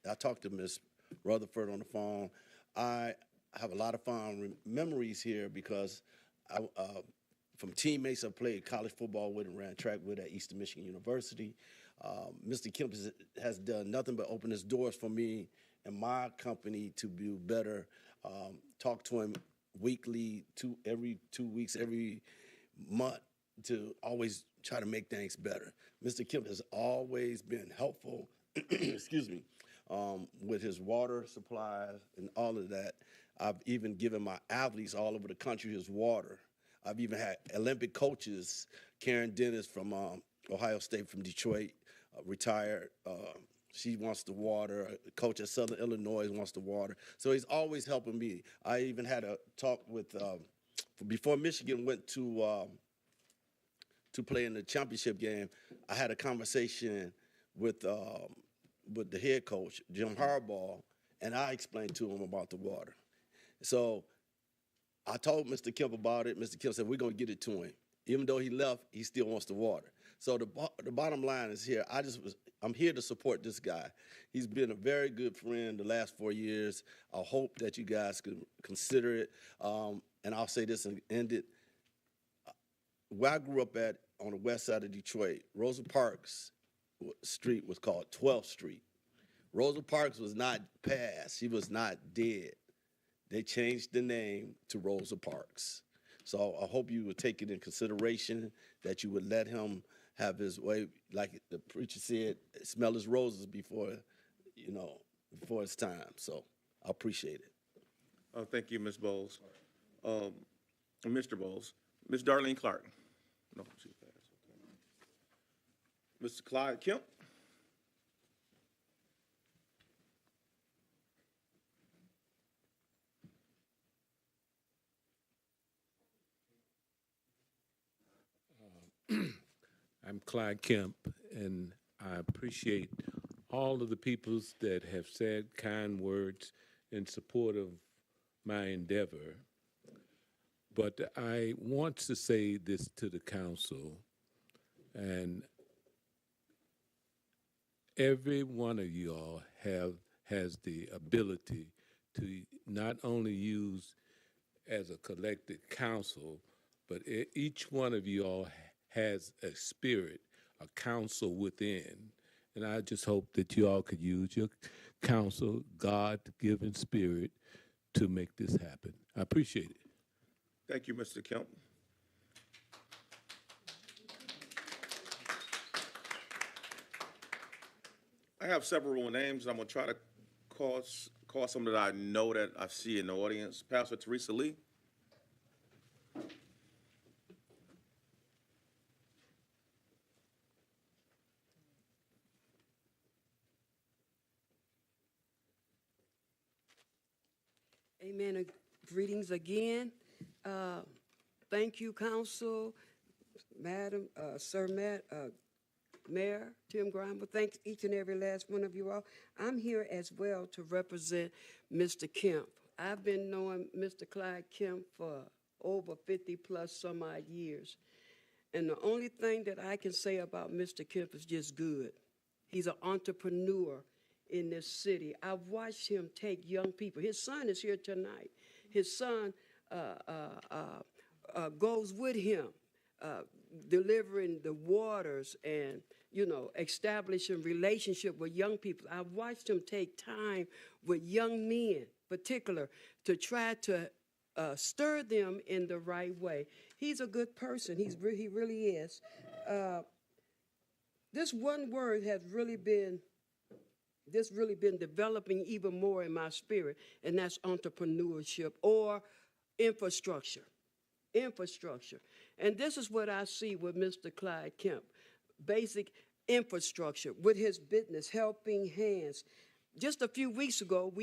I talked to Ms. Rutherford on the phone. I have a lot of fond memories here because from teammates I played college football with and ran track with at Eastern Michigan University. Mr. Kemp has done nothing but open his doors for me and my company to do better. Talk to him weekly, every 2 weeks, every month, to always try to make things better. Mr. Kemp has always been helpful, excuse me, with his water supplies and all of that. I've even given my athletes all over the country his water. I've even had Olympic coaches, Karen Dennis from Ohio State, from Detroit, retired. She wants the water. A coach at Southern Illinois wants the water. So he's always helping me. I even had a talk with, before Michigan went to play in the championship game, I had a conversation with the head coach, Jim Harbaugh, and I explained to him about the water. So I told Mr. Kemp about it. Mr. Kemp said, we're going to get it to him. Even though he left, he still wants the water. So the bottom line is here, I'm here to support this guy. He's been a very good friend the last 4 years. I hope that you guys can consider it. And I'll say this and end it. Where I grew up at, on the west side of Detroit, Rosa Parks Street was called 12th Street. Rosa Parks was not passed. She was not dead. They changed the name to Rosa Parks. So I hope you would take it in consideration, that you would let him have his way, like the preacher said, smell his roses before, before it's time. So I appreciate it. Thank you, Ms. Bowles. Mr. Bowles. Ms. Darlene Clark. No, she passed. Okay. Mr. Clyde Kemp. I'm Clyde Kemp, and I appreciate all of the peoples that have said kind words in support of my endeavor. But I want to say this to the council, and every one of y'all has the ability to not only use as a collected council, but each one of you all has a spirit, a council within. And I just hope that you all could use your council, God-given spirit, to make this happen. I appreciate it. Thank you, Mr. Kemp. I have several names. I'm going to try to call some that I know that I see in the audience. Pastor Teresa Lee. Amen. Greetings again. Thank you, Council, Madam, Sir Matt, Mayor Tim Grimer. Thanks each and every last one of you all. I'm here as well to represent Mr. Kemp. I've been knowing Mr. Clyde Kemp for over 50 plus some odd years. And the only thing that I can say about Mr. Kemp is just good. He's an entrepreneur in this city. I've watched him take young people. His son is here tonight. His son goes with him, delivering the waters and, establishing relationship with young people. I've watched him take time with young men, particular, to try to stir them in the right way. He's a good person. He really is. This one word has really been developing even more in my spirit, and that's entrepreneurship or infrastructure. Infrastructure. And this is what I see with Mr. Clyde Kemp. Basic infrastructure with his business, Helping Hands. Just a few weeks ago,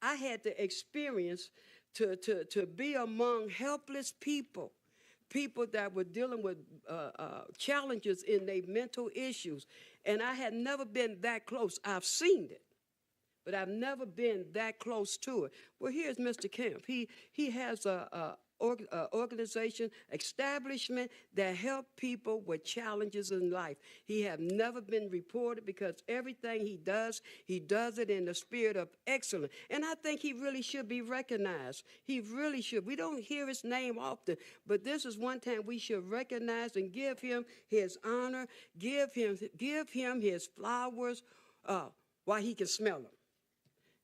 I had the experience to be among helpless people that were dealing with challenges in their mental issues. And I had never been that close. I've seen it, but I've never been that close to it. Well, here's Mr. Kemp. He has a organization, establishment that help people with challenges in life. He have never been reported because everything he does it in the spirit of excellence. And I think he really should be recognized. He really should. We don't hear his name often, but this is one time we should recognize and give him his honor, give him his flowers while he can smell them.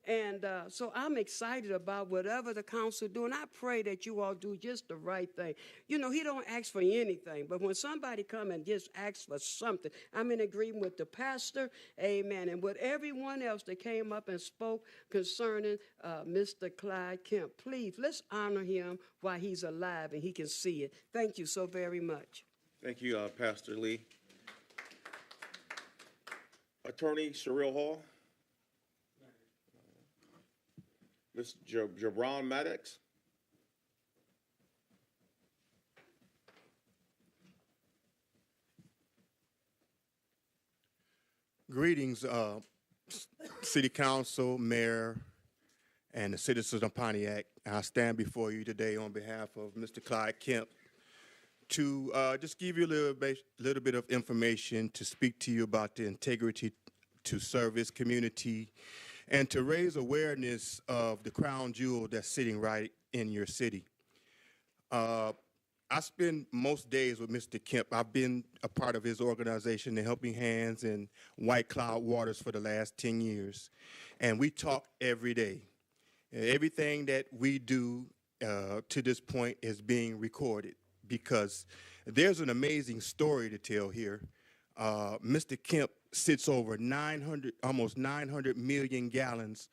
And so I'm excited about whatever the council do, and I pray that you all do just the right thing. He don't ask for anything, but when somebody come and just asks for something, I'm in agreement with the pastor, amen, and with everyone else that came up and spoke concerning Mr. Clyde Kemp. Please, let's honor him while he's alive and he can see it. Thank you so very much. Thank you, Pastor Lee. Attorney Sherrill Hall. Ms. Jabron Maddox. Greetings, City Council, Mayor, and the citizens of Pontiac. I stand before you today on behalf of Mr. Clyde Kemp to just give you a little bit of information to speak to you about the integrity to service community and to raise awareness of the crown jewel that's sitting right in your city. I spend most days with Mr. Kemp. I've been a part of his organization, the Helping Hands and White Cloud Waters, for the last 10 years. And we talk every day. Everything that we do to this point is being recorded, because there's an amazing story to tell here. Mr. Kemp sits over 900, almost 900 million gallons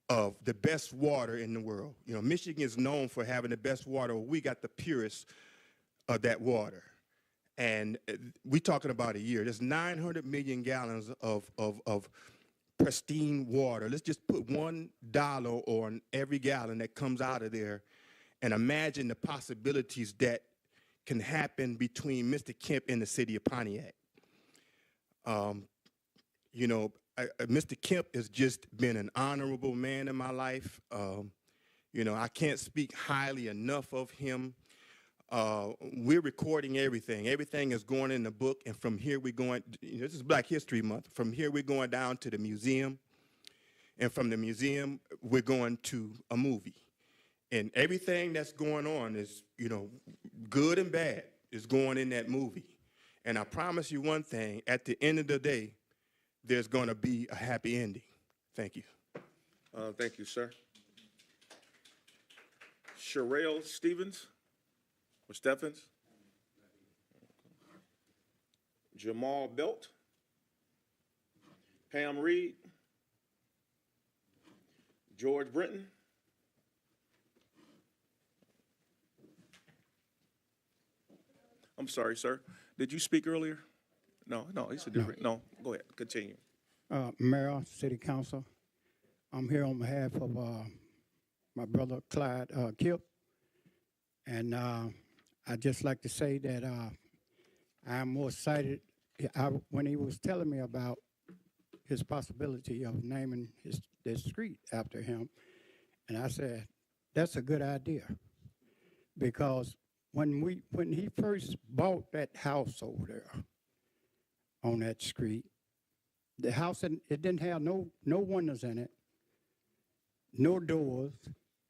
of the best water in the world. You know, Michigan is known for having the best water. We got the purest of that water. And we're talking about a year. There's 900 million gallons of pristine water. Let's just put $1 on every gallon that comes out of there, and imagine the possibilities that can happen between Mr. Kemp and the city of Pontiac. You know, Mr. Kemp has just been an honorable man in my life. You know, I can't speak highly enough of him. We're recording everything. Everything is going in the book, and from here we're going, you know, this is Black History Month. From here we're going down to the museum, and from the museum we're going to a movie. And everything that's going on is, you know, good and bad is going in that movie. And I promise you one thing, at the end of the day, there's going to be a happy ending. Thank you. Thank you, sir. Sherelle Stevens or Steffens? Jamal Belt? Pam Reed? George Brenton? I'm sorry, sir. Did you speak earlier? No, it's a different, no, go ahead, continue. Mayor, City Council, I'm here on behalf of my brother Clyde Kip, and I'd just like to say that I'm more excited when he was telling me about his possibility of naming this street after him, and I said, that's a good idea, because when he first bought that house over there on that street, the house, it didn't have no windows in it, no doors,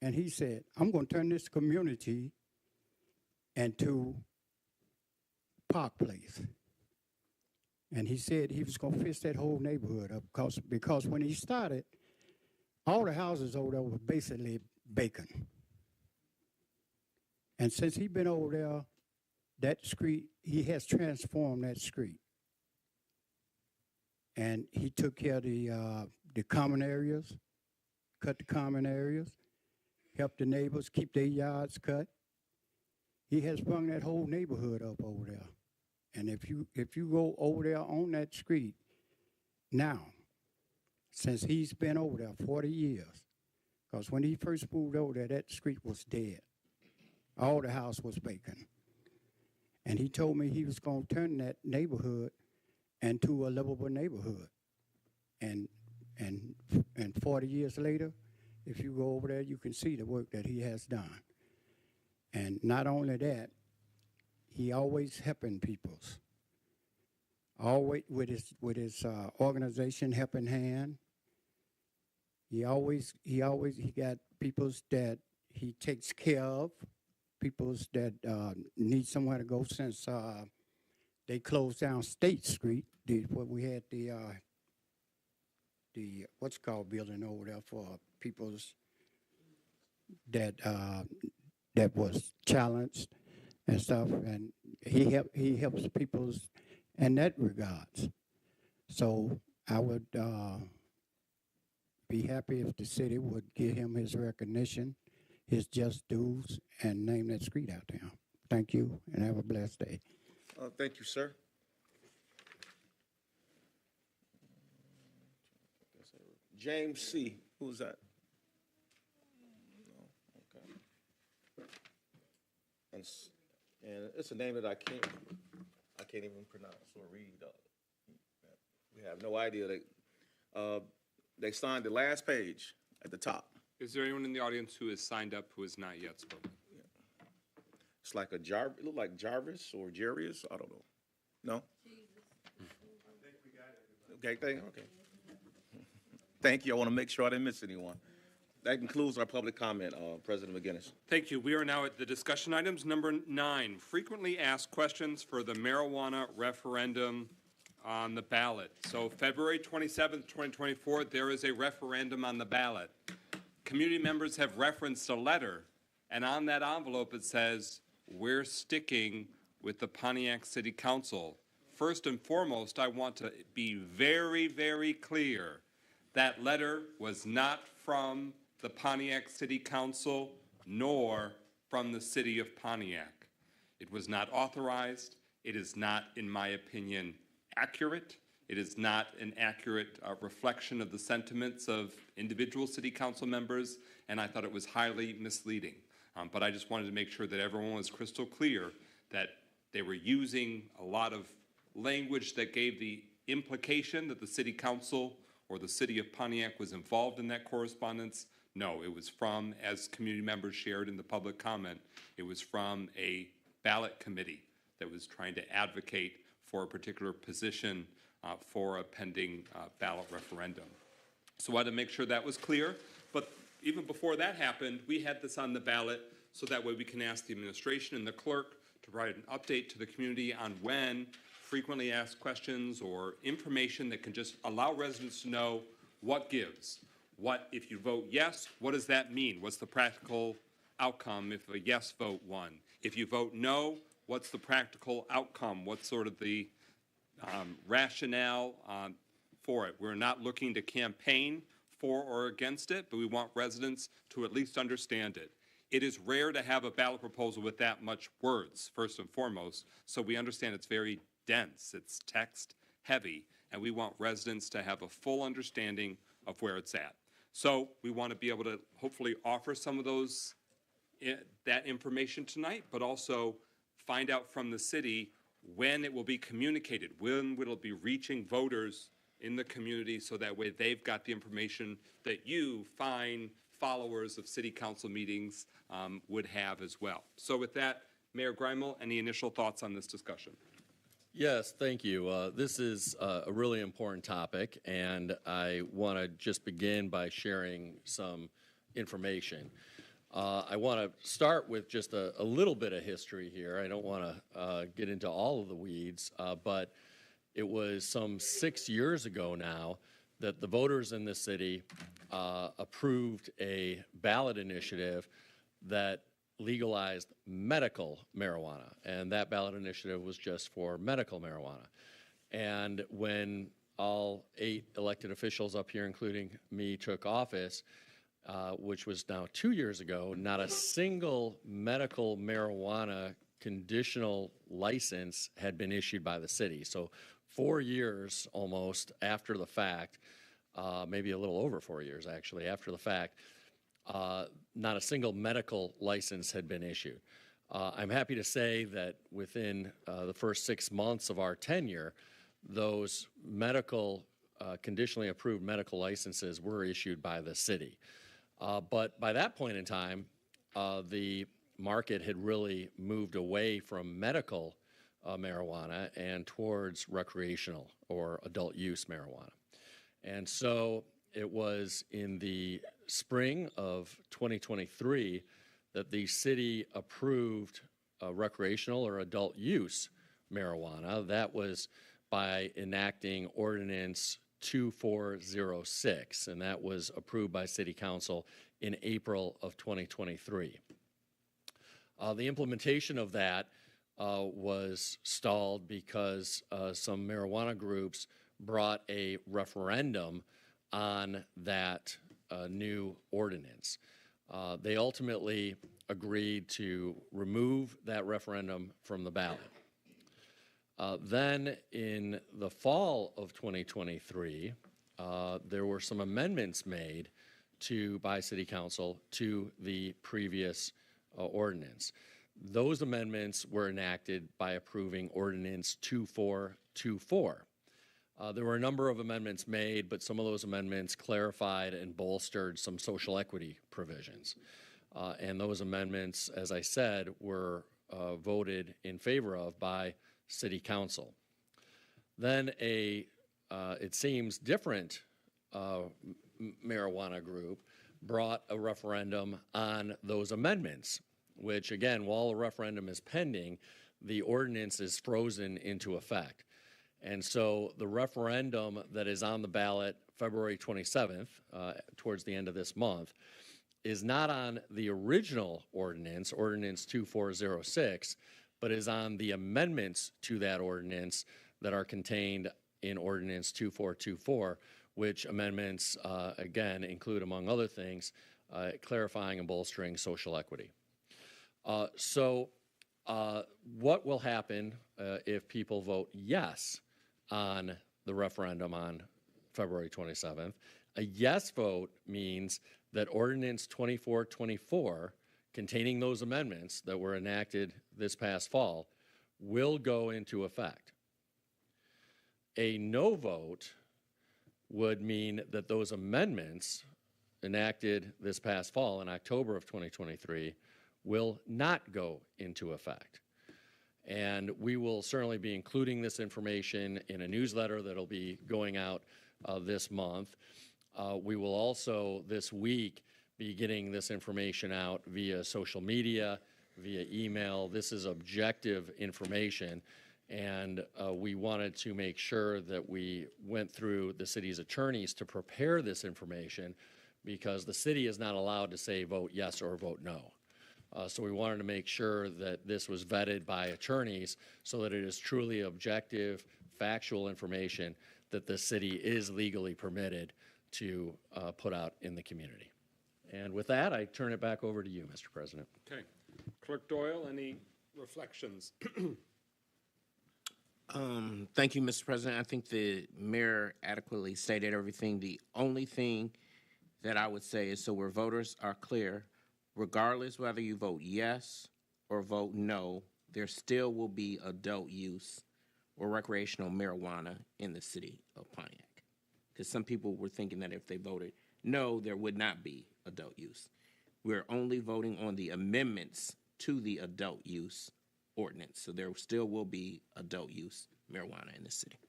and he said, I'm going to turn this community into Park Place. And he said he was going to fix that whole neighborhood up, because when he started, all the houses over there were basically vacant. And since he's been over there, that street, he has transformed that street. And he took care of the common areas, cut the common areas, helped the neighbors keep their yards cut. He has sprung that whole neighborhood up over there. And if you go over there on that street now, since he's been over there 40 years, because when he first moved over there, that street was dead. All the house was vacant. And he told me he was going to turn that neighborhood into a livable neighborhood. And 40 years later, if you go over there, you can see the work that he has done. And not only that, he always helping peoples. Always with his organization Helping Hand. He got peoples that he takes care of, peoples that need somewhere to go since they closed down State Street. We had the what's called building over there for peoples that was challenged and stuff, and he helps peoples in that regards. So I would be happy if the city would give him his recognition, his just dues, and name that street after him. Thank you, and have a blessed day. Thank you, sir. James C. Who's that? No, okay. And it's a name that I can't even pronounce or read. We have no idea. They signed the last page at the top. Is there anyone in the audience who has signed up who has not yet spoken? It's like it looked like Jarvis or Jarius. I don't know. No? Okay. Thank you. I want to make sure I didn't miss anyone. That concludes our public comment, President McGinnis. Thank you. We are now at the discussion items. Number 9, frequently asked questions for the marijuana referendum on the ballot. So February 27th, 2024, there is a referendum on the ballot. Community members have referenced a letter And on that envelope, it says, we're sticking with the Pontiac City Council. First and foremost, I want to be very, very clear. That letter was not from the Pontiac City Council, nor from the city of Pontiac. It was not authorized. It is not, in my opinion, accurate. It is not an accurate reflection of the sentiments of individual city council members, and I thought it was highly misleading. But I just wanted to make sure that everyone was crystal clear that they were using a lot of language that gave the implication that the city council or the city of Pontiac was involved in that correspondence. No, it was from, as community members shared in the public comment, it was from a ballot committee that was trying to advocate for a particular position for a pending ballot referendum. So I wanted to make sure that was clear. But even before that happened, we had this on the ballot so that way we can ask the administration and the clerk to provide an update to the community on when frequently asked questions or information that can just allow residents to know what gives. What, if you vote yes, what does that mean? What's the practical outcome if a yes vote won? If you vote no, what's the practical outcome? What's sort of the rationale for it? We're not looking to campaign for or against it, but we want residents to at least understand it. It is rare to have a ballot proposal with that much words, first and foremost, so we understand it's very dense, it's text heavy, and we want residents to have a full understanding of where it's at. So we want to be able to hopefully offer some of those, that information tonight, but also find out from the city when it will be communicated, when it'll be reaching voters in the community so that way they've got the information that you, fine followers of city council meetings, would have as well. So with that, Mayor Greimel, any initial thoughts on this discussion? Yes, thank you. This is a really important topic, and I want to just begin by sharing some information. I want to start with just a little bit of history here. I don't want to get into all of the weeds, but it was some 6 years ago now that the voters in this city approved a ballot initiative that legalized medical marijuana, and that ballot initiative was just for medical marijuana. And when all 8 elected officials up here, including me, took office, which was now 2 years ago, not a single medical marijuana conditional license had been issued by the city. So 4 years almost after the fact, maybe a little over 4 years actually after the fact, not a single medical license had been issued. I'm happy to say that within the first 6 months of our tenure, those medical, conditionally approved medical licenses were issued by the city. But by that point in time, the market had really moved away from medical marijuana and towards recreational or adult use marijuana. And so it was in the spring of 2023 that the city approved recreational or adult use marijuana. That was by enacting Ordinance 2406, and that was approved by City Council in April of 2023. The implementation of that was stalled because some marijuana groups brought a referendum on that new ordinance. They ultimately agreed to remove that referendum from the ballot. Then in the fall of 2023, there were some amendments made by City Council to the previous ordinance. Those amendments were enacted by approving Ordinance 2424. There were a number of amendments made, but some of those amendments clarified and bolstered some social equity provisions. And those amendments, as I said, were voted in favor of by City Council. Then it seems, different marijuana group brought a referendum on those amendments, which again, while the referendum is pending, the ordinance is frozen into effect. And so the referendum that is on the ballot February 27th, towards the end of this month, is not on the original ordinance, Ordinance 2406, but is on the amendments to that ordinance that are contained in Ordinance 2424, which amendments, again, include, among other things, clarifying and bolstering social equity. What will happen if people vote yes on the referendum on February 27th? A yes vote means that Ordinance 2424, containing those amendments that were enacted this past fall, will go into effect. A no vote would mean that those amendments enacted this past fall in October of 2023 will not go into effect. And we will certainly be including this information in a newsletter that'll be going out this month. We will also this week be getting this information out via social media, via email. This is objective information, and we wanted to make sure that we went through the city's attorneys to prepare this information, because the city is not allowed to say vote yes or vote no. So we wanted to make sure that this was vetted by attorneys so that it is truly objective, factual information that the city is legally permitted to put out in the community. And with that, I turn it back over to you, Mr. President. Okay. Clerk Doyle, any reflections? Thank you, Mr. President. I think the mayor adequately stated everything. The only thing that I would say is, so where voters are clear, regardless whether you vote yes or vote no, there still will be adult use or recreational marijuana in the city of Pontiac. Because some people were thinking that if they voted no, there would not be adult use. We're only voting on the amendments to the adult use ordinance. So there still will be adult use marijuana in the city.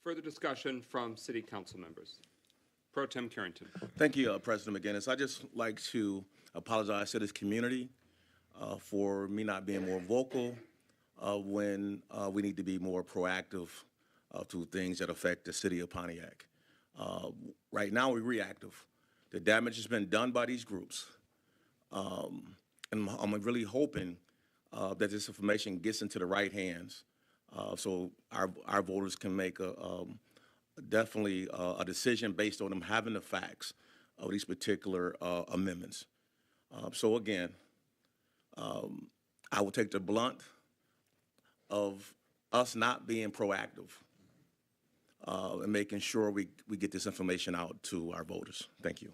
Further discussion from city council members. Pro Tem Carrington. Thank you, President McGinnis. I'd just like to apologize to this community for me not being more vocal when we need to be more proactive to things that affect the city of Pontiac. Right now, we're reactive. The damage has been done by these groups. And I'm really hoping that this information gets into the right hands so our voters can make definitely a decision based on them having the facts of these particular amendments. So again, I will take the blunt of us not being proactive and making sure we get this information out to our voters. Thank you.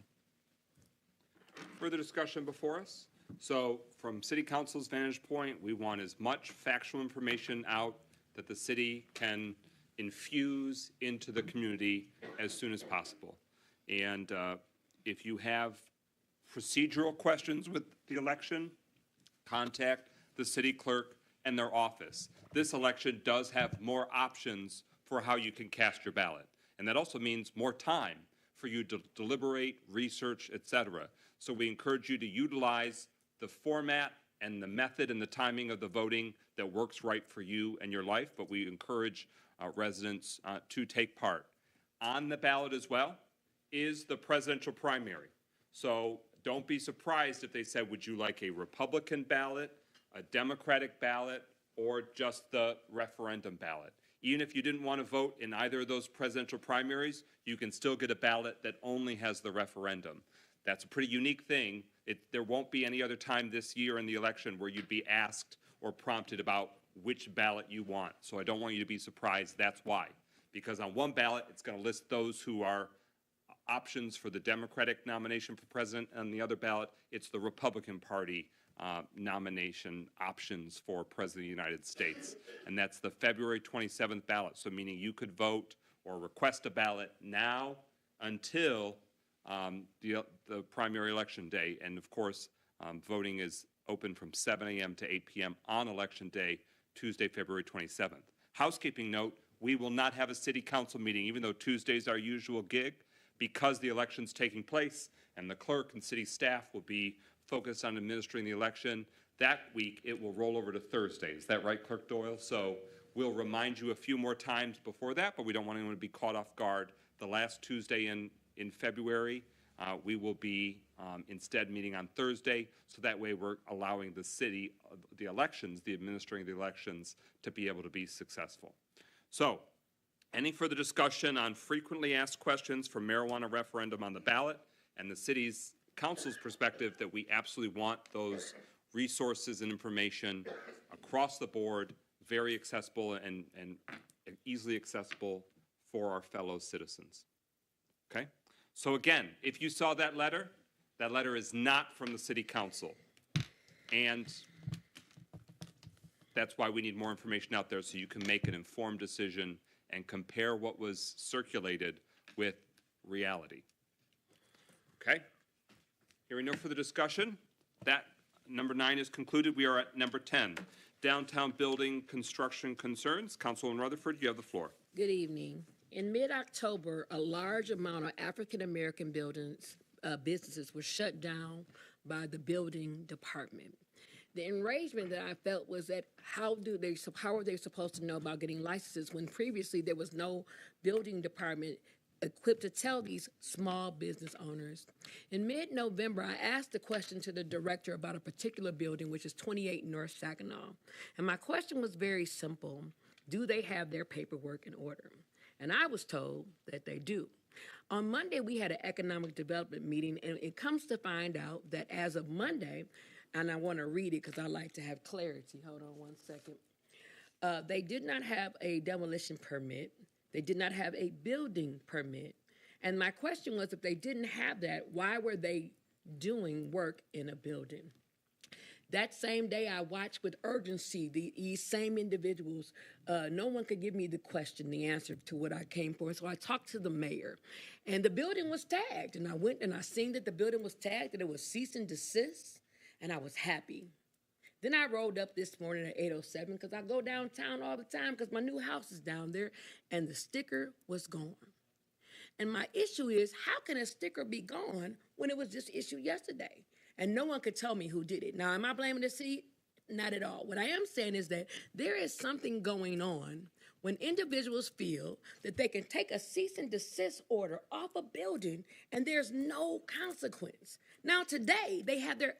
Further discussion before us? So from City Council's vantage point, we want as much factual information out that the city can infuse into the community as soon as possible. And if you have procedural questions with the election, contact the city clerk and their office. This election does have more options for how you can cast your ballot. And that also means more time for you to deliberate, research, etc. So we encourage you to utilize the format and the method and the timing of the voting that works right for you and your life, but we encourage residents to take part. On the ballot as well is the presidential primary. So don't be surprised if they said, would you like a Republican ballot, a Democratic ballot, or just the referendum ballot? Even if you didn't want to vote in either of those presidential primaries, you can still get a ballot that only has the referendum. That's a pretty unique thing. There won't be any other time this year in the election where you'd be asked or prompted about which ballot you want. So I don't want you to be surprised. That's why. Because on one ballot, it's going to list those who are options for the Democratic nomination for president. On the other ballot, it's the Republican Party nomination options for President of the United States. And that's the February 27th ballot. So meaning you could vote or request a ballot now until the primary election day. And of course, voting is open from 7 a.m. to 8 p.m. on election day, Tuesday, February 27th. Housekeeping note, we will not have a city council meeting, even though Tuesday's our usual gig, because the election's taking place and the clerk and city staff will be focused on administering the election. That week, it will roll over to Thursday. Is that right, Clerk Doyle? So we'll remind you a few more times before that, but we don't want anyone to be caught off guard. The last Tuesday in February, We will be instead meeting on Thursday, so that way we're allowing the city, the elections, the administering the elections, to be able to be successful. So, any further discussion on frequently asked questions for marijuana referendum on the ballot and the city's council's perspective that we absolutely want those resources and information across the board, very accessible and easily accessible for our fellow citizens. Okay? So again, if you saw that letter is not from the city council. And that's why we need more information out there so you can make an informed decision and compare what was circulated with reality. Okay? Hearing no further discussion, that number 9 is concluded. We are at number 10, downtown building construction concerns. Councilwoman Rutherford, you have the floor. Good evening. In mid-October, a large amount of African-American businesses were shut down by the building department. The enragement that I felt was that how are they supposed to know about getting licenses when previously there was no building department equipped to tell these small business owners. In mid-November, I asked a question to the director about a particular building, which is 28 North Saginaw. And my question was very simple. Do they have their paperwork in order? And I was told that they do. On Monday, we had an economic development meeting, and it comes to find out that as of Monday, and I want to read it because I like to have clarity. Hold on one second. They did not have a demolition permit. They did not have a building permit. And my question was, if they didn't have that, why were they doing work in a building? That same day, I watched with urgency these same individuals. No one could give me the answer to what I came for. So I talked to the mayor, and the building was tagged. And I went and I seen that the building was tagged, and it was cease and desist, and I was happy. Then I rolled up this morning at 8:07 because I go downtown all the time because my new house is down there, and the sticker was gone. And my issue is, how can a sticker be gone when it was just issued yesterday? And no one could tell me who did it. Now, am I blaming the city? Not at all. What I am saying is that there is something going on when individuals feel that they can take a cease and desist order off a building and there's no consequence. Now, today,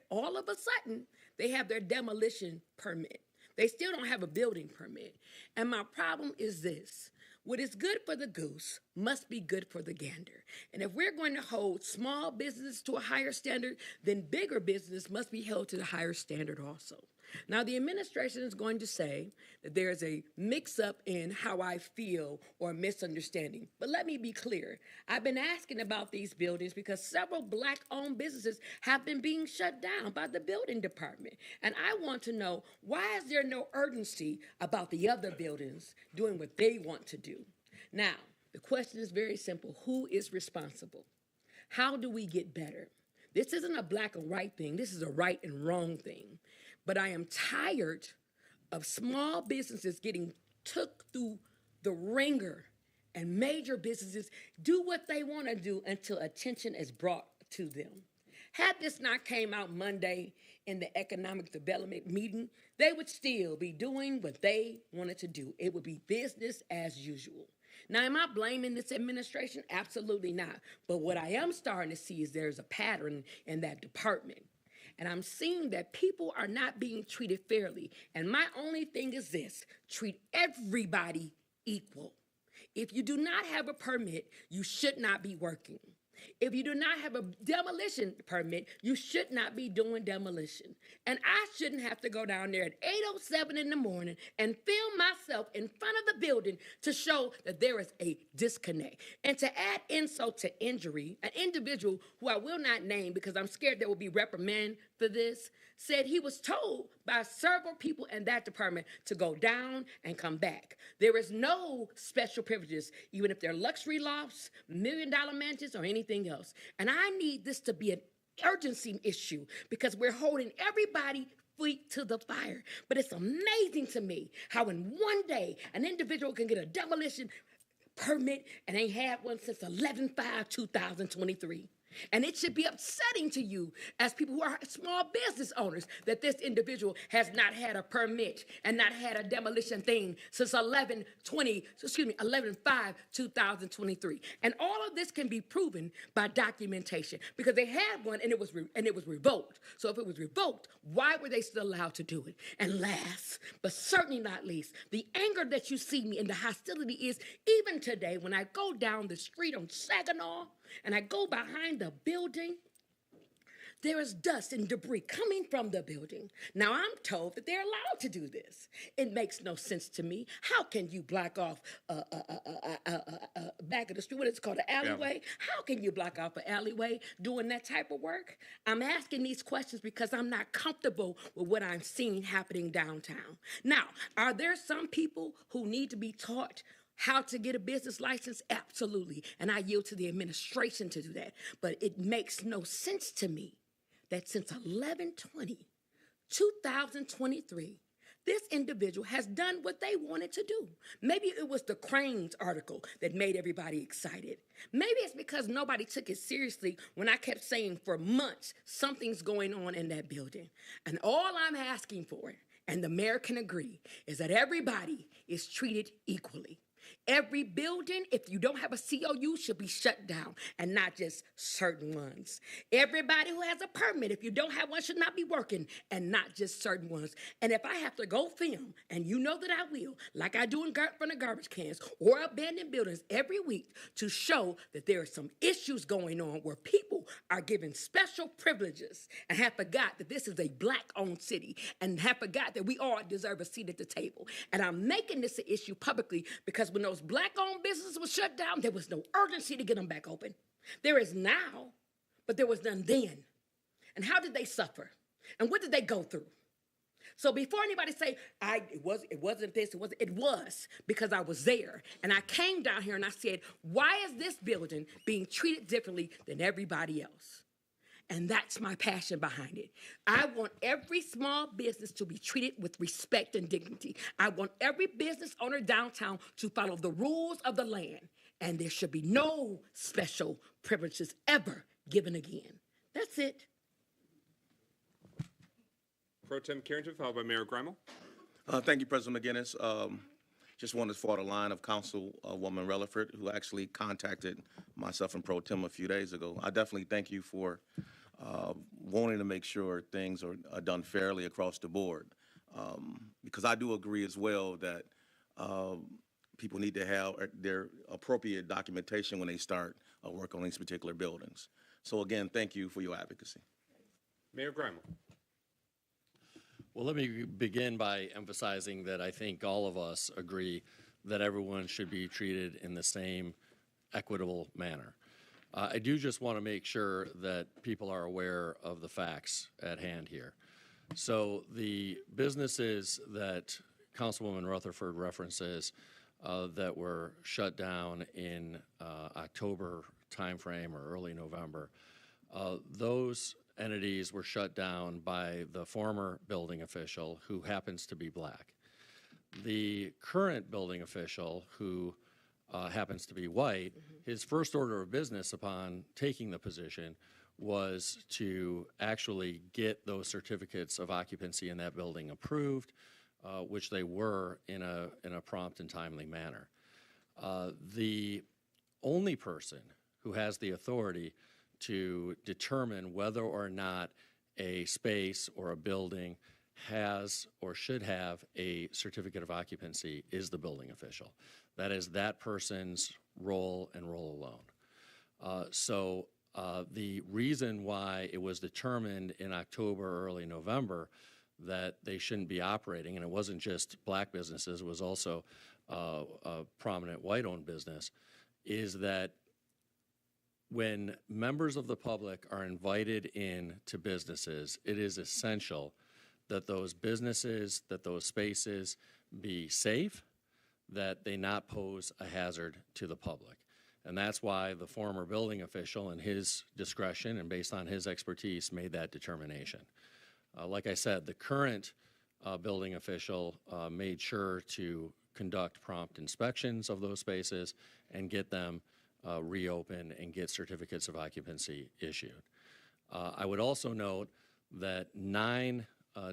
all of a sudden, they have their demolition permit. They still don't have a building permit. And my problem is this. What is good for the goose must be good for the gander. And if we're going to hold small business to a higher standard, then bigger business must be held to the higher standard also. Now, the administration is going to say that there's a mix-up in how I feel or misunderstanding. But let me be clear. I've been asking about these buildings because several Black-owned businesses have been being shut down by the building department. And I want to know, why is there no urgency about the other buildings doing what they want to do? Now, the question is very simple. Who is responsible? How do we get better? This isn't a black and white thing. This is a right and wrong thing. But I am tired of small businesses getting took through the ringer and major businesses do what they want to do until attention is brought to them. Had this not came out Monday in the economic development meeting, they would still be doing what they wanted to do. It would be business as usual. Now, am I blaming this administration? Absolutely not. But what I am starting to see is there's a pattern in that department. And I'm seeing that people are not being treated fairly. And my only thing is this: treat everybody equal. If you do not have a permit, you should not be working. If you do not have a demolition permit, you should not be doing demolition. And I shouldn't have to go down there at 8:07 in the morning and film myself in front of the building to show that there is a disconnect. And to add insult to injury, an individual who I will not name because I'm scared there will be reprimand for this, said he was told by several people in that department to go down and come back. There is no special privileges, even if they're luxury lofts, million-dollar mansions, or anything else. And I need this to be an urgency issue because we're holding everybody feet to the fire. But it's amazing to me how in one day an individual can get a demolition permit and ain't had one since 11/5/2023. And it should be upsetting to you as people who are small business owners that this individual has not had a permit and not had a demolition thing since 11/5/2023. And all of this can be proven by documentation because they had one and it was revoked. So if it was revoked, why were they still allowed to do it? And last, but certainly not least, the anger that you see me and the hostility is even today when I go down the street on Saginaw and I go behind the building, there is dust and debris coming from the building. Now, I'm told that they're allowed to do this. It makes no sense to me. How can you block off back of the street, what is it called, an alleyway? How can you block off an alleyway doing that type of work? I'm asking these questions because I'm not comfortable with what I'm seeing happening downtown. Now, are there some people who need to be taught how to get a business license? Absolutely. And I yield to the administration to do that. But it makes no sense to me that since 11/20/2023, this individual has done what they wanted to do. Maybe it was the Cranes article that made everybody excited. Maybe it's because nobody took it seriously when I kept saying for months, something's going on in that building. And all I'm asking for, and the mayor can agree, is that everybody is treated equally. Every building, if you don't have a COU, should be shut down, and not just certain ones. Everybody who has a permit, if you don't have one, should not be working, and not just certain ones. And if I have to go film, and you know that I will, like I do in front of garbage cans or abandoned buildings every week to show that there are some issues going on where people are given special privileges and have forgot that this is a Black-owned city and have forgot that we all deserve a seat at the table. And I'm making this an issue publicly because when those Black-owned businesses were shut down, there was no urgency to get them back open. There is now, but there was none then. And how did they suffer? And what did they go through? So before anybody say, it wasn't this, it was because I was there. And I came down here and I said, why is this building being treated differently than everybody else? And that's my passion behind it. I want every small business to be treated with respect and dignity. I want every business owner downtown to follow the rules of the land. And there should be no special privileges ever given again. That's it. Pro Tem Carrington, followed by Mayor Grimal. Thank you, President McGinnis. Just wanted to follow the line of Councilwoman Relaford, who actually contacted myself and Pro Tem a few days ago. I definitely thank you for wanting to make sure things are done fairly across the board, because I do agree as well that people need to have their appropriate documentation when they start work on these particular buildings. So again, thank you for your advocacy. Mayor Grimal. Well, let me begin by emphasizing that I think all of us agree that everyone should be treated in the same equitable manner. I do just want to make sure that people are aware of the facts at hand here. So the businesses that Councilwoman Rutherford references that were shut down in October timeframe or early November, those entities were shut down by the former building official who happens to be Black. The current building official who happens to be white, his first order of business upon taking the position was to actually get those certificates of occupancy in that building approved, which they were in a prompt and timely manner. The only person who has the authority to determine whether or not a space or a building has or should have a certificate of occupancy is the building official. That is that person's role and role alone. So the reason why it was determined in October or early November that they shouldn't be operating, and it wasn't just Black businesses, it was also a prominent white-owned business, is that when members of the public are invited in to businesses, it is essential that those businesses, that those spaces be safe, that they not pose a hazard to the public. And that's why the former building official, in his discretion and based on his expertise, made that determination. Like I said, the current building official made sure to conduct prompt inspections of those spaces and get them reopen and get certificates of occupancy issued. I would also note that 9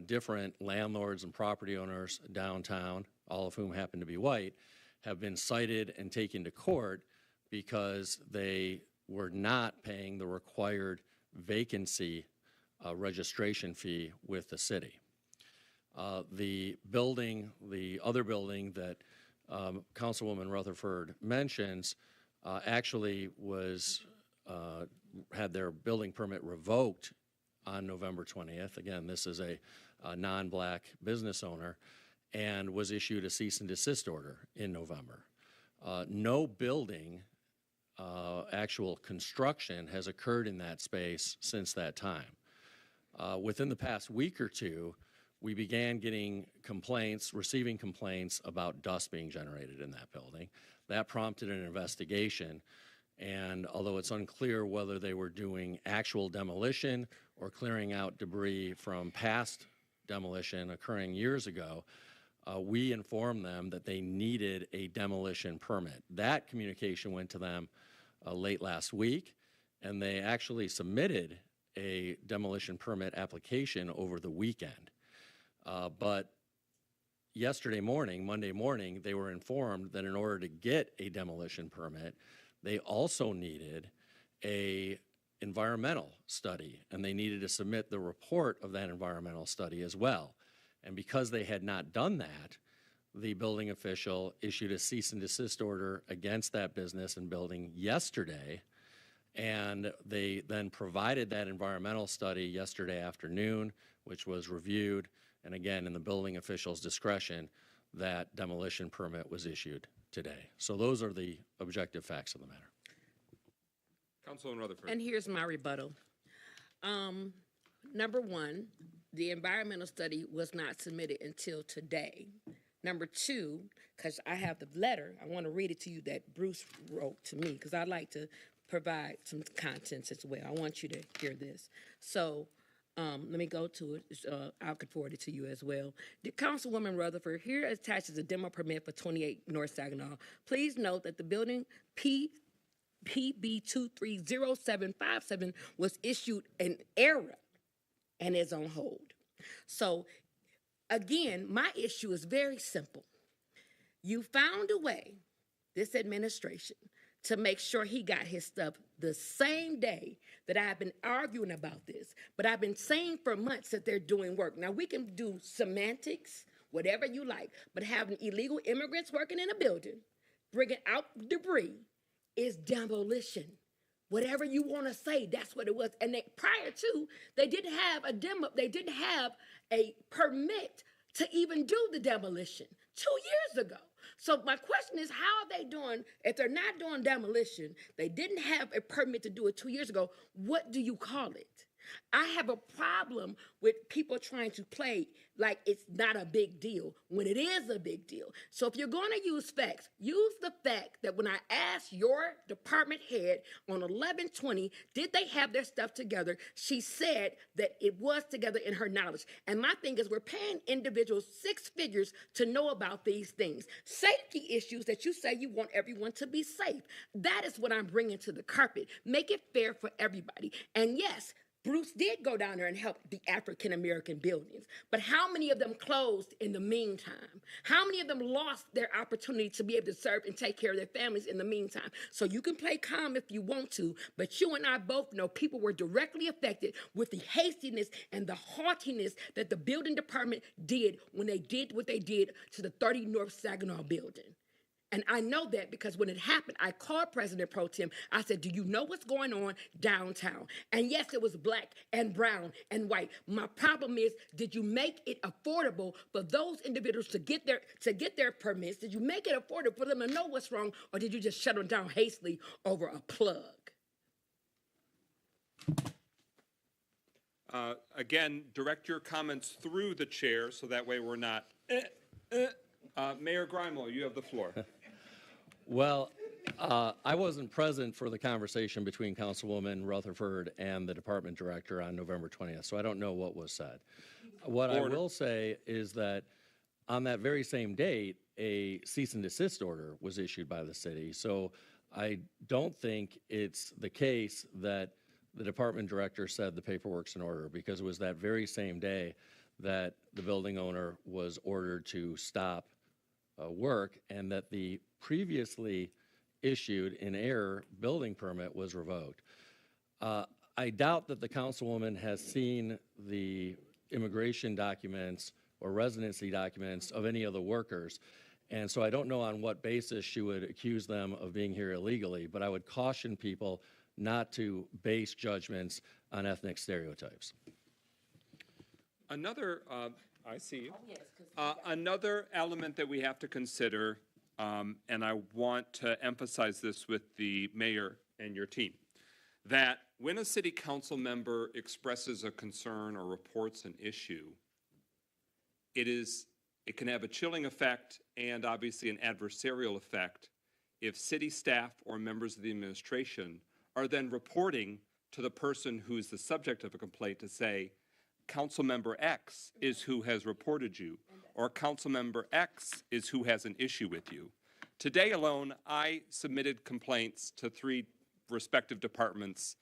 different landlords and property owners downtown, all of whom happen to be white, have been cited and taken to court because they were not paying the required vacancy registration fee with the city. The other building that Councilwoman Rutherford mentions actually had their building permit revoked on November 20th. Again, this is a non-black business owner, and was issued a cease and desist order in November. No building, actual construction has occurred in that space since that time. Within the past week or two, we began receiving complaints about dust being generated in that building. That prompted an investigation, and although it's unclear whether they were doing actual demolition or clearing out debris from past demolition occurring years ago, we informed them that they needed a demolition permit. That communication went to them late last week, and they actually submitted a demolition permit application over the weekend. But yesterday morning, Monday morning, they were informed that in order to get a demolition permit, they also needed a environmental study, and they needed to submit the report of that environmental study as well. And because they had not done that, the building official issued a cease and desist order against that business and building yesterday, and they then provided that environmental study yesterday afternoon, which was reviewed, and again, in the building official's discretion, that demolition permit was issued today. So those are the objective facts of the matter. Councilwoman Rutherford. And here's my rebuttal. Number one, the environmental study was not submitted until today. Number two, because I have the letter, I want to read it to you that Bruce wrote to me, because I'd like to provide some contents as well. I want you to hear this. So let me go to it. I could forward it to you as well. The Councilwoman Rutherford, here attaches a demo permit for 28 North Saginaw. Please note that the building PB230757 was issued in error and is on hold. So again, my issue is very simple. You found a way, this administration, to make sure he got his stuff the same day that I've been arguing about this. But I've been saying for months that they're doing work. Now, we can do semantics, whatever you like, but having illegal immigrants working in a building, bringing out debris, is demolition. Whatever you want to say, that's what it was. And prior to, they didn't have a they didn't have a permit to even do the demolition 2 years ago. So my question is, how are they doing, if they're not doing demolition, they didn't have a permit to do it 2 years ago, what do you call it? I have a problem with people trying to play like it's not a big deal when it is a big deal. So if you're going to use facts, use the fact that when I asked your department head on 11/20, did they have their stuff together? She said that it was together in her knowledge. And my thing is, we're paying individuals 6 figures to know about these things. Safety issues that you say you want everyone to be safe. That is what I'm bringing to the carpet. Make it fair for everybody. And yes, Bruce did go down there and help the African-American buildings, but how many of them closed in the meantime? How many of them lost their opportunity to be able to serve and take care of their families in the meantime? So you can play calm if you want to, but you and I both know people were directly affected with the hastiness and the haughtiness that the building department did when they did what they did to the 30 North Saginaw building. And I know that because when it happened, I called President Pro Tem. I said, do you know what's going on downtown? And yes, it was black and brown and white. My problem is, did you make it affordable for those individuals to get their permits? Did you make it affordable for them to know what's wrong? Or did you just shut them down hastily over a plug? Again, direct your comments through the chair so that way we're not. Mayor Grimel, you have the floor. Well, I wasn't present for the conversation between Councilwoman Rutherford and the department director on November 20th, so I don't know what was said. What I will say is that on that very same date, a cease and desist order was issued by the city. So I don't think it's the case that the department director said the paperwork's in order, because it was that very same day that the building owner was ordered to stop work, and that the previously issued in error building permit was revoked. I doubt that the councilwoman has seen the immigration documents or residency documents of any of the workers. And so I don't know on what basis she would accuse them of being here illegally, but I would caution people not to base judgments on ethnic stereotypes. Another, I see you. Another element that we have to consider, and I want to emphasize this with the mayor and your team, that when a city council member expresses a concern or reports an issue, it can have a chilling effect and obviously an adversarial effect if city staff or members of the administration are then reporting to the person who is the subject of a complaint to say, Council Member X is who has reported you, or Council Member X is who has an issue with you. Today alone, I submitted complaints to 3 respective departments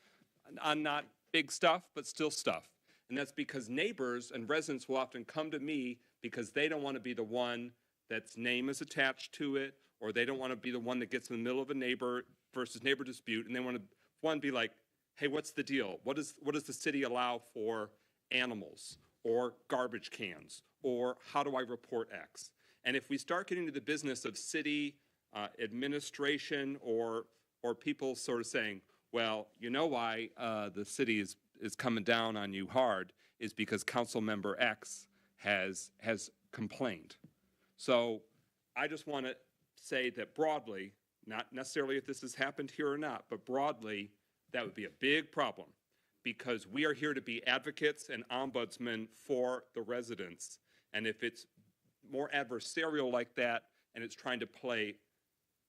on not big stuff, but still stuff. And that's because neighbors and residents will often come to me because they don't want to be the one that's name is attached to it, or they don't want to be the one that gets in the middle of a neighbor versus neighbor dispute, and they want to be like, hey, what's the deal? What does the city allow for animals or garbage cans, or how do I report X? And if we start getting to the business of city administration or people sort of saying, well, you know why the city is coming down on you hard is because Council Member X has complained. So I just want to say that broadly, not necessarily if this has happened here or not, but broadly, that would be a big problem, because we are here to be advocates and ombudsmen for the residents. And if it's more adversarial like that, and it's trying to play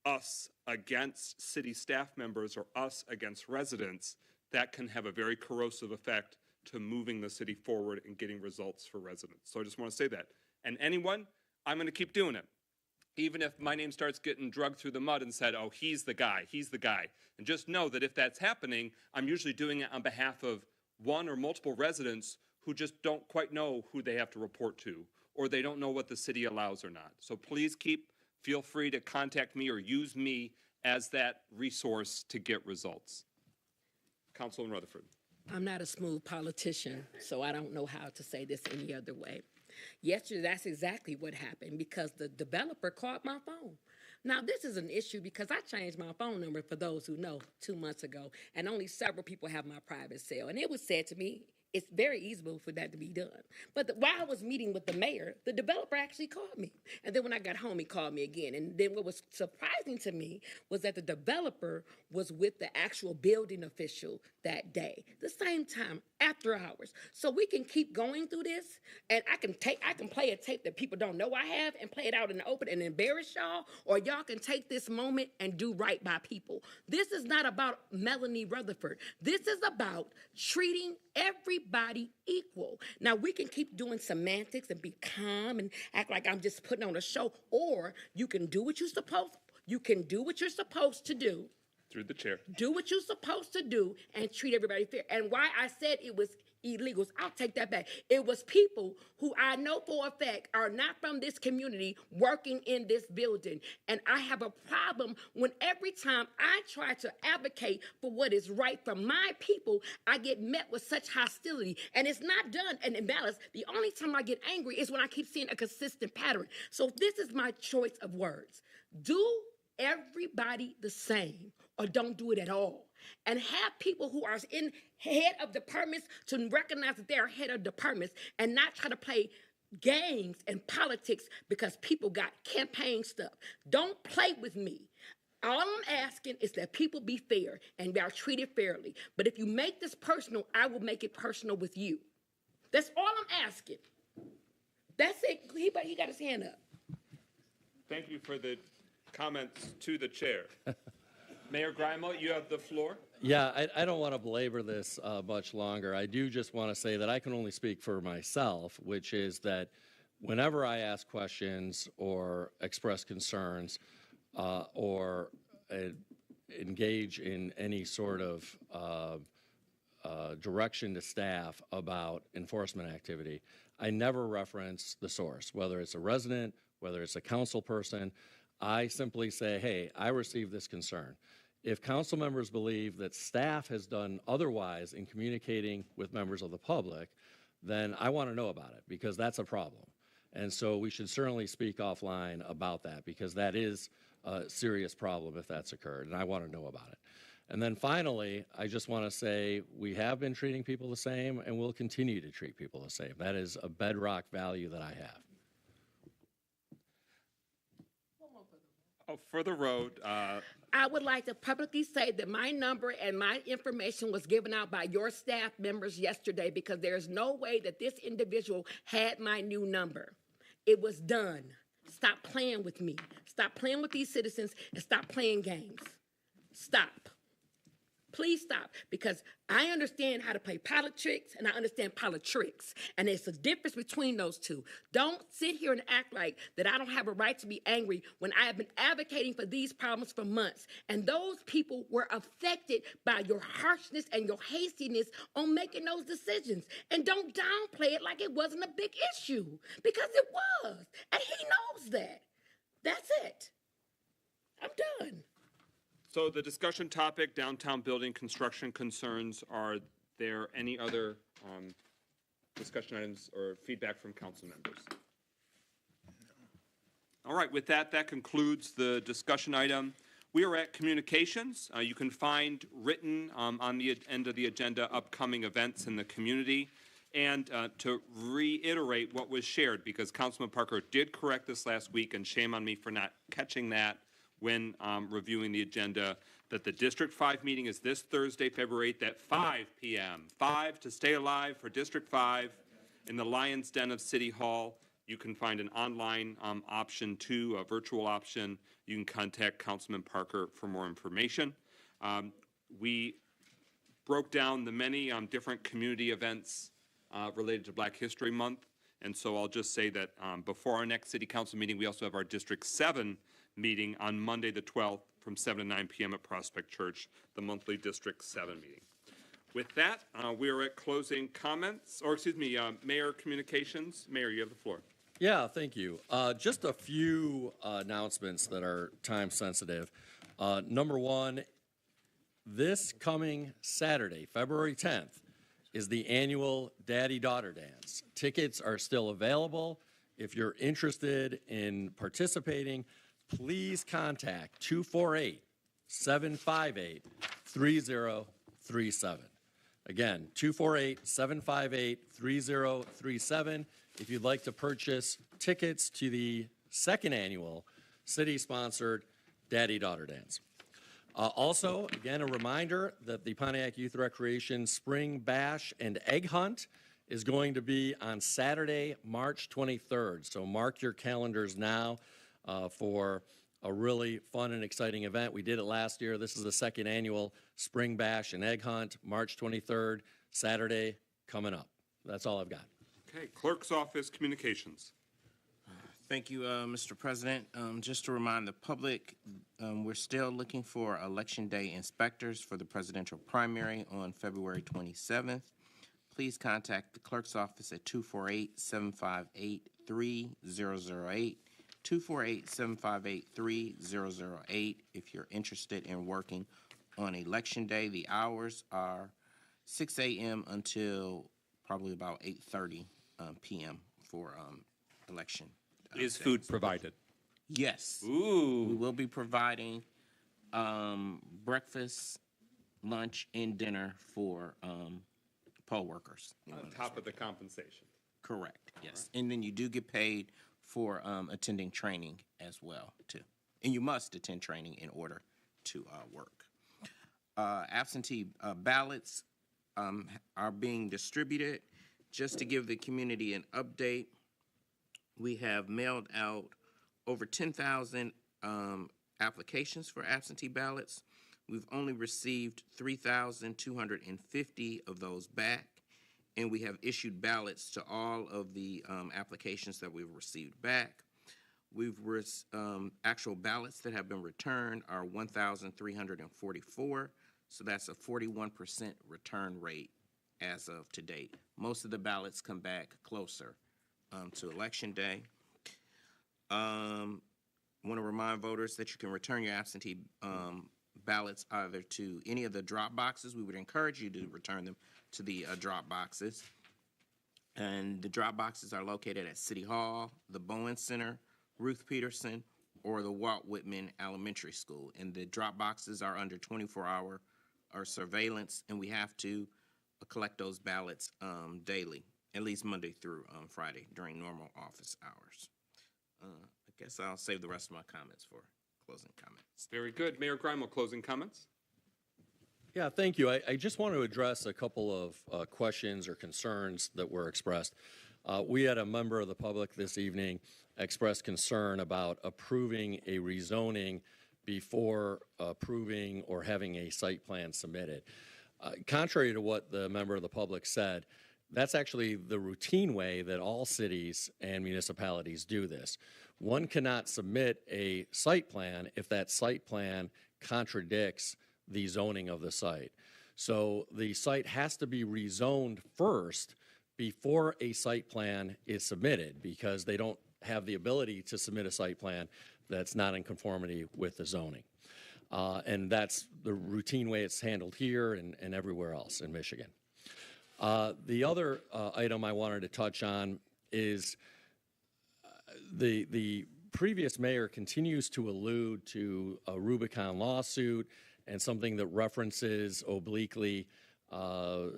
us against city staff members or us against residents, that can have a very corrosive effect to moving the city forward and getting results for residents. So I just want to say that. And anyone, I'm going to keep doing it. Even if my name starts getting dragged through the mud and said, oh, he's the guy. And just know that if that's happening, I'm usually doing it on behalf of one or multiple residents who just don't quite know who they have to report to, or they don't know what the city allows or not. So please feel free to contact me or use me as that resource to get results. Councilman Rutherford. I'm not a smooth politician, so I don't know how to say this any other way. Yesterday, that's exactly what happened, because the developer called my phone. Now, this is an issue because I changed my phone number, for those who know, 2 months ago, and only several people have my private cell. And it was said to me, it's very easy for that to be done. But while I was meeting with the mayor, the developer actually called me. And then when I got home, he called me again. And then what was surprising to me was that the developer was with the actual building official that day, the same time, after hours. So we can keep going through this, and I can play a tape that people don't know I have and play it out in the open and embarrass y'all, or y'all can take this moment and do right by people. This is not about Melanie Rutherford. This is about treating everybody equal. Now, we can keep doing semantics and be calm and act like I'm just putting on a show, or you can do what you're supposed to do. Through the chair. Do what you're supposed to do and treat everybody fair. And why I said it was illegals, I'll take that back. It was people who I know for a fact are not from this community working in this building. And I have a problem when every time I try to advocate for what is right for my people, I get met with such hostility. And it's not done and imbalanced. The only time I get angry is when I keep seeing a consistent pattern. So this is my choice of words. Do everybody the same, or don't do it at all. And have people who are in head of departments to recognize that they're head of departments and not try to play games and politics because people got campaign stuff. Don't play with me. All I'm asking is that people be fair and they are treated fairly. But if you make this personal, I will make it personal with you. That's all I'm asking. That's it. He got his hand up. Thank you for the comments to the chair. Mayor Grimo, you have the floor. Yeah, I don't want to belabor this much longer. I do just want to say that I can only speak for myself, which is that whenever I ask questions or express concerns or engage in any sort of direction to staff about enforcement activity, I never reference the source, whether it's a resident, whether it's a council person. I simply say, hey, I received this concern. If council members believe that staff has done otherwise in communicating with members of the public, then I want to know about it, because that's a problem. And so we should certainly speak offline about that, because that is a serious problem if that's occurred, and I want to know about it. And then finally, I just want to say we have been treating people the same, and we'll continue to treat people the same. That is a bedrock value that I have. Oh, for the road, I would like to publicly say that my number and my information was given out by your staff members yesterday, because there's no way that this individual had my new number. It was done. Stop playing with me. Stop playing with these citizens and stop playing games. Stop. Please stop, because I understand how to play politics and I understand politics, and there's a difference between those two. Don't sit here and act like that I don't have a right to be angry when I have been advocating for these problems for months, and those people were affected by your harshness and your hastiness on making those decisions. And don't downplay it like it wasn't a big issue, because it was, and he knows that. That's it. I'm done. so the discussion topic, downtown building construction concerns. Are there any other discussion items or feedback from council members? All right, with that, that concludes the discussion item. We are at communications. You can find written on the end of the agenda upcoming events in the community. And to reiterate what was shared, because Councilman Parker did correct this last week, and shame on me for not catching that when reviewing the agenda, that the District 5 meeting is this Thursday, February 8th at 5 p.m. 5 to stay alive for District 5 in the Lion's Den of City Hall. You can find an online option too, a virtual option. You can contact Councilman Parker for more information. We broke down the many different community events related to Black History Month. And so I'll just say that before our next City Council meeting, we also have our District 7 meeting on Monday the 12th from 7 to 9 p.m. at Prospect Church, the monthly District 7 meeting. With that, we are at closing comments, or excuse me, Mayor Communications. Mayor, you have the floor. Yeah, thank you. Just a few announcements that are time sensitive. Number one, this coming Saturday, February 10th, is the annual Daddy-Daughter Dance. Tickets are still available. If you're interested in participating, please contact 248-758-3037. Again, 248-758-3037 if you'd like to purchase tickets to the second annual city-sponsored Daddy-Daughter Dance. Also, again, a reminder that the Pontiac Youth Recreation Spring Bash and Egg Hunt is going to be on Saturday, March 23rd. So mark your calendars now for a really fun and exciting event. We did it last year. This is the second annual Spring Bash and Egg Hunt, March 23rd, Saturday, coming up. That's all I've got. Okay, Clerk's Office Communications. Thank you, Mr. President. Just to remind the public, we're still looking for Election Day inspectors for the presidential primary on February 27th. Please contact the clerk's office at 248-758-3008, 248-758-3008 if you're interested in working on Election Day. The hours are 6 a.m. until probably about 8:30 p.m. for election. Is food provided? Yes. Ooh. We will be providing breakfast, lunch, and dinner for poll workers. On top of the compensation. Correct, yes. Right. And then you do get paid for attending training as well, too. And you must attend training in order to work. Absentee ballots are being distributed. Just to give the community an update, we have mailed out over 10,000 applications for absentee ballots. We've only received 3,250 of those back, and we have issued ballots to all of the applications that we've received back. Actual ballots that have been returned are 1,344, so that's a 41% return rate as of to date. Most of the ballots come back closer to Election Day. Want to remind voters that you can return your absentee ballots either to any of the drop boxes. We would encourage you to return them to the drop boxes. And the drop boxes are located at City Hall, the Bowen Center, Ruth Peterson, or the Walt Whitman Elementary School. And the drop boxes are under 24-hour surveillance, and we have to collect those ballots daily, at least Monday through Friday during normal office hours. I guess I'll save the rest of my comments for closing comments. Very good. Mayor Grimo, closing comments? Yeah, thank you. I just want to address a couple of questions or concerns that were expressed. We had a member of the public this evening express concern about approving a rezoning before approving or having a site plan submitted. Contrary to what the member of the public said, that's actually the routine way that all cities and municipalities do this. One cannot submit a site plan if that site plan contradicts the zoning of the site. So the site has to be rezoned first before a site plan is submitted, because they don't have the ability to submit a site plan that's not in conformity with the zoning. And that's the routine way it's handled here and everywhere else in Michigan. The other item I wanted to touch on is the previous mayor continues to allude to a Rubicon lawsuit and something that references obliquely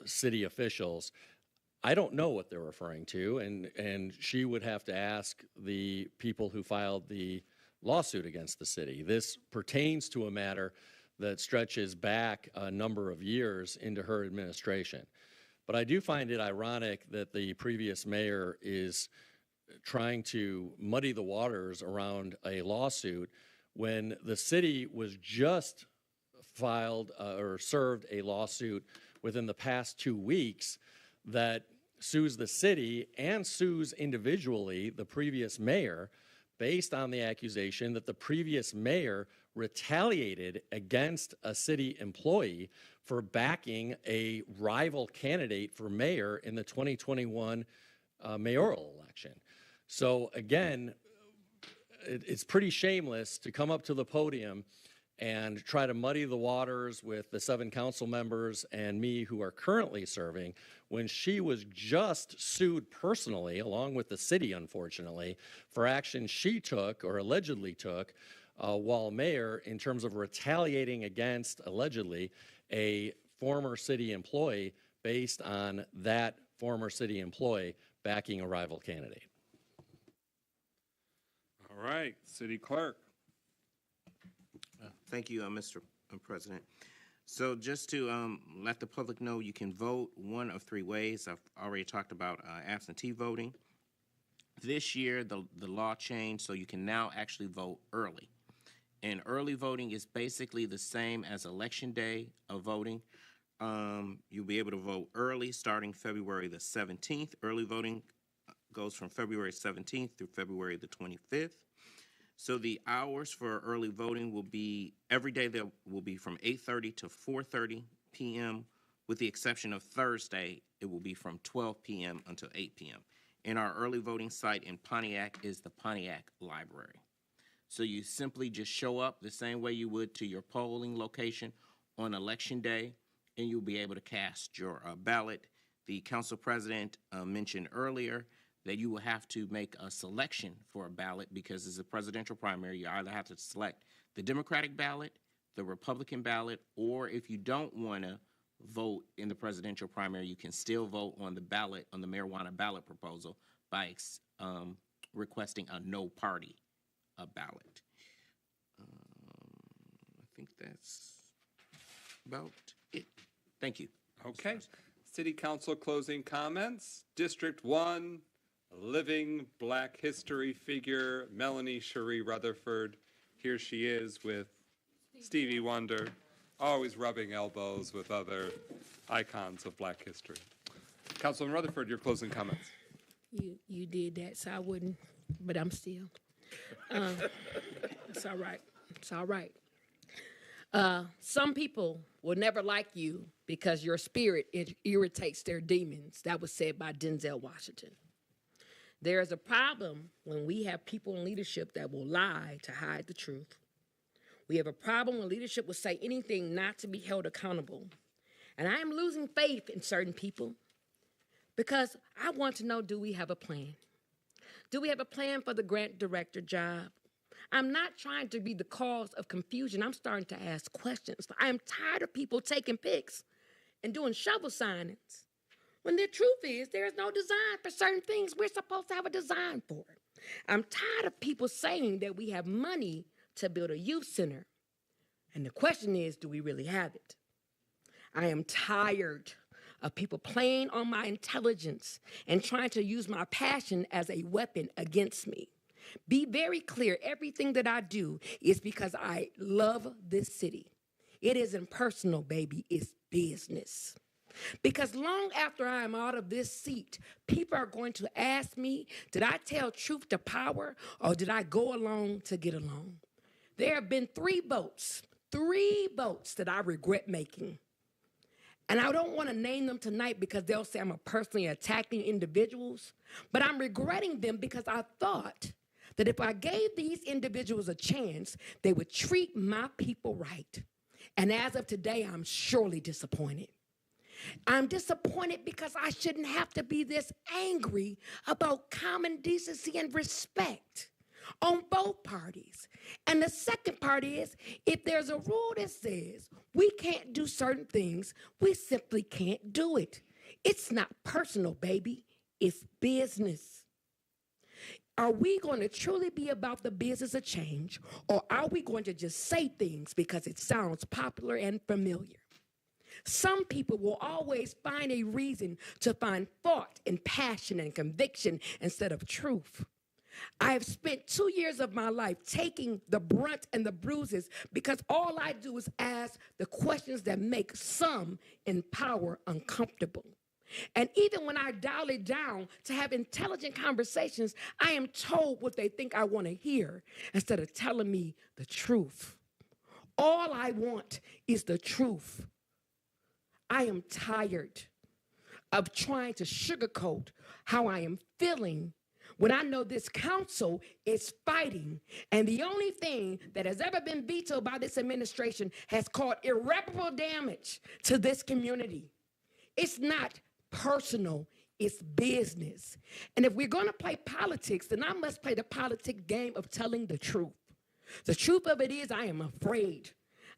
city officials. I don't know what they're referring to, and she would have to ask the people who filed the lawsuit against the city. This pertains to a matter that stretches back a number of years into her administration. But I do find it ironic that the previous mayor is trying to muddy the waters around a lawsuit when the city was just filed or served a lawsuit within the past 2 weeks that sues the city and sues individually the previous mayor based on the accusation that the previous mayor retaliated against a city employee for backing a rival candidate for mayor in the 2021 mayoral election. So again, it's pretty shameless to come up to the podium and try to muddy the waters with the 7 council members and me who are currently serving when she was just sued personally, along with the city, unfortunately, for action she took or allegedly took while mayor in terms of retaliating against, allegedly, a former city employee based on that former city employee backing a rival candidate. All right, City Clerk. Thank you, Mr. President. So just to let the public know, you can vote one of 3 ways. I've already talked about absentee voting. This year, the law changed, so you can now actually vote early. And early voting is basically the same as Election Day of voting. You'll be able to vote early starting February the 17th. Early voting goes from February 17th through February the 25th. So the hours for early voting will be, every day there will be from 8:30 to 4:30 p.m. With the exception of Thursday, it will be from 12 p.m. until 8 p.m. And our early voting site in Pontiac is the Pontiac Library. So you simply just show up the same way you would to your polling location on Election Day, and you'll be able to cast your ballot. The council president mentioned earlier that you will have to make a selection for a ballot because it's a presidential primary. You either have to select the Democratic ballot, the Republican ballot, or if you don't want to vote in the presidential primary, you can still vote on the ballot, on the marijuana ballot proposal by requesting a no party ballot. I think that's about it. Thank you. Okay. City Council closing comments. District 1, living Black history figure, Melanie Cherie Rutherford. Here she is with Stevie Wonder, always rubbing elbows with other icons of Black history. Councilman Rutherford, your closing comments. You did that, so I wouldn't, but I'm still. It's all right. It's all right. Some people will never like you because your spirit irritates their demons. That was said by Denzel Washington. There is a problem when we have people in leadership that will lie to hide the truth. We have a problem when leadership will say anything not to be held accountable. And I am losing faith in certain people because I want to know, do we have a plan? Do we have a plan for the grant director job? I'm not trying to be the cause of confusion. I'm starting to ask questions. I am tired of people taking pics and doing shovel signings when the truth is there is no design for certain things we're supposed to have a design for. I'm tired of people saying that we have money to build a youth center. And the question is, do we really have it? I am tired of people playing on my intelligence and trying to use my passion as a weapon against me. Be very clear, everything that I do is because I love this city. It isn't personal, baby, it's business. Because long after I am out of this seat, people are going to ask me, did I tell truth to power or did I go along to get along? There have been three votes that I regret making. And I don't want to name them tonight because they'll say I'm personally attacking individuals, but I'm regretting them because I thought that if I gave these individuals a chance, they would treat my people right. And as of today, I'm surely disappointed. I'm disappointed because I shouldn't have to be this angry about common decency and respect on both parties. And the second part is, if there's a rule that says we can't do certain things, we simply can't do it. It's not personal, baby. It's business. Are we going to truly be about the business of change, or are we going to just say things because it sounds popular and familiar? Some people will always find a reason to find thought and passion and conviction instead of truth. I have spent 2 years of my life taking the brunt and the bruises because all I do is ask the questions that make some in power uncomfortable. And even when I dial it down to have intelligent conversations, I am told what they think I want to hear instead of telling me the truth. All I want is the truth. I am tired of trying to sugarcoat how I am feeling when I know this council is fighting, and the only thing that has ever been vetoed by this administration has caused irreparable damage to this community. It's not personal, it's business. And if we're going to play politics, then I must play the politic game of telling the truth. The truth of it is I am afraid.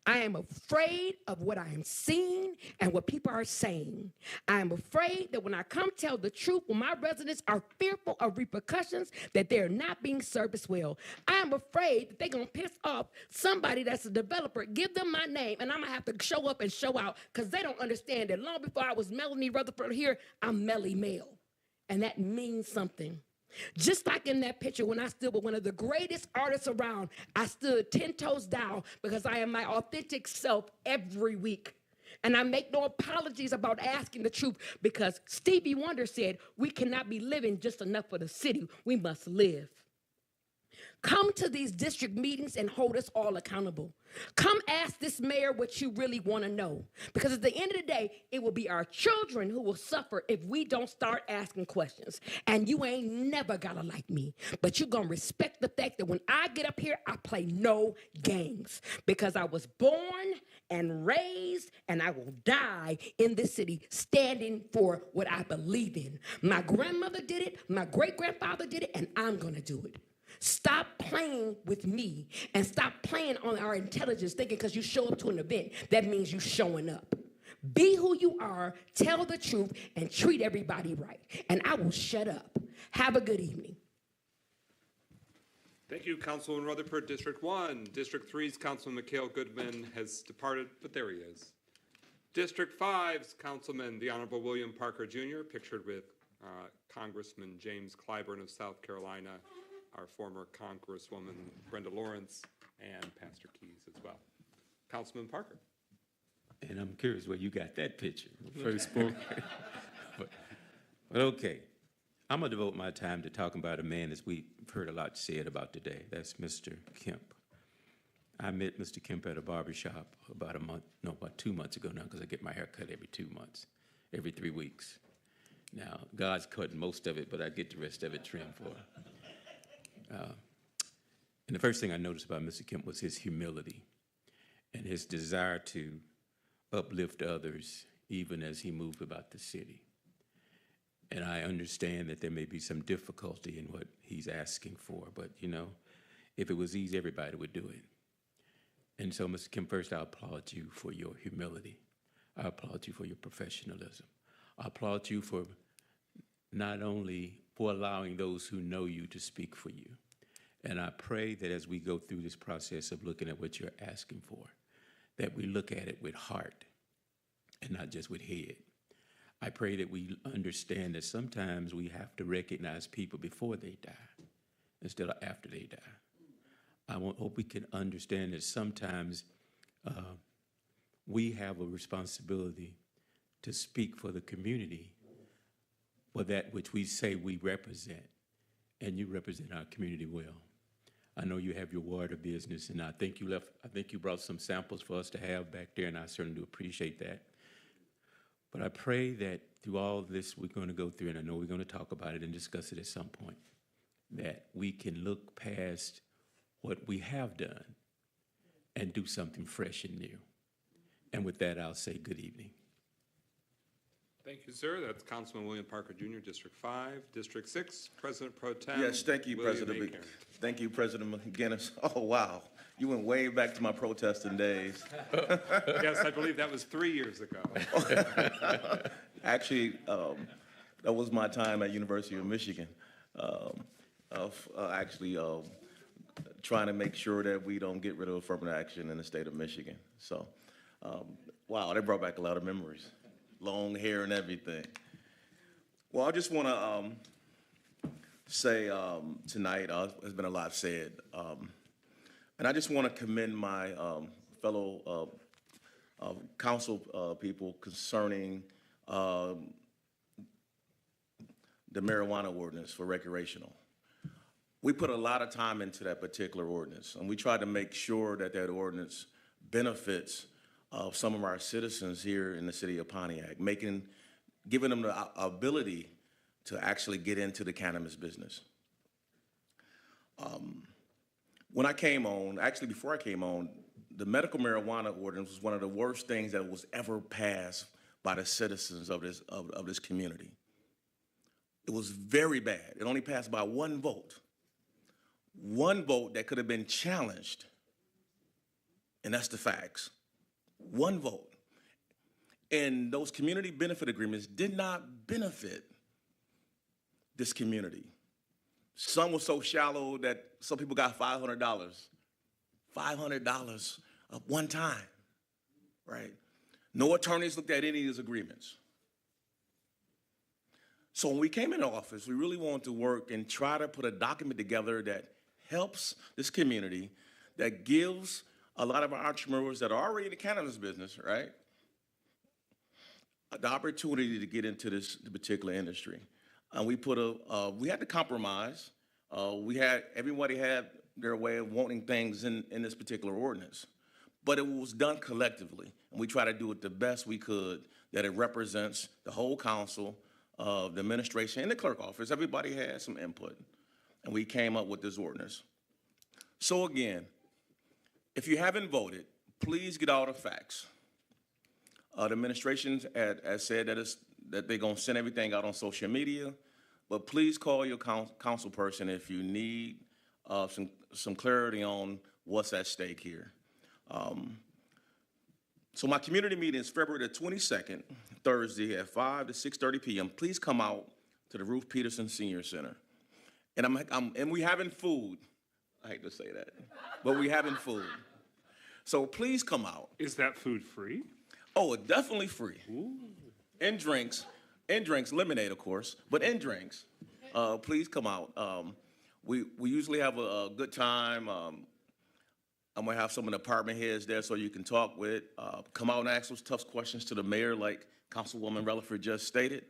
I am afraid of what I am seeing and what people are saying. I am afraid that when I come tell the truth, when my residents are fearful of repercussions, that they're not being serviced well. I am afraid that they're going to piss off somebody that's a developer, give them my name, and I'm going to have to show up and show out because they don't understand that long before I was Melanie Rutherford here, I'm Melly Mel. And that means something. Just like in that picture when I stood with one of the greatest artists around, I stood 10 toes down because I am my authentic self every week. And I make no apologies about asking the truth because Stevie Wonder said, we cannot be living just enough for the city, we must live. Come to these district meetings and hold us all accountable. Come ask this mayor what you really want to know. Because at the end of the day, it will be our children who will suffer if we don't start asking questions. And you ain't never gotta like me. But you're gonna respect the fact that when I get up here, I play no games. Because I was born and raised and I will die in this city standing for what I believe in. My grandmother did it, my great-grandfather did it, and I'm gonna do it. Stop playing with me and stop playing on our intelligence thinking because you show up to an event, that means you showing up. Be who you are, tell the truth, and treat everybody right. And I will shut up. Have a good evening. Thank you, Councilman Rutherford. District 1. District 3's Councilman Mikhail Goodman has departed, but there he is. District 5's Councilman, the Honorable William Parker Jr., pictured with Congressman James Clyburn of South Carolina, our former Congresswoman Brenda Lawrence, and Pastor Keys as well. Councilman Parker. And I'm curious where you got that picture. First spoke. but okay. I'm going to devote my time to talking about a man as we've heard a lot said about today. That's Mr. Kemp. I met Mr. Kemp at a barbershop about 2 months ago now, because I get my hair cut every 2 months, every 3 weeks. Now, God's cutting most of it, but I get the rest of it trimmed for him. And the first thing I noticed about Mr. Kemp was his humility and his desire to uplift others, even as he moved about the city. And I understand that there may be some difficulty in what he's asking for, but, you know, if it was easy, everybody would do it. And so, Mr. Kemp, first, I applaud you for your humility. I applaud you for your professionalism. I applaud you for not only for allowing those who know you to speak for you. And I pray that as we go through this process of looking at what you're asking for, that we look at it with heart and not just with head. I pray that we understand that sometimes we have to recognize people before they die instead of after they die. I hope we can understand that sometimes we have a responsibility to speak for the community, for that which we say we represent, and you represent our community well. I know you have your water business, and I think you brought some samples for us to have back there, and I certainly do appreciate that. But I pray that through all this we're going to go through, and I know we're going to talk about it and discuss it at some point, that we can look past what we have done and do something fresh and new. And with that, I'll say good evening. Thank you, sir. That's Councilman William Parker Jr., District 5. District 6, President Pro Tem. Yes, thank you, William President. A. Thank you, President McGinnis. Oh, wow. You went way back to my protesting days. Yes, I believe that was 3 years ago. Actually, that was my time at University of Michigan, trying to make sure that we don't get rid of affirmative action in the state of Michigan. So, wow, that brought back a lot of memories. Long hair and everything. Well, I just want to say tonight, there's been a lot said, and I just want to commend my fellow council people concerning the marijuana ordinance for recreational. We put a lot of time into that particular ordinance, and we tried to make sure that that ordinance benefits some of our citizens here in the city of Pontiac, giving them the ability to actually get into the cannabis business. When I came on, actually before I came on, the medical marijuana ordinance was one of the worst things that was ever passed by the citizens of this community. It was very bad. It only passed by one vote that could have been challenged, and that's the facts. One vote. And those community benefit agreements did not benefit this community. Some were so shallow that some people got $500. $500 of one time, right? No attorneys looked at any of these agreements. So when we came into office, we really wanted to work and try to put a document together that helps this community, that gives a lot of our entrepreneurs that are already in the cannabis business, right, the opportunity to get into this particular industry. And we had to compromise. Everybody had their way of wanting things in this particular ordinance, but it was done collectively. And we try to do it the best we could, that it represents the whole council, the administration, and the clerk office. Everybody had some input, and we came up with this ordinance. So again, if you haven't voted, please get all the facts. The administration has said that they're going to send everything out on social media, but please call your council person if you need some clarity on what's at stake here. So my community meeting is February the 22nd, Thursday at 5 to 6:30 p.m. Please come out to the Ruth Peterson Senior Center. And we having food. I hate to say that, but we having food. So please come out. Is that food free? Oh, it's definitely free. Ooh. And drinks, lemonade, of course, but and drinks. Please come out. We usually have a good time. I'm gonna have some of the department heads there so you can talk with. Come out and ask those tough questions to the mayor, like Councilwoman Relaford just stated.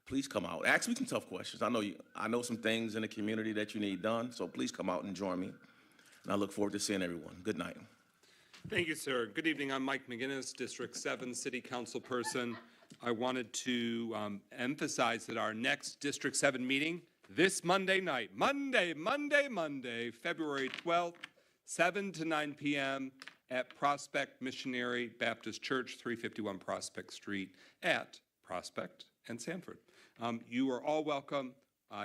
please come out. Ask me some tough questions. I know some things in the community that you need done, so please come out and join me. And I look forward to seeing everyone. Good night. Thank you, sir. Good evening. I'm Mike McGinnis, District 7 City Council person. I wanted to emphasize that our next District 7 meeting this Monday night, Monday, February 12th, 7 to 9 p.m. at Prospect Missionary Baptist Church, 351 Prospect Street at Prospect and Sanford. You are all welcome.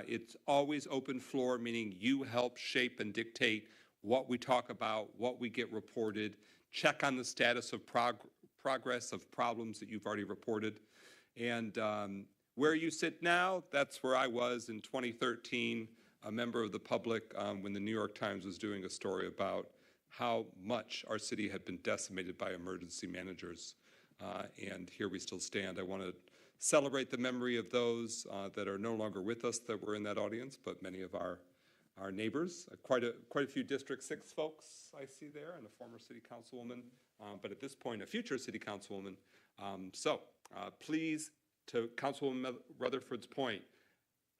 It's always open floor, meaning you help shape and dictate what we talk about, what we get reported, check on the status of progress of problems that you've already reported. And where you sit now, that's where I was in 2013, a member of the public when the New York Times was doing a story about how much our city had been decimated by emergency managers. And here we still stand. I want to celebrate the memory of those that are no longer with us that were in that audience, but many of our neighbors, quite a few District 6 folks I see there, and a former city councilwoman, but at this point, a future city councilwoman. So please, to Councilwoman Rutherford's point,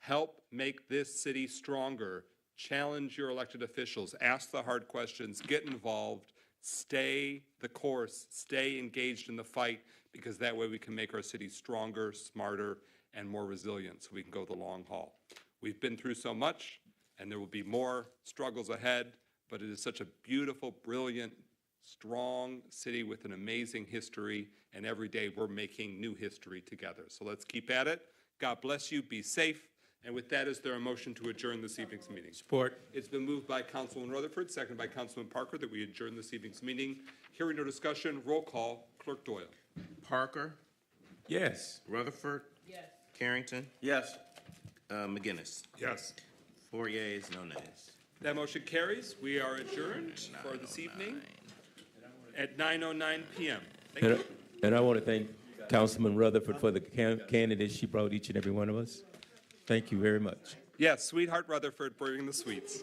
help make this city stronger. Challenge your elected officials, ask the hard questions, get involved, stay the course, stay engaged in the fight, because that way we can make our city stronger, smarter, and more resilient so we can go the long haul. We've been through so much, and there will be more struggles ahead, but it is such a beautiful, brilliant, strong city with an amazing history, and every day we're making new history together. So let's keep at it. God bless you. Be safe. And with that, is there a motion to adjourn this evening's meeting? Support. It's been moved by Councilman Rutherford, seconded by Councilman Parker, that we adjourn this evening's meeting. Hearing no discussion, roll call. Clerk Doyle. Parker? Yes. Rutherford? Yes. Carrington? Yes. McGinnis? Yes. 4 yeas, no nays. That motion carries. We are adjourned for this evening at 9:09 p.m. Thank you. And I want to thank Councilman Rutherford for the candidates she brought each and every one of us. Thank you very much. Yes, Sweetheart Rutherford bringing the sweets.